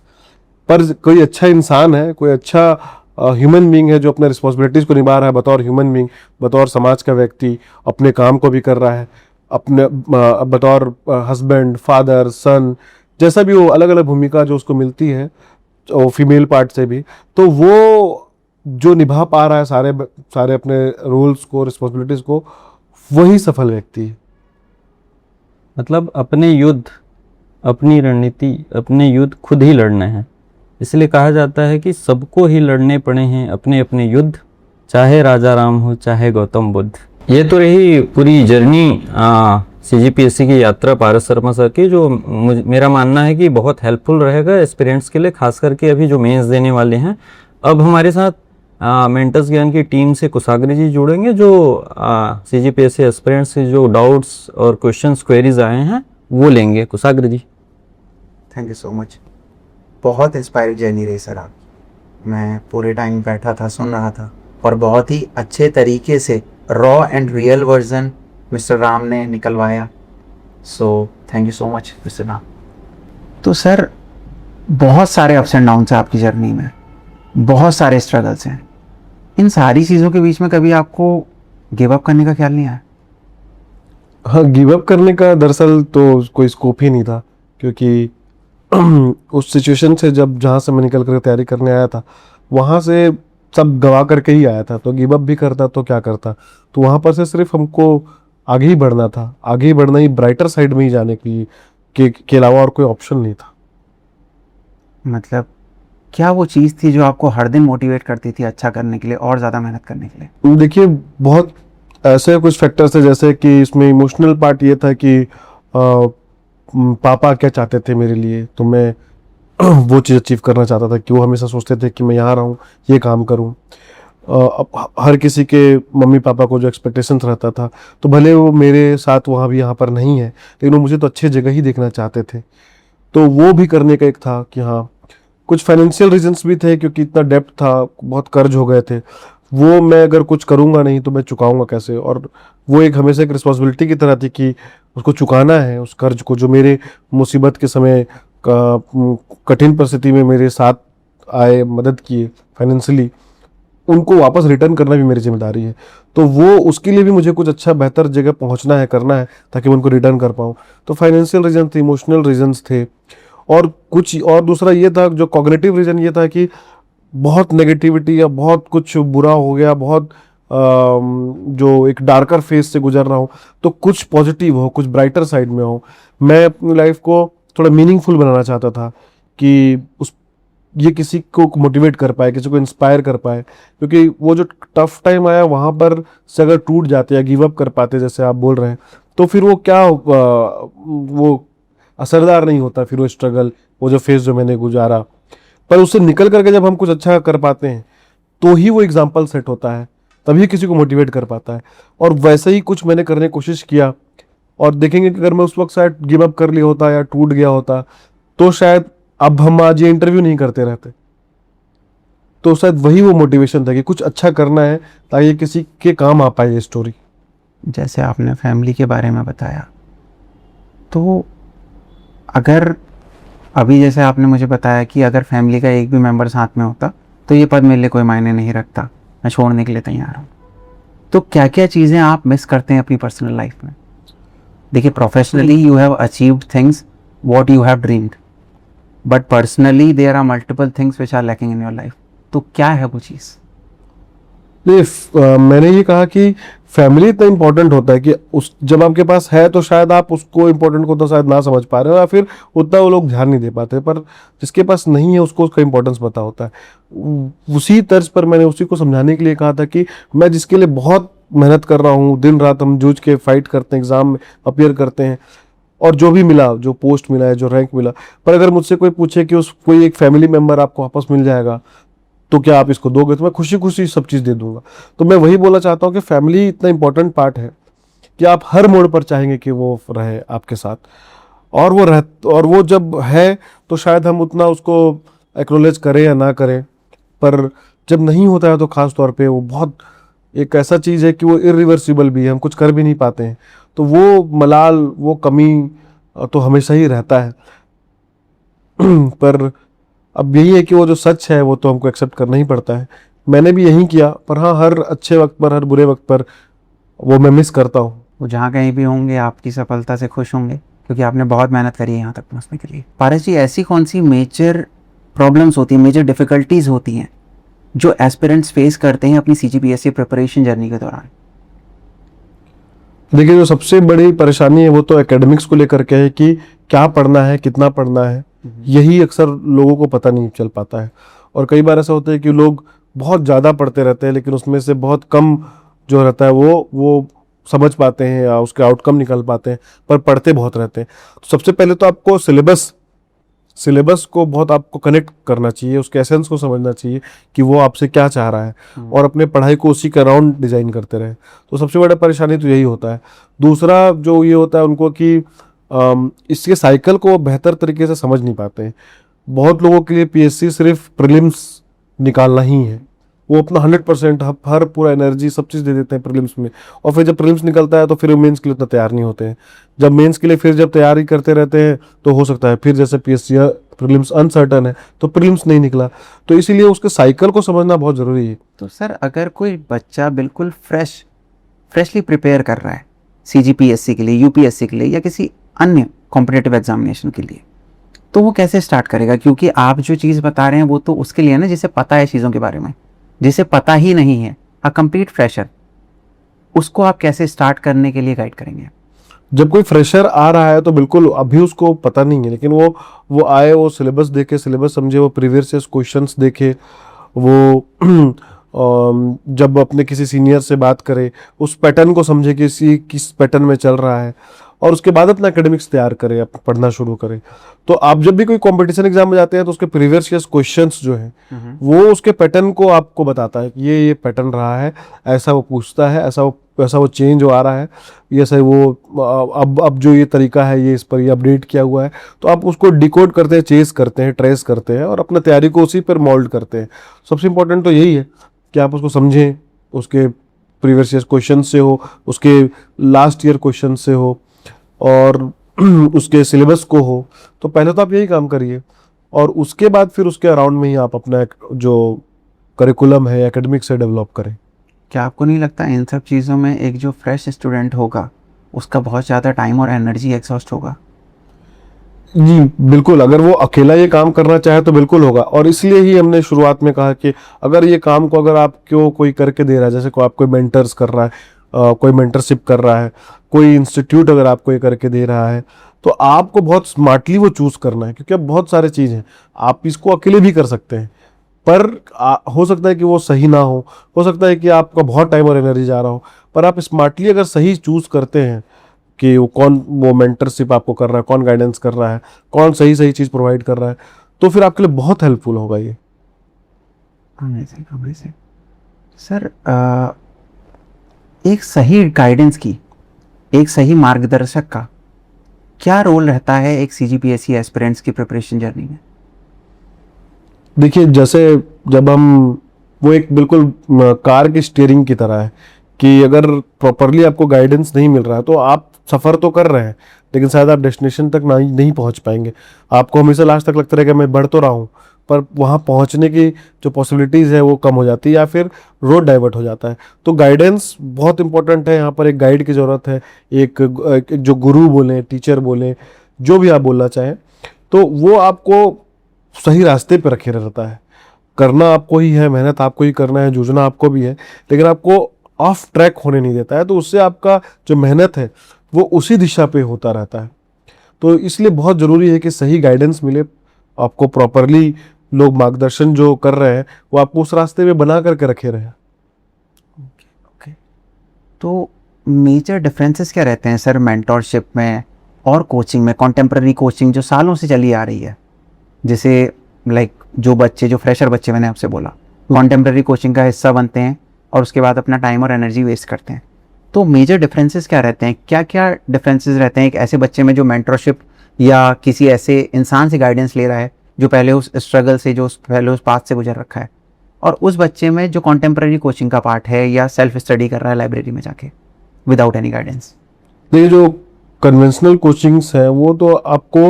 पर कोई अच्छा इंसान है, कोई अच्छा ह्यूमन बीइंग है जो अपने रिस्पॉन्सिबिलिटीज़ को निभा रहा है बतौर ह्यूमन बीइंग, बतौर समाज का व्यक्ति, अपने काम को भी कर रहा है, अपने बतौर हस्बैंड, फादर, सन, जैसा भी वो अलग अलग भूमिका जो उसको मिलती है, फीमेल पार्ट से भी, तो वो जो निभा पा रहा है सारे अपने रोल्स को, रिस्पॉन्सिबिलिटीज़ को, वही सफल व्यक्ति है। मतलब अपने युद्ध, अपनी रणनीति, अपने युद्ध खुद ही लड़ने हैं। इसलिए कहा जाता है कि सबको ही लड़ने पड़े हैं अपने अपने युद्ध, चाहे राजा राम हो, चाहे गौतम बुद्ध। ये तो रही पूरी जर्नी सीजीपीएससी की यात्रा पारस शर्मा सर की, जो मेरा मानना है कि बहुत हेल्पफुल रहेगा एस्पिरेंट्स के लिए, खास करके अभी जो मेंस देने वाले हैं। अब हमारे साथ मेंटर्स ज्ञान की टीम से कुशाग्र जी जुड़ेंगे, जो सीजीपीएससी एस्पिरेंट्स से जो डाउट्स और क्वेश्चंस, क्वेरीज आए हैं, वो लेंगे। कुशाग्र जी, थैंक यू सो मच। बहुत इंस्पायरिंग जर्नी रही सर आपकी। मैं पूरे टाइम बैठा था, सुन रहा था, और बहुत ही अच्छे तरीके से raw and real version mister Ram ने निकलवाया। So thank you so much mister Ram. तो सर बहुत सारे अप्स एंड डाउन्स हैं आपकी जर्नी में, बहुत सारे स्ट्रगल्स हैं, इन सारी चीज़ों के बीच में कभी आपको गिव अप करने का ख्याल नहीं आया? हाँ, गिव अप करने का दरअसल तो कोई स्कोप ही नहीं था, क्योंकि उस सिचुएशन से जब जहाँ से मैं निकल कर तैयारी करने आया था वहाँ से सब गवा करके ही आया था, तो गिव अप भी करता तो क्या करता। तो वहाँ पर से सिर्फ हमको आगे ही बढ़ना था, आगे ही बढ़ना ही, ब्राइटर साइड में ही जाने के अलावा और कोई ऑप्शन नहीं था। मतलब क्या वो चीज़ थी जो आपको हर दिन मोटिवेट करती थी अच्छा करने के लिए और ज़्यादा मेहनत करने के लिए? देखिए, बहुत ऐसे कुछ फैक्टर्स थे, जैसे कि इसमें इमोशनल पार्ट ये था कि पापा क्या चाहते थे मेरे लिए, तो मैं वो चीज़ अचीव करना चाहता था कि वो हमेशा सोचते थे कि मैं यहाँ रहूँ, ये काम करूँ। अब हर किसी के मम्मी पापा को जो एक्सपेक्टेशंस रहता था, तो भले वो मेरे साथ वहाँ भी यहाँ पर नहीं है, लेकिन वो मुझे तो अच्छी जगह ही देखना चाहते थे। तो वो भी करने का एक था कि हाँ, कुछ फाइनेंशियल रीजंस भी थे, क्योंकि इतना डेप्थ था, बहुत कर्ज हो गए थे, वो मैं अगर कुछ करूँगा नहीं तो मैं चुकाऊँगा कैसे। और वो एक हमेशा एक रिस्पॉन्सिबिलिटी की तरह थी कि उसको चुकाना है, उस कर्ज को, जो मेरे मुसीबत के समय कठिन परिस्थिति में मेरे साथ आए, मदद किए फाइनेंशियली, उनको वापस रिटर्न करना भी मेरी जिम्मेदारी है। तो वो उसके लिए भी मुझे कुछ अच्छा बेहतर जगह पहुंचना है, करना है, ताकि मैं उनको रिटर्न कर पाऊँ। तो फाइनेंशियल रीजन थे, इमोशनल रीजंस थे, और कुछ और दूसरा ये था, जो कॉग्निटिव रीजन ये था कि बहुत नेगेटिविटी या बहुत कुछ बुरा हो गया, बहुत जो एक डार्कर फेज से गुजर रहा हूँ, तो कुछ पॉजिटिव हो, कुछ ब्राइटर साइड में हो। मैं अपनी लाइफ को थोड़ा मीनिंगफुल बनाना चाहता था कि उस ये किसी को मोटिवेट कर पाए, किसी को इंस्पायर कर पाए, क्योंकि वो जो टफ टाइम आया वहाँ पर से अगर टूट जाते या गिव अप कर पाते, जैसे आप बोल रहे हैं, तो फिर वो क्या वो असरदार नहीं होता। फिर वो स्ट्रगल, वो जो फेज जो मैंने गुजारा, पर उससे निकल करके जब हम कुछ अच्छा कर पाते हैं तो ही वो एग्जाम्पल सेट होता है, तभी किसी को मोटिवेट कर पाता है। और वैसे ही कुछ मैंने करने की कोशिश किया, और देखेंगे कि अगर मैं उस वक्त शायद गिव अप कर लिया होता या टूट गया होता, तो शायद अब हम आज ये इंटरव्यू नहीं करते रहते। तो शायद वही वो मोटिवेशन था कि कुछ अच्छा करना है, ताकि किसी के काम आ पाए ये स्टोरी। जैसे आपने फैमिली के बारे में बताया, तो अगर अभी जैसे आपने मुझे बताया कि अगर फैमिली का एक भी मेंबर साथ में होता तो ये पद मेरे लिए कोई मायने नहीं रखता, मैं छोड़ने के लिए तैयार हूँ। तो क्या क्या चीज़ें आप मिस करते हैं अपनी पर्सनल लाइफ में? देखिए, professionally you have achieved things what you have dreamed, but personally there are multiple things which are lacking in your life. तो क्या है वो चीज़? मैंने ये कहा कि फैमिली इतना इंपॉर्टेंट होता है कि उस जब आपके पास है तो शायद आप उसको इंपॉर्टेंट को तो शायद ना समझ पा रहे हो, या फिर उतना वो लोग ध्यान नहीं दे पाते, पर जिसके पास नहीं है उसको उसका इंपॉर्टेंस पता होता है। उसी तर्ज पर मैंने उसी को समझाने के लिए कहा था कि मैं जिसके लिए बहुत मेहनत कर रहा हूँ, दिन रात हम जूझ के फाइट करते हैं, एग्जाम में अपियर करते हैं, और जो भी मिला, जो पोस्ट मिला है, जो रैंक मिला, पर अगर मुझसे कोई पूछे कि उस कोई एक फैमिली मेंबर आपको वापस मिल जाएगा तो क्या आप इसको दोगे, तो मैं खुशी खुशी सब चीज़ दे दूंगा। तो मैं वही बोलना चाहता हूँ कि फैमिली इतना इंपॉर्टेंट पार्ट है कि आप हर मोड़ पर चाहेंगे कि वो रहे आपके साथ, और वो जब है तो शायद हम उतना उसको एक्नॉलेज करें या ना करें, पर जब नहीं होता है तो खास तौर पे वो बहुत एक ऐसा चीज़ है कि वो इरिवर्सिबल भी है, हम कुछ कर भी नहीं पाते हैं। तो वो मलाल, वो कमी तो हमेशा ही रहता है। पर अब यही है कि वो जो सच है वो तो हमको एक्सेप्ट करना ही पड़ता है। मैंने भी यही किया, पर हाँ, हर अच्छे वक्त पर, हर बुरे वक्त पर वो मैं मिस करता हूँ। वो जहाँ कहीं भी होंगे आपकी सफलता से खुश होंगे, क्योंकि आपने बहुत मेहनत करी है यहाँ तक पहुँचने के लिए। पारस जी, ऐसी कौन सी मेजर प्रॉब्लम्स होती हैं, मेजर डिफ़िकल्टीज़ होती हैं जो एस्पिरेंट्स फेस करते हैं अपनी CGPSC प्रिपरेशन जर्नी के दौरान? देखिए, जो सबसे बड़ी परेशानी है वो तो एकेडमिक्स को लेकर के है कि क्या पढ़ना है, कितना पढ़ना है, यही अक्सर लोगों को पता नहीं चल पाता है। और कई बार ऐसा होता है कि लोग बहुत ज़्यादा पढ़ते रहते हैं, लेकिन उसमें से बहुत कम जो रहता है वो समझ पाते हैं या उसके आउटकम निकल पाते हैं, पर पढ़ते बहुत रहते हैं। तो सबसे पहले तो आपको सिलेबस को बहुत आपको कनेक्ट करना चाहिए, उसके एसेंस को समझना चाहिए कि वो आपसे क्या चाह रहा है, और अपने पढ़ाई को उसी के अराउंड डिज़ाइन करते रहे। तो सबसे बड़ा परेशानी तो यही होता है। दूसरा जो ये होता है उनको कि इसके साइकिल को बेहतर तरीके से समझ नहीं पाते हैं। बहुत लोगों के लिए PSC सिर्फ प्रीलिम्स निकालना ही है, वो अपना 100% हर पूरा एनर्जी सब चीज़ दे देते हैं प्रीलिम्स में, और फिर जब प्रीलिम्स निकलता है तो फिर मेंस के लिए उतना तैयार नहीं होते हैं। जब मेंस के लिए फिर जब तैयारी करते रहते हैं तो हो सकता है फिर जैसे PSC प्रीलिम्स अनसर्टन है तो प्रीलिम्स नहीं निकला, तो इसीलिए उसके साइकिल को समझना बहुत ज़रूरी है। तो सर अगर कोई बच्चा बिल्कुल फ्रेशली प्रिपेयर कर रहा है सीजीपीएससी के लिए, यूपीएससी के लिए या किसी अन्य कॉम्पिटिटिव एग्जामिनेशन के लिए, तो वो कैसे स्टार्ट करेगा? क्योंकि आप जो चीज़ बता रहे हैं वो तो उसके लिए ना जिसे पता है चीज़ों के बारे में, जिसे पता ही नहीं है, अ कंप्लीट फ्रेशर, उसको आप कैसे स्टार्ट करने के लिए गाइड करेंगे? जब कोई फ्रेशर आ रहा है तो बिल्कुल अभी उसको पता नहीं है, लेकिन वो आए, वो सिलेबस देखे, सिलेबस समझे, वो प्रीवियस क्वेश्चंस देखे, वो जब अपने किसी सीनियर से बात करे, उस पैटर्न को समझे कि किस पैटर्न में चल रहा है, और उसके बाद अपना एकेडमिक्स तैयार करे, पढ़ना शुरू करे। तो आप जब भी कोई कंपटीशन एग्जाम में जाते हैं तो उसके प्रीवियस क्वेश्चंस जो हैं वो उसके पैटर्न को आपको बताता है कि ये पैटर्न रहा है, ऐसा वो पूछता है, ऐसा वो चेंज हो आ रहा है, ये सही वो अब जो ये तरीका है ये इस पर ये अपडेट किया हुआ है। तो आप उसको डिकोड करते हैं, चेस करते हैं, ट्रेस करते हैं और अपना तैयारी को उसी पर मोल्ड करते हैं। सबसे इंपॉर्टेंट तो यही है कि आप उसको समझें, उसके प्रीवियस ईयर क्वेश्चन से हो, उसके लास्ट ईयर क्वेश्चन से हो, और उसके सिलेबस को हो। तो पहले तो आप यही काम करिए, और उसके बाद फिर उसके अराउंड में ही आप अपना जो करिकुलम है एकेडमिक्स से डेवलप करें। क्या आपको नहीं लगता इन सब चीज़ों में एक जो फ्रेश स्टूडेंट होगा उसका बहुत ज़्यादा टाइम और एनर्जी एग्जॉस्ट होगा? जी बिल्कुल, अगर वो अकेला ये काम करना चाहे तो बिल्कुल होगा, और इसलिए ही हमने शुरुआत में कहा कि अगर ये काम को अगर आपको कोई करके दे रहा है, जैसे आप कोई मेंटर्स कर रहा है, कोई मेंटरशिप कर रहा है, कोई इंस्टीट्यूट अगर आपको ये करके दे रहा है, तो आपको बहुत स्मार्टली वो चूज करना है, क्योंकि अब बहुत सारे चीज़ हैं, आप इसको अकेले भी कर सकते हैं, पर हो सकता है कि वो सही ना हो सकता है कि आपका बहुत टाइम और एनर्जी जा रहा हो, पर आप स्मार्टली अगर सही चूज करते हैं कि वो मेंटरशिप आपको कर रहा है, कौन गाइडेंस कर रहा है, कौन सही चीज़ प्रोवाइड कर रहा है, तो फिर आपके लिए बहुत हेल्पफुल होगा ये। Amazing amazing. सर एक सही गाइडेंस की, एक सही मार्गदर्शक का क्या रोल रहता है एक सीजीपीएससी एस्पिरेंट्स की प्रिपरेशन जर्नी में? देखिए, जैसे जब हम वो एक बिल्कुल कार की स्टीयरिंग की तरह है कि अगर प्रॉपरली आपको गाइडेंस नहीं मिल रहा है तो आप सफ़र तो कर रहे हैं, लेकिन शायद आप डेस्टिनेशन तक नहीं पहुंच पाएंगे। आपको हमेशा लास्ट तक लगता रहेगा मैं बढ़ तो रहा हूँ, पर वहाँ पहुँचने की जो पॉसिबिलिटीज़ है वो कम हो जाती है या फिर रोड डाइवर्ट हो जाता है। तो गाइडेंस बहुत इंपॉर्टेंट है, यहाँ पर एक गाइड की ज़रूरत है, एक जो गुरु बोलें, टीचर बोलें, जो भी आप बोलना चाहें, तो वो आपको सही रास्ते पर रखे रहता है। करना आपको ही है, मेहनत आपको ही करना है, जूझना आपको भी है, लेकिन आपको ऑफ ट्रैक होने नहीं देता है, तो उससे आपका जो मेहनत है वो उसी दिशा पे होता रहता है। तो इसलिए बहुत ज़रूरी है कि सही गाइडेंस मिले आपको, प्रॉपरली लोग मार्गदर्शन जो कर रहे हैं वो आपको उस रास्ते में बना करके रखे रहे। ओके, तो मेजर डिफरेंसेस क्या रहते हैं सर मेंटोरशिप में और कोचिंग में, कॉन्टेम्प्ररी कोचिंग जो सालों से चली आ रही है, जैसे लाइक जो बच्चे, जो फ्रेशर बच्चे मैंने आपसे बोला, कॉन्टेम्प्ररी कोचिंग का हिस्सा बनते हैं और उसके बाद अपना टाइम और एनर्जी वेस्ट करते हैं, तो मेजर डिफरेंसेस क्या रहते हैं? क्या क्या डिफरेंसेस रहते हैं एक ऐसे बच्चे में जो मेंटरशिप या किसी ऐसे इंसान से गाइडेंस ले रहा है जो पहले उस स्ट्रगल से, जो पहले उस पाथ से गुजर रखा है, और उस बच्चे में जो कॉन्टेम्प्ररी कोचिंग का पार्ट है या सेल्फ स्टडी कर रहा है लाइब्रेरी में जाके विदाउट एनी गाइडेंस? ये जो कन्वेंशनल कोचिंग्स हैं वो तो आपको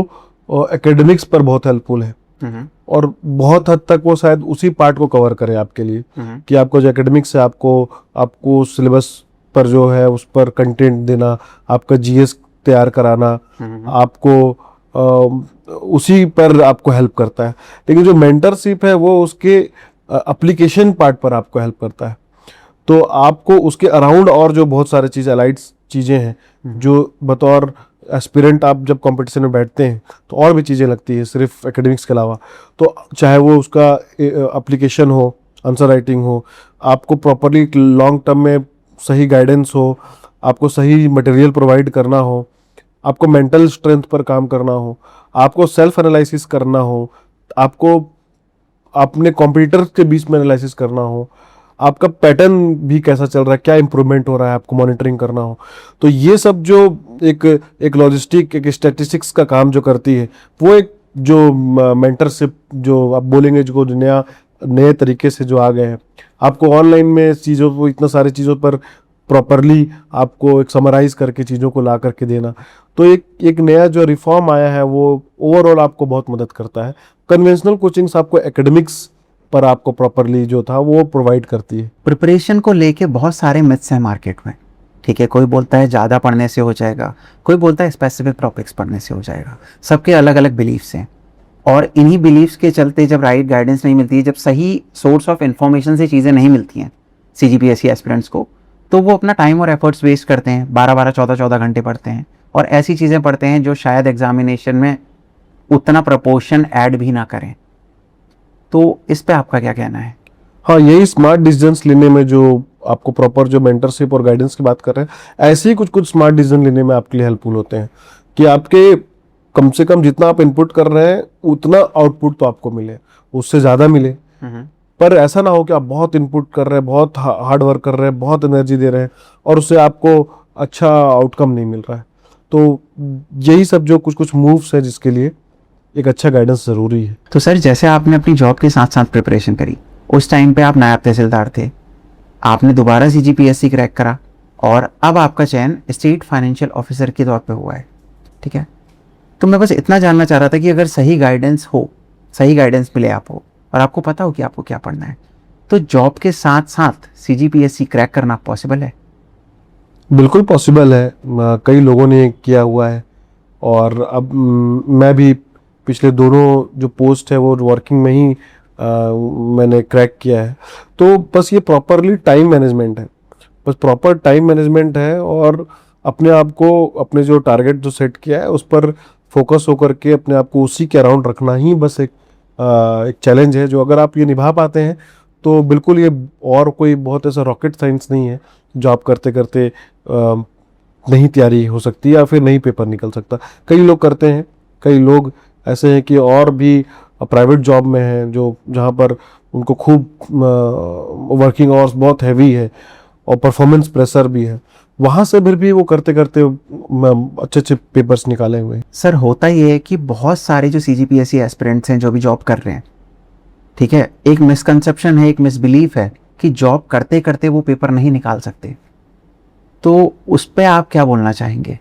एकेडमिक्स पर बहुत हेल्पफुल है, और बहुत हद तक वो शायद उसी पार्ट को कवर करे आपके लिए कि आपको जो एकेडमिक्स है, आपको सिलेबस पर जो है उस पर कंटेंट देना, आपका जीएस तैयार कराना, आपको उसी पर आपको हेल्प करता है। लेकिन जो मेंटरशिप है वो उसके एप्लीकेशन पार्ट पर आपको हेल्प करता है। तो आपको उसके अराउंड और जो बहुत सारे चीज़ अलाइड चीज़ें हैं, जो बतौर एस्पिरेंट आप जब कंपटीशन में बैठते हैं तो और भी चीज़ें लगती है सिर्फ एकेडमिक्स के अलावा। तो चाहे वो उसका एप्लीकेशन हो, आंसर राइटिंग हो, आपको प्रॉपरली लॉन्ग टर्म में सही गाइडेंस हो, आपको सही मटेरियल प्रोवाइड करना हो, आपको मेंटल स्ट्रेंथ पर काम करना हो, आपको सेल्फ एनालिसिस करना हो, आपको अपने कॉम्पिटिटर्स के बीच में एनालिसिस करना हो, आपका पैटर्न भी कैसा चल रहा है, क्या इंप्रूवमेंट हो रहा है, आपको मॉनिटरिंग करना हो। तो ये सब जो एक लॉजिस्टिक, एक स्टैटिस्टिक्स का काम जो करती है, वो एक जो मेंटरशिप जो आप बोलेंगे जो नए तरीके से जो आ गए हैं, आपको ऑनलाइन में चीज़ों को, इतना सारी चीज़ों पर प्रॉपरली आपको एक समराइज करके चीज़ों को ला करके देना। तो एक नया जो रिफॉर्म आया है वो ओवरऑल आपको बहुत मदद करता है। कन्वेंशनल कोचिंग्स आपको एकेडमिक्स पर आपको प्रॉपरली जो था वो प्रोवाइड करती है। प्रिपरेशन को लेके बहुत सारे मिथ्स हैं मार्केट में, ठीक है। कोई बोलता है ज़्यादा पढ़ने से हो जाएगा, कोई बोलता है स्पेसिफिक टॉपिक्स पढ़ने से हो जाएगा। सबके अलग अलग बिलीफ्स हैं, और इन्हीं बिलीफ्स के चलते जब राइट गाइडेंस नहीं मिलती है, जब सही सोर्स ऑफ इन्फॉर्मेशन से चीज़ें नहीं मिलती हैं CGPSE एस्पिरेंट्स को, तो वो अपना टाइम और एफर्ट्स वेस्ट करते हैं, 12-12, 14-14 घंटे पढ़ते हैं, और ऐसी चीज़ें पढ़ते हैं जो शायद एग्जामिनेशन में उतना प्रपोर्शन ऐड भी ना करें। तो इस पे आपका क्या कहना है? हाँ, यही स्मार्ट डिसीजंस लेने में जो आपको प्रॉपर जो मेंटरशिप और गाइडेंस की बात कर रहे हैं, ऐसे ही कुछ कुछ स्मार्ट डिसीजन लेने में आपके लिए हेल्पफुल होते हैं कि आपके कम से कम जितना आप इनपुट कर रहे हैं उतना आउटपुट तो आपको मिले, उससे ज़्यादा मिले। पर ऐसा ना हो कि आप बहुत इनपुट कर रहे हैं, बहुत हार्ड वर्क कर रहे हैं, बहुत एनर्जी दे रहे हैं और उससे आपको अच्छा आउटकम नहीं मिल रहा है। तो यही सब जो कुछ कुछ मूव्स है जिसके लिए एक अच्छा गाइडेंस ज़रूरी है। तो सर, जैसे आपने अपनी जॉब के साथ साथ प्रिपरेशन करी, उस टाइम पे आप नायब तहसीलदार थे, आपने दोबारा CGPSE क्रैक करा, और अब आपका चयन स्टेट फाइनेंशियल ऑफिसर के तौर पे हुआ है, ठीक है। तो मैं बस इतना जानना चाह रहा था कि अगर सही गाइडेंस हो, सही गाइडेंस मिले आपको, और आपको पता हो कि आपको क्या पढ़ना है, तो जॉब के साथ साथ CGPSE क्रैक करना पॉसिबल है? बिल्कुल पॉसिबल है, कई लोगों ने किया हुआ है, और अब मैं भी पिछले दोनों जो पोस्ट है वो वर्किंग में ही मैंने क्रैक किया है। तो बस ये प्रॉपरली टाइम मैनेजमेंट है, बस प्रॉपर टाइम मैनेजमेंट है, और अपने आप को अपने जो टारगेट जो सेट किया है उस पर फोकस होकर के अपने आप को उसी के अराउंड रखना ही बस एक चैलेंज है, जो अगर आप ये निभा पाते हैं तो बिल्कुल ये और कोई बहुत ऐसा रॉकेट साइंस नहीं है जो आप करते करते नहीं तैयारी हो सकती या फिर नहीं पेपर निकल सकता। कई लोग करते हैं, कई लोग ऐसे हैं कि और भी प्राइवेट जॉब में हैं जो जहाँ पर उनको खूब वर्किंग आवर्स बहुत हैवी है और परफॉर्मेंस प्रेशर भी है, वहाँ से फिर भी वो करते करते अच्छे अच्छे पेपर्स निकाले हुए हैं। सर, होता ये है कि बहुत सारे जो CGPSE एस्पिरेंट्स हैं जो भी जॉब कर रहे हैं, ठीक है, एक मिसकंसेप्शन है, एक मिसबिलीफ है कि जॉब करते करते वो पेपर नहीं निकाल सकते। तो उस पर आप क्या बोलना चाहेंगे?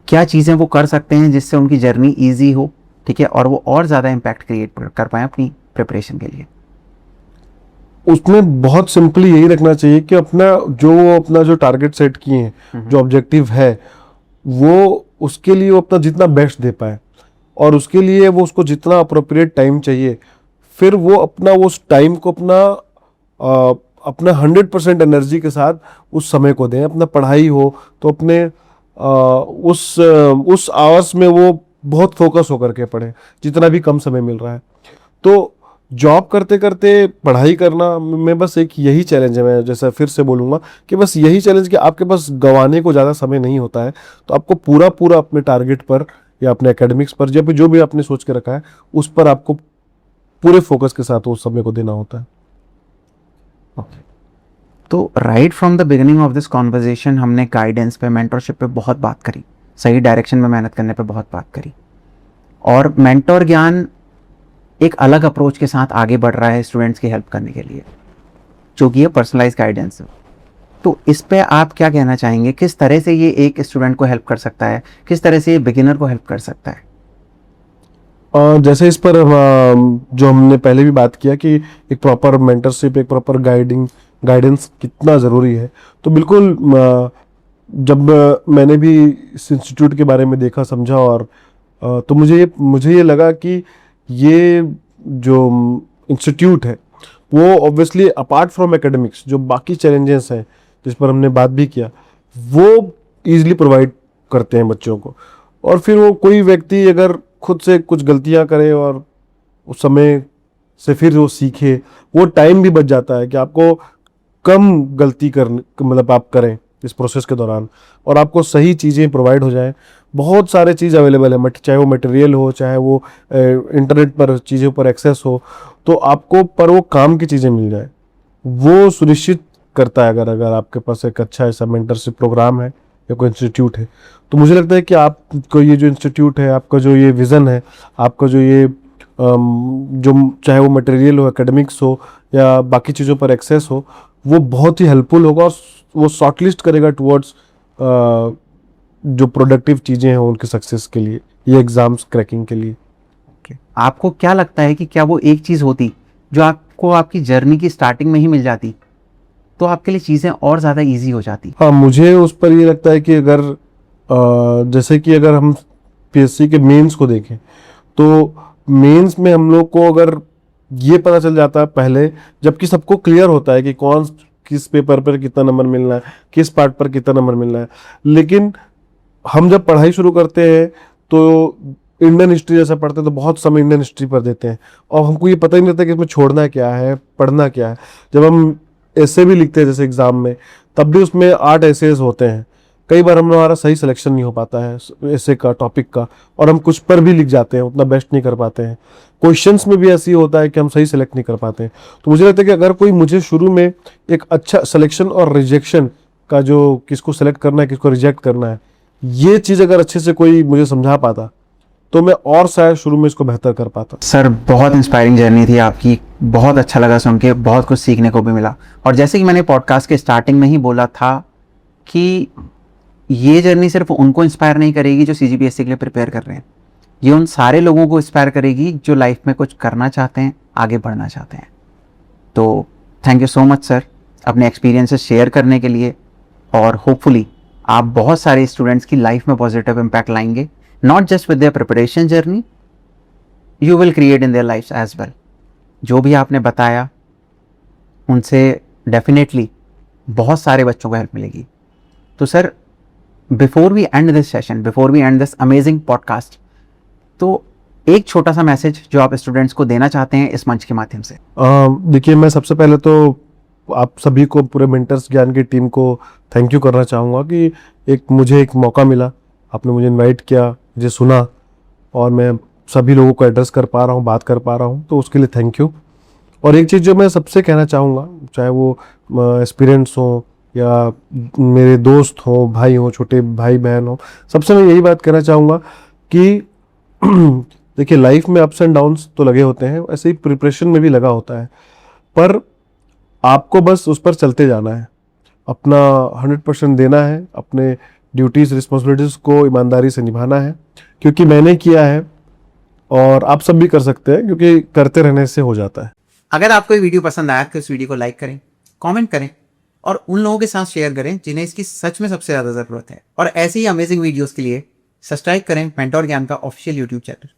क्या चीज़ें वो कर सकते हैं जिससे उनकी जर्नी ईजी हो, ठीक है, और वो और ज़्यादा इम्पैक्ट क्रिएट कर पाएँ अपनी प्रिपरेशन के लिए? उसमें बहुत सिंपली यही रखना चाहिए कि अपना जो टारगेट सेट किए हैं, जो ऑब्जेक्टिव है, वो उसके लिए वो अपना जितना बेस्ट दे पाए, और उसके लिए वो उसको जितना अप्रोप्रिएट टाइम चाहिए, फिर वो अपना उस टाइम को अपना 100% एनर्जी के साथ उस समय को दें। अपना पढ़ाई हो तो अपने उस आवर्स में वो बहुत फोकस होकर के पढ़ें, जितना भी कम समय मिल रहा है। तो जॉब करते करते पढ़ाई करना में बस एक यही चैलेंज है, मैं जैसा फिर से बोलूँगा कि बस यही चैलेंज कि आपके पास गंवाने को ज़्यादा समय नहीं होता है, तो आपको पूरा अपने टारगेट पर या अपने एकेडमिक्स पर जो भी आपने सोच के रखा है उस पर आपको पूरे फोकस के साथ उस समय को देना होता है। तो right from the beginning of this conversation हमने गाइडेंस पे, मेंटरशिप पे बहुत बात करी, सही डायरेक्शन में मेहनत करने पे बहुत बात करी, और मेंटर ज्ञान एक अलग अप्रोच के साथ आगे बढ़ रहा है स्टूडेंट्स की हेल्प करने के लिए, जो कि है पर्सनलाइज गाइडेंस। तो इस पे आप क्या कहना चाहेंगे? किस तरह से ये एक स्टूडेंट को हेल्प कर सकता है, किस तरह से ये बिगिनर को हेल्प कर सकता है? जैसे इस पर जो हमने पहले भी बात किया कि एक प्रॉपर मेंटरशिप, एक प्रॉपर गाइडेंस कितना ज़रूरी है, तो बिल्कुल जब मैंने भी इस इंस्टीट्यूट के बारे में देखा, समझा, और तो मुझे ये लगा कि ये जो इंस्टीट्यूट है वो ऑब्वियसली अपार्ट फ्रॉम एकेडमिक्स जो बाकी चैलेंजेस हैं जिस पर हमने बात भी किया, वो ईजिली प्रोवाइड करते हैं बच्चों को। और फिर वो कोई व्यक्ति अगर खुद से कुछ गलतियां करे और उस समय से फिर वो सीखे, वो टाइम भी बच जाता है कि आपको कम गलती मतलब आप करें इस प्रोसेस के दौरान, और आपको सही चीज़ें प्रोवाइड हो जाएं। बहुत सारे चीज़ अवेलेबल है, चाहे वो मटेरियल हो, चाहे वो इंटरनेट पर चीज़ों पर एक्सेस हो, तो आपको पर वो काम की चीज़ें मिल जाए, वो सुनिश्चित करता है। अगर आपके पास एक अच्छा ऐसा मेंटरशिप प्रोग्राम है या कोई इंस्टीट्यूट है, तो मुझे लगता है कि आपको ये जो इंस्टीट्यूट है, आपका जो ये विज़न है, आपका जो ये जो चाहे वो मटेरियल हो, एकेडमिक्स हो या बाकी चीज़ों पर एक्सेस हो, वो बहुत ही हेल्पफुल होगा और वो शॉर्टलिस्ट करेगा टुवर्ड्स जो प्रोडक्टिव चीज़ें हैं उनके सक्सेस के लिए, ये एग्जाम्स क्रैकिंग के लिए। आपको क्या लगता है कि क्या वो एक चीज़ होती जो आपको आपकी जर्नी की स्टार्टिंग में ही मिल जाती तो आपके लिए चीज़ें और ज़्यादा इजी हो जाती? हाँ, मुझे उस पर ये लगता है कि अगर जैसे कि अगर हम पीएससी के मेंस को देखें तो मेंस में हम लोग को अगर ये पता चल जाता है पहले, जबकि सबको क्लियर होता है कि कौन किस पेपर पर कितना नंबर मिलना है, किस पार्ट पर कितना नंबर मिलना है, लेकिन हम जब पढ़ाई शुरू करते हैं तो इंडियन हिस्ट्री जैसा पढ़ते हैं तो बहुत समय इंडियन हिस्ट्री पर देते हैं और हमको ये पता ही नहीं रहता कि इसमें छोड़ना क्या है, पढ़ना क्या है। जब हम ऐसे भी लिखते हैं जैसे एग्जाम में, तब भी उसमें 8 एसेज होते हैं, कई बार हमारा सही सिलेक्शन नहीं हो पाता है ऐसे का टॉपिक का, और हम कुछ पर भी लिख जाते हैं, उतना बेस्ट नहीं कर पाते हैं। क्वेश्चंस में भी ऐसे ही होता है कि हम सही सेलेक्ट नहीं कर पाते हैं। तो मुझे लगता है कि अगर कोई मुझे शुरू में एक अच्छा सिलेक्शन और रिजेक्शन का, जो किसको सेलेक्ट करना है किसको रिजेक्ट करना है, ये चीज़ अगर अच्छे से कोई मुझे समझा पाता तो मैं और शायद शुरू में इसको बेहतर कर पाता। सर, बहुत इंस्पायरिंग जर्नी थी आपकी, बहुत अच्छा लगा सुन के, बहुत कुछ सीखने को भी मिला। और जैसे कि मैंने पॉडकास्ट के स्टार्टिंग में ही बोला था कि ये जर्नी सिर्फ उनको इंस्पायर नहीं करेगी जो सीजीपीएससी के लिए प्रिपेयर कर रहे हैं, ये उन सारे लोगों को इंस्पायर करेगी जो लाइफ में कुछ करना चाहते हैं, आगे बढ़ना चाहते हैं। तो thank you so much sir अपने एक्सपीरियंसेस शेयर करने के लिए, और होपफुली आप बहुत सारे स्टूडेंट्स की लाइफ में पॉजिटिव इम्पैक्ट लाएंगे, not just with their preparation journey, you will create in their life as well. जो भी आपने बताया उनसे डेफिनेटली बहुत सारे बच्चों को हेल्प मिलेगी। तो sir, before we end this session, before we end this amazing podcast, तो एक छोटा सा मैसेज जो आप स्टूडेंट्स को देना चाहते हैं इस मंच के माध्यम से। देखिए, मैं सबसे पहले तो आप सभी को, पूरे मेंटर्स ज्ञान की टीम को थैंक यू करना चाहूँगा कि मुझे एक मौका मिला, आपने मुझे इनवाइट किया, मुझे सुना, और मैं सभी लोगों को एड्रेस कर पा रहा हूँ, बात कर पा रहा हूँ, तो उसके लिए थैंक यू। और एक चीज़ जो मैं सबसे कहना चाहूँगा, चाहे वो एस्पिरेंट्स हों या मेरे दोस्त हों, भाई हों, छोटे भाई बहन हों, सबसे मैं यही बात कहना चाहूँगा कि देखिए, लाइफ में अप्स एंड डाउन्स तो लगे होते हैं, ऐसे ही प्रिपरेशन में भी लगा होता है, पर आपको बस उस पर चलते जाना है, अपना 100% देना है, अपने ड्यूटीज़ रिस्पॉन्सिबिलिटीज़ को ईमानदारी से निभाना है, क्योंकि मैंने किया है और आप सब भी कर सकते हैं, क्योंकि करते रहने से हो जाता है। अगर आपको ये वीडियो पसंद आया तो इस वीडियो को लाइक करें, कमेंट करें और उन लोगों के साथ शेयर करें जिन्हें इसकी सच में सबसे ज़्यादा ज़रूरत है। और ऐसे ही अमेजिंग वीडियोस के लिए सब्सक्राइब करें मेंटोर ज्ञान का ऑफिशियल यूट्यूब चैनल।